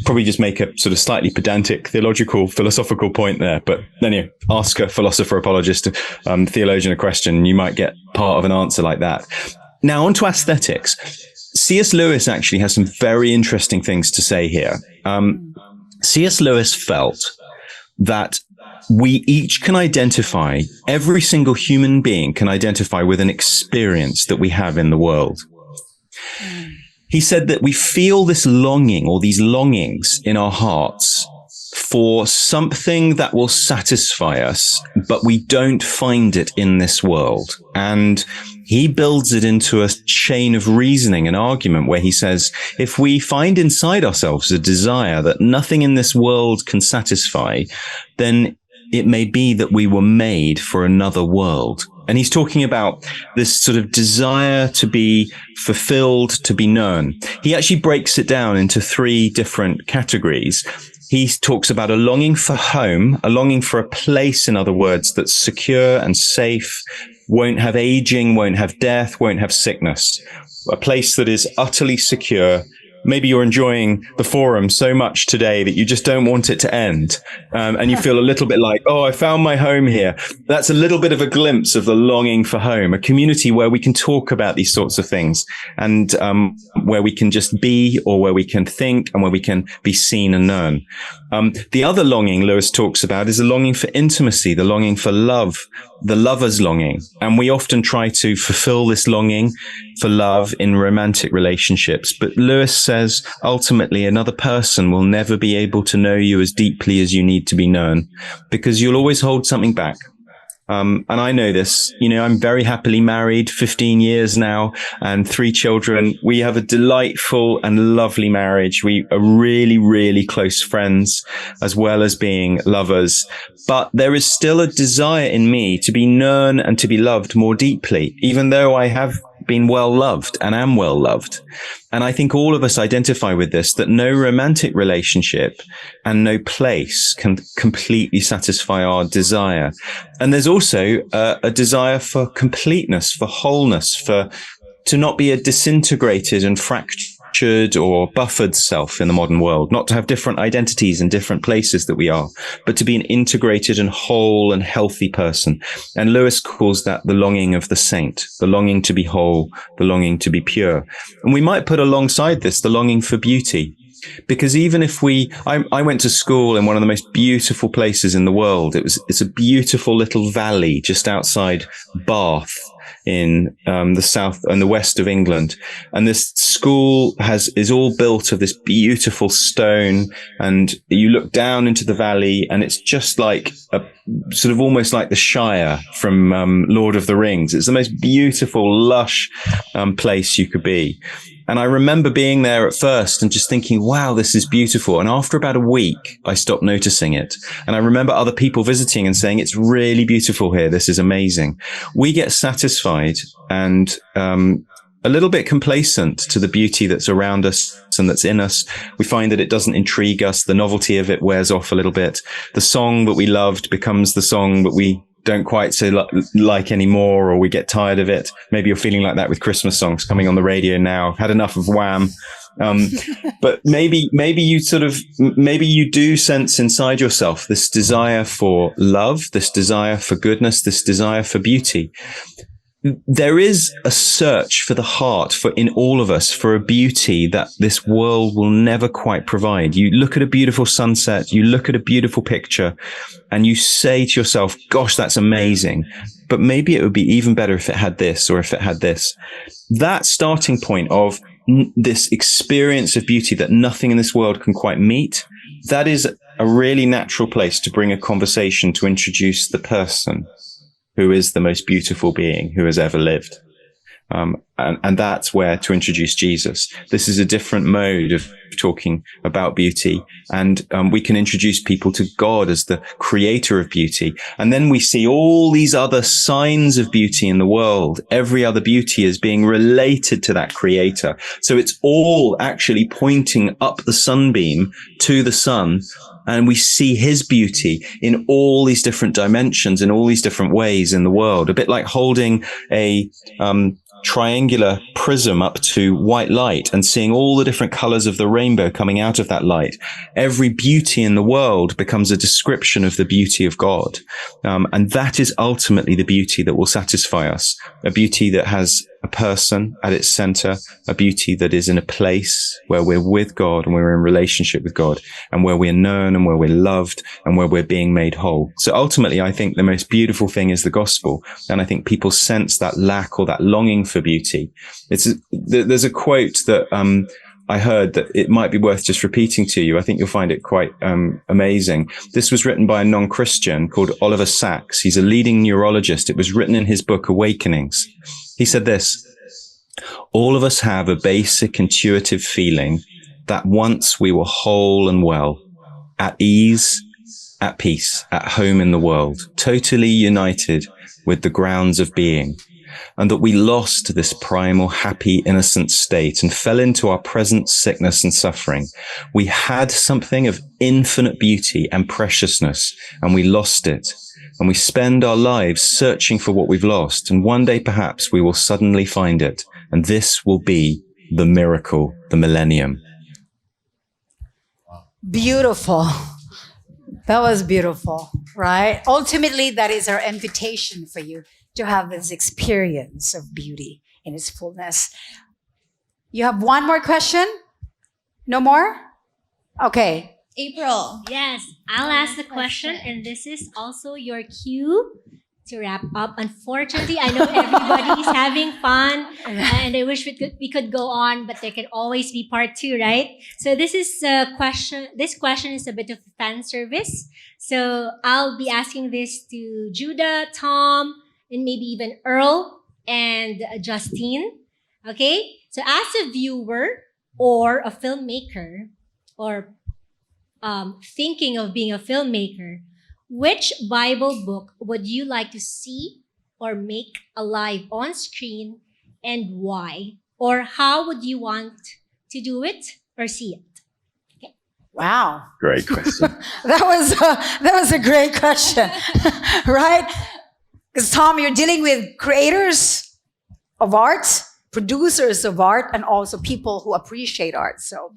probably make a sort of slightly pedantic theological, philosophical point there. But then you ask a philosopher, apologist, theologian a question, and you might get part of an answer like that. Now, on to aesthetics. C.S. Lewis actually has some very interesting things to say here. C.S. Lewis felt that we each can identify, every single human being can identify with an experience that we have in the world. He said that we feel this longing or these longings in our hearts for something that will satisfy us, but we don't find it in this world. And he builds it into a chain of reasoning, an argument where he says, if we find inside ourselves a desire that nothing in this world can satisfy, then it may be that we were made for another world. And he's talking about this sort of desire to be fulfilled, to be known. He actually breaks it down into three different categories. He talks about a longing for home, a longing for a place, in other words, that's secure and safe, won't have aging, won't have death, won't have sickness. A place that is utterly secure. Maybe you're enjoying the forum so much today that you just don't want it to end. And you feel a little bit like, oh, I found my home here. That's a little bit of a glimpse of the longing for home, a community where we can talk about these sorts of things and where we can just be, or where we can think, and where we can be seen and known. The other longing Lewis talks about is a longing for intimacy, the longing for love, the lover's longing. And we often try to fulfill this longing for love in romantic relationships. But Lewis says, ultimately, another person will never be able to know you as deeply as you need to be known, because you'll always hold something back. And I know this, I'm very happily married, 15 years now, and 3 children. We have a delightful and lovely marriage. We are really, really close friends, as well as being lovers. But there is still a desire in me to be known and to be loved more deeply, even though I have been well loved and am well loved. And I think all of us identify with this, that no romantic relationship and no place can completely satisfy our desire. And there's also a desire for completeness, for wholeness, to not be a disintegrated and fractured or buffered self in the modern world, not to have different identities in different places that we are, but to be an integrated and whole and healthy person. And Lewis calls that the longing of the saint, the longing to be whole, the longing to be pure. And we might put alongside this the longing for beauty. Because even if I went to school in one of the most beautiful places in the world. It's a beautiful little valley just outside Bath. in the south and the west of England. And this school is all built of this beautiful stone. And you look down into the valley and it's just like a sort of almost like the Shire from Lord of the Rings. It's the most beautiful, lush place you could be. And I remember being there at first and just thinking, wow, this is beautiful. And after about a week, I stopped noticing it. And I remember other people visiting and saying, it's really beautiful here. This is amazing. We get satisfied and a little bit complacent to the beauty that's around us and that's in us. We find that it doesn't intrigue us. The novelty of it wears off a little bit. The song that we loved becomes the song that we don't quite so like anymore, or we get tired of it. Maybe you're feeling like that with Christmas songs coming on the radio now. I've had enough of Wham. But maybe you do sense inside yourself this desire for love, this desire for goodness, this desire for beauty. There is a search for the heart in all of us for a beauty that this world will never quite provide. You look at a beautiful sunset, you look at a beautiful picture, and you say to yourself, gosh, that's amazing. But maybe it would be even better if it had this or if it had this. That starting point of this experience of beauty that nothing in this world can quite meet, that is a really natural place to bring a conversation to introduce the person who is the most beautiful being who has ever lived. And that's where to introduce Jesus. This is a different mode of talking about beauty. And we can introduce people to God as the creator of beauty. And then we see all these other signs of beauty in the world. Every other beauty is being related to that creator. So it's all actually pointing up the sunbeam to the sun. And we see his beauty in all these different dimensions, in all these different ways in the world. A bit like holding a triangular prism up to white light and seeing all the different colors of the rainbow coming out of that light. Every beauty in the world becomes a description of the beauty of God. And that is ultimately the beauty that will satisfy us. A beauty that has a person at its center, a beauty that is in a place where we're with God and we're in relationship with God and where we're known and where we're loved and where we're being made whole. So ultimately, I think the most beautiful thing is the gospel. And I think people sense that lack or that longing for beauty. There's a quote that, I heard that it might be worth just repeating to you. I think you'll find it quite amazing. This was written by a non-Christian called Oliver Sacks. He's a leading neurologist. It was written in his book, Awakenings. He said this: all of us have a basic intuitive feeling that once we were whole and well, at ease, at peace, at home in the world, totally united with the grounds of being, and that we lost this primal, happy, innocent state and fell into our present sickness and suffering. We had something of infinite beauty and preciousness, and we lost it. And we spend our lives searching for what we've lost. And one day, perhaps, we will suddenly find it. And this will be the miracle, the millennium. Beautiful. That was beautiful, right? Ultimately, that is our invitation for you to have this experience of beauty in its fullness. You have one more question? No more? Okay. April. Yes, I'll ask the question, and this is also your cue to wrap up. Unfortunately, I know everybody's having fun, and I wish we could go on, but there can always be part two, right? So this is a question. This question is a bit of fan service. So I'll be asking this to Judah, Tom, and maybe even Earl and Justine. Okay? So as a viewer or a filmmaker or thinking of being a filmmaker, which Bible book would you like to see or make alive on screen, and why? Or how would you want to do it or see it? Okay. Wow. Great question. That was a great question, right? Because Tom, you're dealing with creators of art, producers of art, and also people who appreciate art. So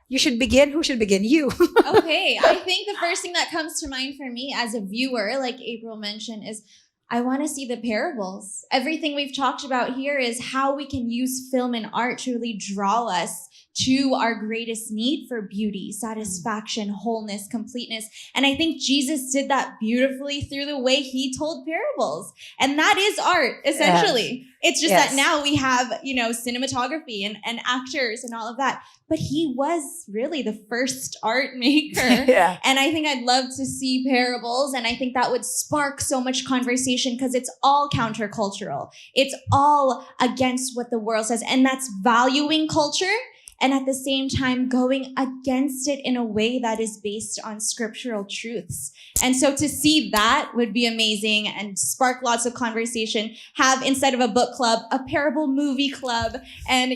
you should begin. Who should begin? You. Okay. I think the first thing that comes to mind for me as a viewer, like April mentioned, is I want to see the parables. Everything we've talked about here is how we can use film and art to really draw us to our greatest need for beauty, satisfaction, wholeness, completeness. And I think Jesus did that beautifully through the way he told parables. And that is art, essentially. It's just that now we have, cinematography and actors and all of that. But he was really the first art maker. And I think I'd love to see parables. And I think that would spark so much conversation because it's all countercultural. It's all against what the world says. And that's valuing culture and at the same time going against it in a way that is based on scriptural truths. And so to see that would be amazing and spark lots of conversation. Have, instead of a book club, a parable movie club and,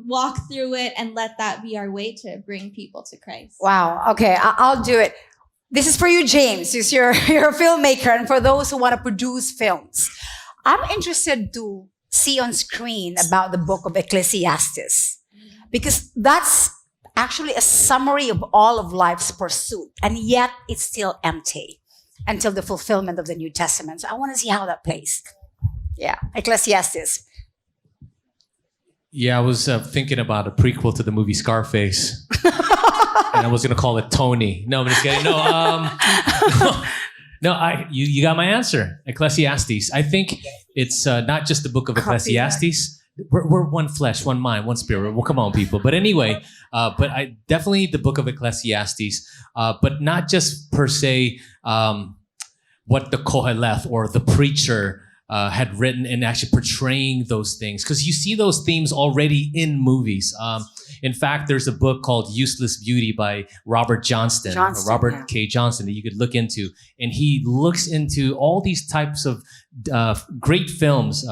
walk through it and let that be our way to bring people to Christ. Wow. Okay, I'll do it. This is for you, James. You're a filmmaker, and for those who want to produce films. I'm interested to see on screen about the book of Ecclesiastes, because that's actually a summary of all of life's pursuit, and yet it's still empty until the fulfillment of the New Testament. So I want to see how that plays. Yeah, Ecclesiastes. Yeah, I was thinking about a prequel to the movie Scarface. And I was going to call it Tony. No, I'm just kidding. You got my answer. Ecclesiastes. I think it's not just the book of Ecclesiastes. We're one flesh, one mind, one spirit. Well, come on, people. But anyway, but I definitely the book of Ecclesiastes, but not just per se what the Koheleth or the preacher had written and actually portraying those things. Because you see those themes already in movies. In fact, there's a book called Useless Beauty by Robert Robert K. Johnston that you could look into. And he looks into all these types of great films,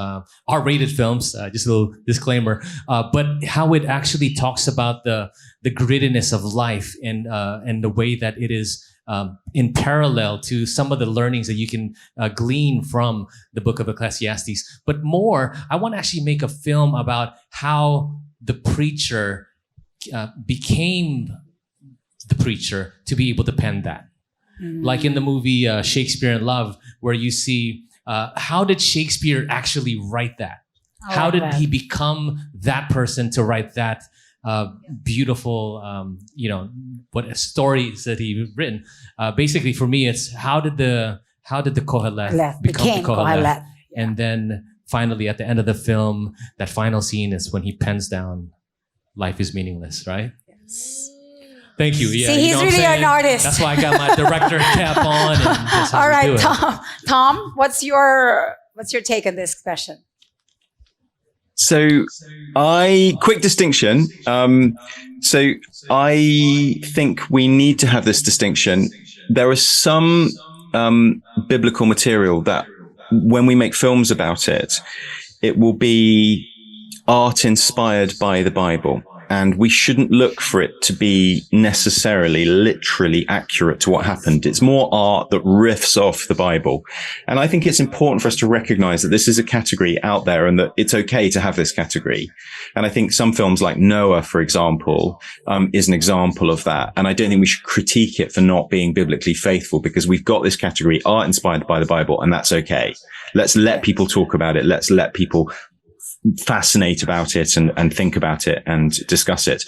R-rated films, just a little disclaimer, but how it actually talks about the grittiness of life and the way that it is in parallel to some of the learnings that you can glean from the book of Ecclesiastes. But more, I want to actually make a film about how the preacher became the preacher to be able to pen that. Like in the movie Shakespeare in Love, where you see how did Shakespeare actually write that? How did he become that person to write that beautiful, what stories that he written? Basically, for me, it's how did the Koheleth become the Koheleth? And then finally, at the end of the film, that final scene is when he pens down, "Life is meaningless," right? Yes. Thank you. Yeah, see, he's really an artist. That's why I got my director cap on. And all right, Tom, what's your take on this question? So quick distinction. So I think we need to have this distinction. There is some biblical material that when we make films about it, it will be art inspired by the Bible. And we shouldn't look for it to be necessarily literally accurate to what happened. It's more art that riffs off the Bible. And I think it's important for us to recognize that this is a category out there and that it's okay to have this category. And I think some films like Noah, for example, is an example of that. And I don't think we should critique it for not being biblically faithful, because we've got this category, art inspired by the Bible, and that's okay. Let's let people talk about it. Let's let people fascinate about it and think about it and discuss it.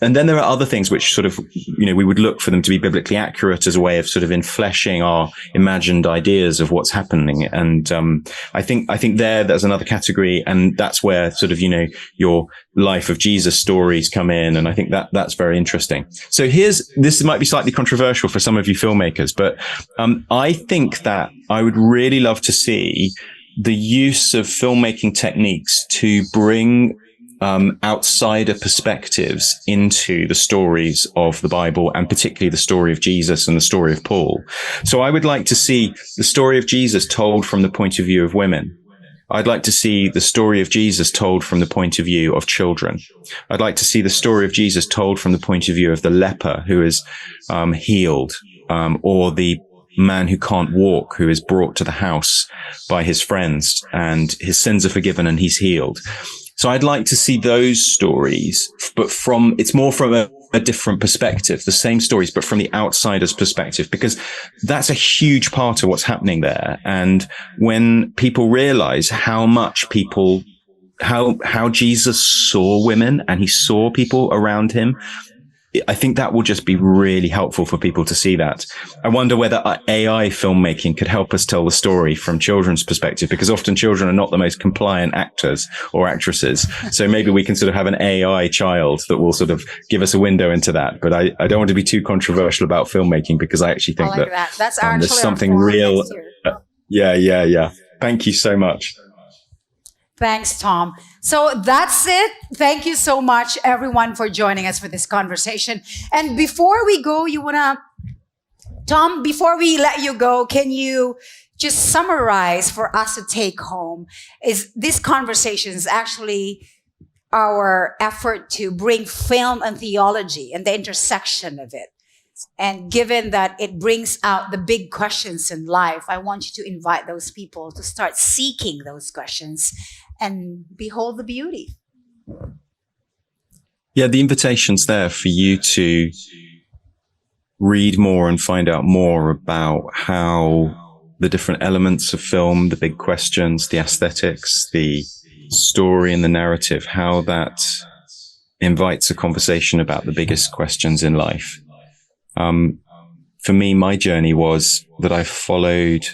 And then there are other things which sort of, we would look for them to be biblically accurate as a way of sort of infleshing our imagined ideas of what's happening. And I think there's another category, and that's where sort of, your life of Jesus stories come in. And I think that's very interesting. So this might be slightly controversial for some of you filmmakers, but I think that I would really love to see the use of filmmaking techniques to bring outsider perspectives into the stories of the Bible, and particularly the story of Jesus and the story of Paul. So I would like to see the story of Jesus told from the point of view of women. I'd like to see the story of Jesus told from the point of view of children. I'd like to see the story of Jesus told from the point of view of the leper who is healed, or the man who can't walk, who is brought to the house by his friends and his sins are forgiven and he's healed. So I'd like to see those stories, but it's more from a different perspective, the same stories, but from the outsider's perspective, because that's a huge part of what's happening there. And when people realize how much people how Jesus saw women and he saw people around him. I think that will just be really helpful for people to see that. I wonder whether AI filmmaking could help us tell the story from children's perspective, because often children are not the most compliant actors or actresses. So maybe we can sort of have an AI child that will sort of give us a window into that. But I don't want to be too controversial about filmmaking, because I actually think that. That's actually there's something real. Yeah. Thank you so much. Thanks, Tom. So that's it. Thank you so much, everyone, for joining us for this conversation. And before we go, Tom, before we let you go, can you just summarize for us to take home? Is this conversation is actually our effort to bring film and theology and the intersection of it. And given that it brings out the big questions in life, I want you to invite those people to start seeking those questions and behold the beauty. Yeah, the invitation's there for you to read more and find out more about how the different elements of film, the big questions, the aesthetics, the story and the narrative, how that invites a conversation about the biggest questions in life. For me, my journey was that I followed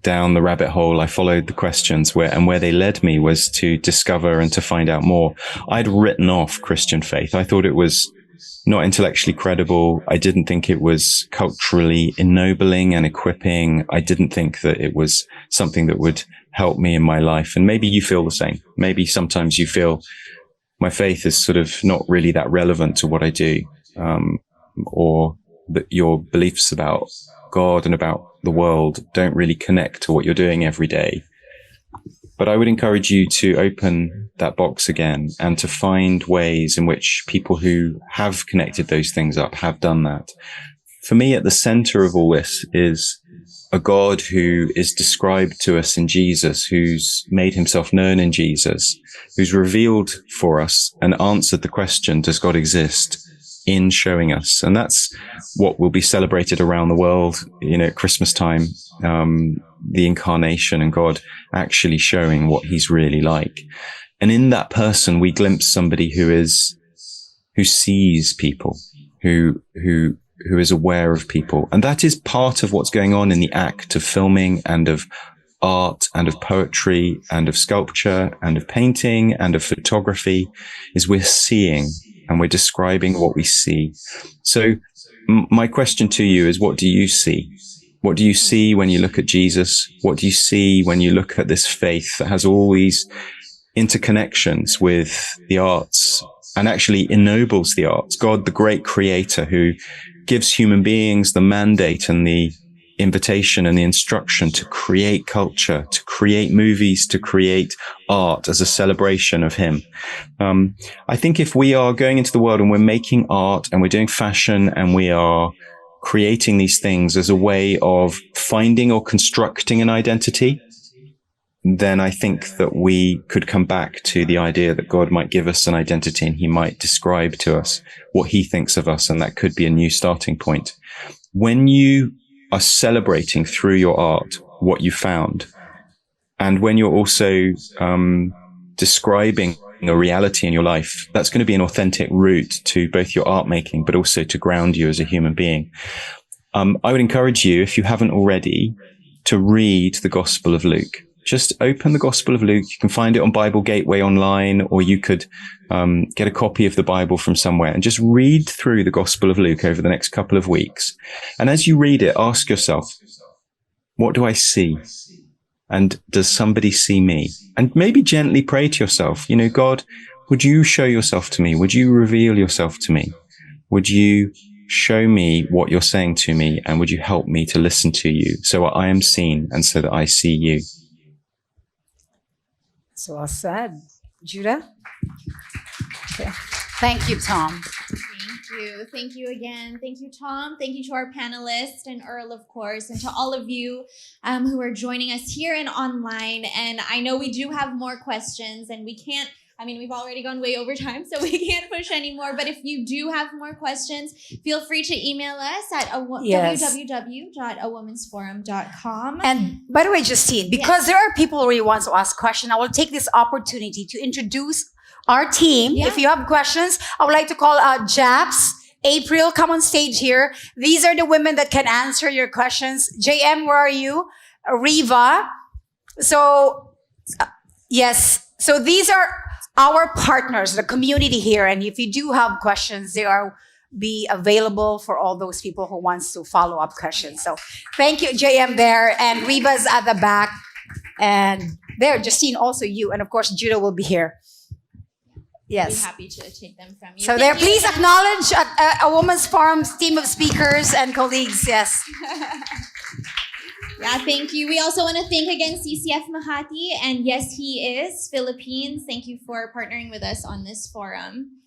down the rabbit hole. I followed the questions where they led me was to discover and to find out more. I'd written off Christian faith. I thought it was not intellectually credible. I didn't think it was culturally ennobling and equipping. I didn't think that it was something that would help me in my life. And maybe you feel the same. Maybe sometimes you feel my faith is sort of not really that relevant to what I do, or that your beliefs about God and about the world don't really connect to what you're doing every day. But I would encourage you to open that box again and to find ways in which people who have connected those things up have done that. For me, at the center of all this is a God who is described to us in Jesus, who's made himself known in Jesus, who's revealed for us and answered the question, does God exist, in showing us. And that's what will be celebrated around the world, at Christmas time, the incarnation and God actually showing what he's really like. And in that person, we glimpse somebody who sees people, who is aware of people. And that is part of what's going on in the act of filming and of art and of poetry and of sculpture and of painting and of photography, is we're seeing and we're describing what we see. So my question to you is, what do you see? What do you see when you look at Jesus? What do you see when you look at this faith that has all these interconnections with the arts and actually ennobles the arts? God, the great creator who gives human beings the mandate and the invitation and the instruction to create culture, to create movies, to create art as a celebration of him. I think if we are going into the world and we're making art and we're doing fashion and we are creating these things as a way of finding or constructing an identity, then I think that we could come back to the idea that God might give us an identity and he might describe to us what he thinks of us. And that could be a new starting point. When you are celebrating through your art what you found, and when you're also describing a reality in your life, that's going to be an authentic route to both your art making, but also to ground you as a human being. I would encourage you, if you haven't already, to read the Gospel of Luke. Just open the Gospel of Luke. You can find it on Bible Gateway online, or you could get a copy of the Bible from somewhere and just read through the Gospel of Luke over the next couple of weeks. And as you read it, ask yourself, what do I see? And does somebody see me? And maybe gently pray to yourself, God, would you show yourself to me? Would you reveal yourself to me? Would you show me what you're saying to me? And would you help me to listen to you so I am seen and so that I see you? So well said. Judah? Okay. Thank you, Tom. Thank you. Thank you again. Thank you, Tom. Thank you to our panelists and Earl, of course, and to all of you who are joining us here and online. And I know we do have more questions, and we can't I mean, we've already gone way over time, so we can't push anymore. But if you do have more questions, feel free to email us at www.awomensforum.com. And by the way, Justine, because there are people who really want to ask questions, I will take this opportunity to introduce our team. If you have questions, I would like to call Japs, April, come on stage here. These are the women that can answer your questions. JM, where are you? Riva. So, yes. So these are our partners, the community here. And if you do have questions, they are be available for all those people who wants to follow up questions. So thank you, JM there. And Riva's at the back. And there, Justine, also you. And of course, Judah will be here. Yes. Be happy to take them from you. So there, please acknowledge a Women's Forum's team of speakers and colleagues. Yes. Yeah, thank you. We also want to thank again CCF Makati. And yes, he is Philippines. Thank you for partnering with us on this forum.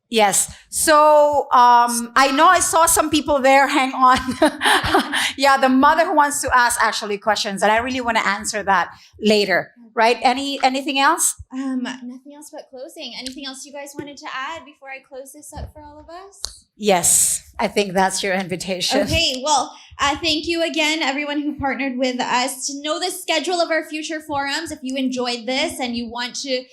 Yes. So I know I saw some people there. Hang on. Yeah, the mother who wants to ask actually questions, and I really want to answer that later. Right? Anything else? Nothing else but closing. Anything else you guys wanted to add before I close this up for all of us? Yes, I think that's your invitation. Okay, well, thank you again, everyone who partnered with us. To know the schedule of our future forums, if you enjoyed this and you want to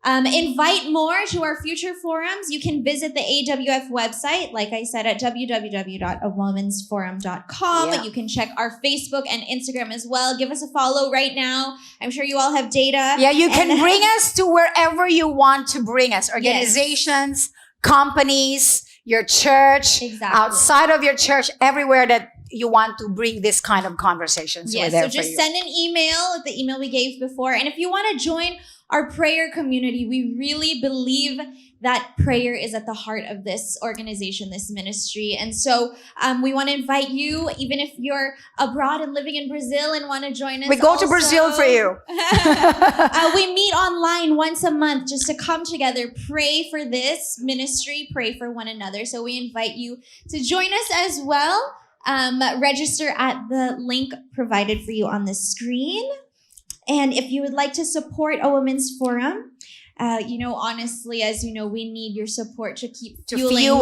invite more to our future forums, you can visit the AWF website, like I said, at www.awomensforum.com. Yeah. You can check our Facebook and Instagram as well. Give us a follow right now. I'm sure you all have data. Yeah, you can bring us to wherever you want to bring us. Organizations, companies, your church, outside of your church, everywhere that you want to bring this kind of conversations. Yes, so just send an email, the email we gave before. And if you want to join our prayer community, we really believe that prayer is at the heart of this organization, this ministry. And so we want to invite you, even if you're abroad and living in Brazil and want to join us. We go to Brazil for you. We meet online once a month just to come together, pray for this ministry, pray for one another. So we invite you to join us as well. Register at the link provided for you on the screen. And if you would like to support a Women's Forum, honestly, as you know, we need your support to keep fueling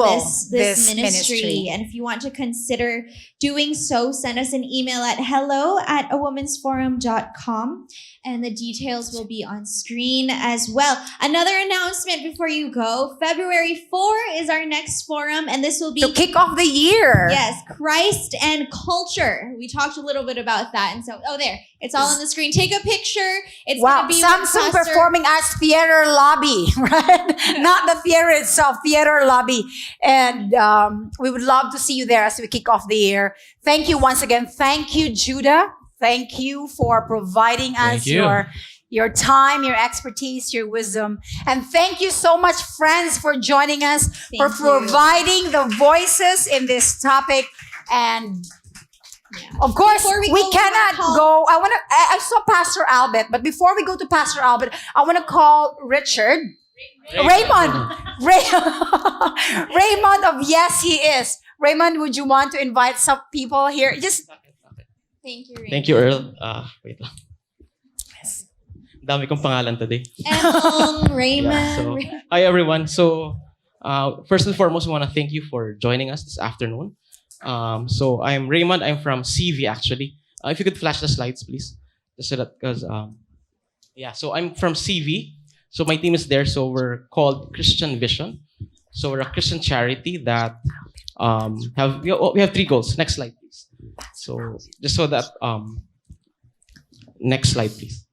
this ministry. And if you want to consider doing so, send us an email at hello@awomensforum.com. And the details will be on screen as well. Another announcement before you go. February 4 is our next forum, and this will be to kick off the year. Yes, Christ and culture. We talked a little bit about that. And so, there, it's all on the screen. Take a picture. It's going to be Samsung performing as theater lobby, right? Not the theater itself, theater lobby. And we would love to see you there as we kick off the year. Thank you once again. Thank you, Judah. Thank you for providing us your time, your expertise, your wisdom. And thank you so much, friends, for joining us, for providing the voices in this topic. And of course, we cannot go. I saw Pastor Albert, but before we go to Pastor Albert, I want to call Raymond of Yes He Is. Raymond, would you want to invite some people here? Thank you, Raymond. Thank you, Earl. Wait lang. Dami kong pangalan today. Raymond. Hi, everyone. So, first and foremost, I want to thank you for joining us this afternoon. So, I'm Raymond. I'm from CV, actually. If you could flash the slides, please. Just so that, because, so I'm from CV. So, my team is there. So, we're called Christian Vision. So, we're a Christian charity that we have 3 goals. Next slide, please. So, just so that, next slide, please.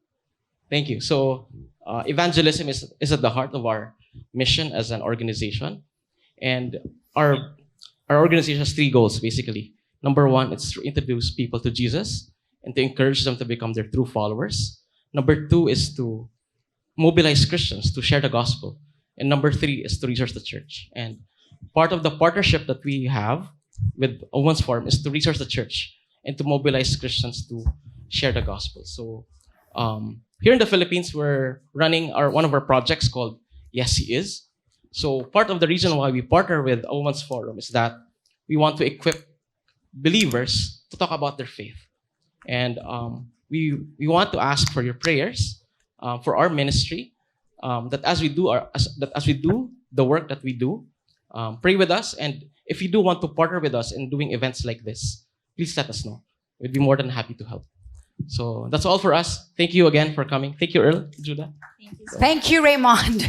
Thank you. So, evangelism is at the heart of our mission as an organization. And our organization has 3 goals, basically. Number 1, it's to introduce people to Jesus and to encourage them to become their true followers. Number 2 is to mobilize Christians to share the gospel. And number 3 is to resource the church. And part of the partnership that we have with Women's Forum is to resource the church and to mobilize Christians to share the gospel. So here in the Philippines, we're running one of our projects called Yes He Is. So part of the reason why we partner with Women's Forum is that we want to equip believers to talk about their faith. And we want to ask for your prayers for our ministry that as we do the work that we do, pray with us. And if you do want to partner with us in doing events like this, please let us know. We'd be more than happy to help. So that's all for us. Thank you again for coming. Thank you, Earl, Judah. Thank you, Raymond.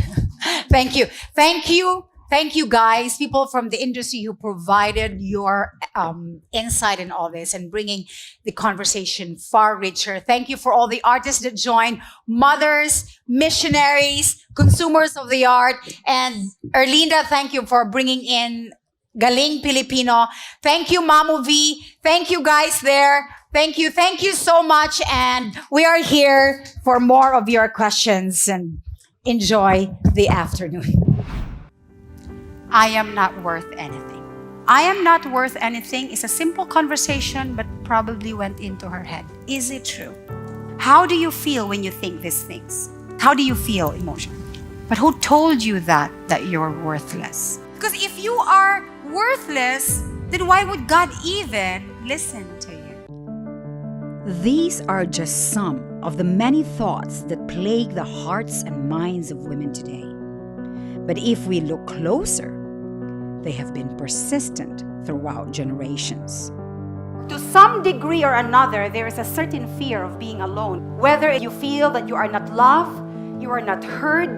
Thank you. Thank you. Thank you, guys, people from the industry who provided your insight in all this and bringing the conversation far richer. Thank you for all the artists that joined, mothers, missionaries, consumers of the art. And Erlinda, thank you for bringing in Galing Filipino. Thank you, Mamu V. Thank you, guys there. Thank you. Thank you so much. And we are here for more of your questions, and enjoy the afternoon. I am not worth anything. I am not worth anything is a simple conversation, but probably went into her head. Is it true? How do you feel when you think these things? How do you feel emotionally? But who told you that you're worthless? Because if you are worthless, then why would God even listen to you? These are just some of the many thoughts that plague the hearts and minds of women today. But if we look closer, they have been persistent throughout generations. To some degree or another, there is a certain fear of being alone. Whether you feel that you are not loved, you are not heard,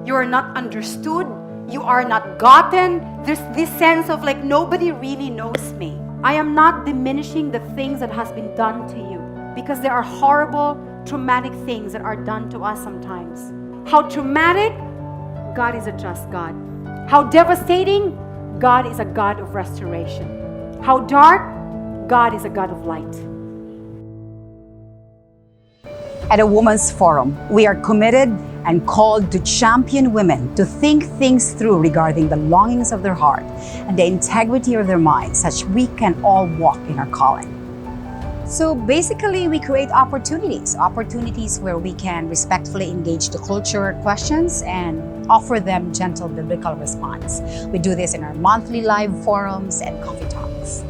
you are not understood, you are not gotten, there's this sense of like nobody really knows me. I am not diminishing the things that has been done to you, because there are horrible, traumatic things that are done to us sometimes. How traumatic? God is a just God. How devastating? God is a God of restoration. How dark? God is a God of light. At a women's forum, we are committed and called to champion women to think things through regarding the longings of their heart and the integrity of their minds, such we can all walk in our calling. So basically, we create opportunities where we can respectfully engage the culture questions and offer them gentle biblical response. We do this in our monthly live forums and coffee talks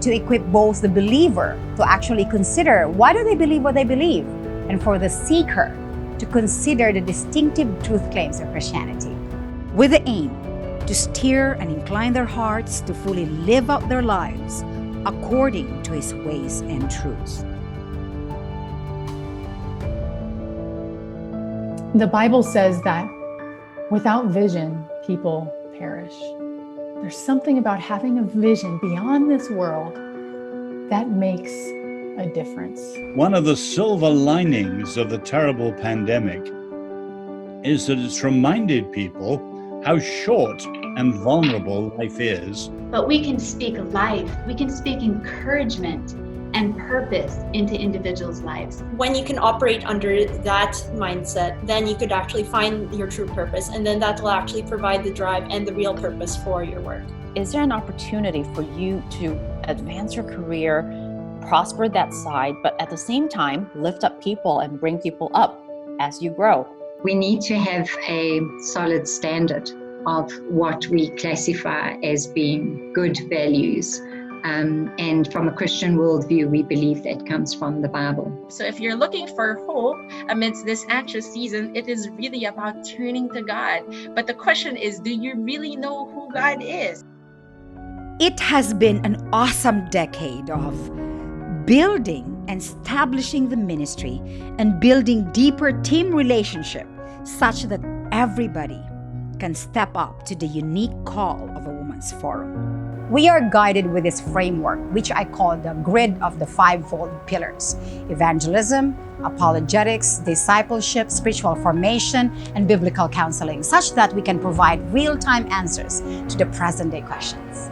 to equip both the believer to actually consider why do they believe what they believe, and for the seeker to consider the distinctive truth claims of Christianity, with the aim to steer and incline their hearts to fully live out their lives according to His ways and truths. The Bible says that without vision, people perish. There's something about having a vision beyond this world that makes a difference. One of the silver linings of the terrible pandemic is that it's reminded people how short and vulnerable life is. But we can speak life, we can speak encouragement and purpose into individuals' lives. When you can operate under that mindset, then you could actually find your true purpose, and then that will actually provide the drive and the real purpose for your work. Is there an opportunity for you to advance your career, prosper that side, but at the same time, lift up people and bring people up as you grow? We need to have a solid standard of what we classify as being good values. And from a Christian worldview, we believe that comes from the Bible. So if you're looking for hope amidst this anxious season, it is really about turning to God. But the question is, do you really know who God is? It has been an awesome decade of building and establishing the ministry and building deeper team relationship such that everybody can step up to the unique call of a woman's forum. We are guided with this framework, which I call the grid of the fivefold pillars: evangelism, apologetics, discipleship, spiritual formation, and biblical counseling, such that we can provide real-time answers to the present-day questions.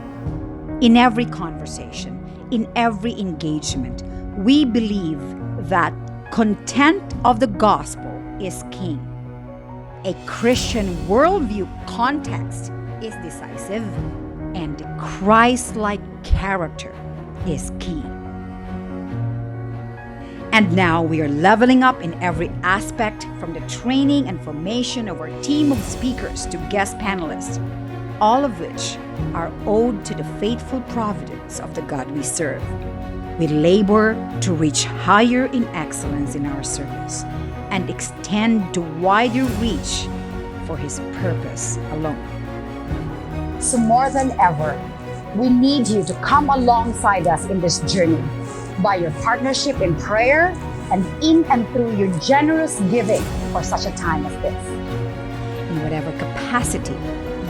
In every conversation, in every engagement, we believe that content of the gospel is king. A Christian worldview context is decisive, and Christ-like character is key. And now we are leveling up in every aspect, from the training and formation of our team of speakers to guest panelists, all of which are owed to the faithful providence of the God we serve. We labor to reach higher in excellence in our service and extend to wider reach for His purpose alone. So more than ever, we need you to come alongside us in this journey by your partnership in prayer and in and through your generous giving for such a time as this. In whatever capacity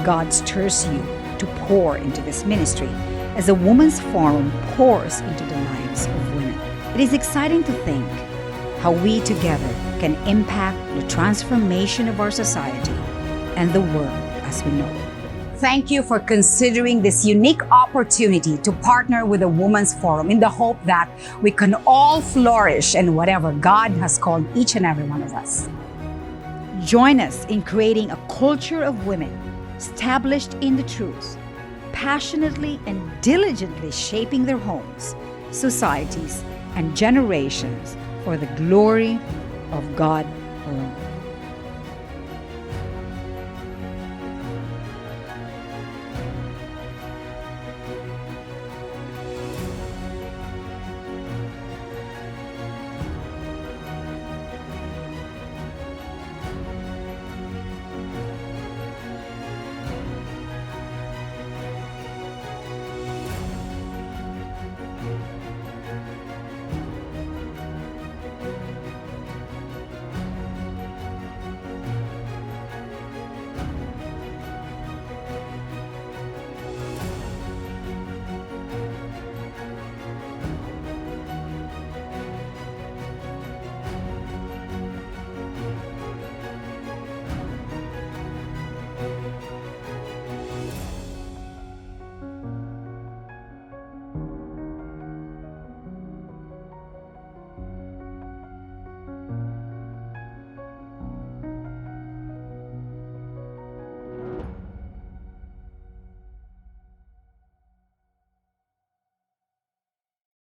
God stirs you to pour into this ministry, as a Women's Forum pours into the lives of women, it is exciting to think how we together can impact the transformation of our society and the world as we know it. Thank you for considering this unique opportunity to partner with the Women's Forum in the hope that we can all flourish in whatever God has called each and every one of us. Join us in creating a culture of women established in the truth, passionately and diligently shaping their homes, societies, and generations for the glory of God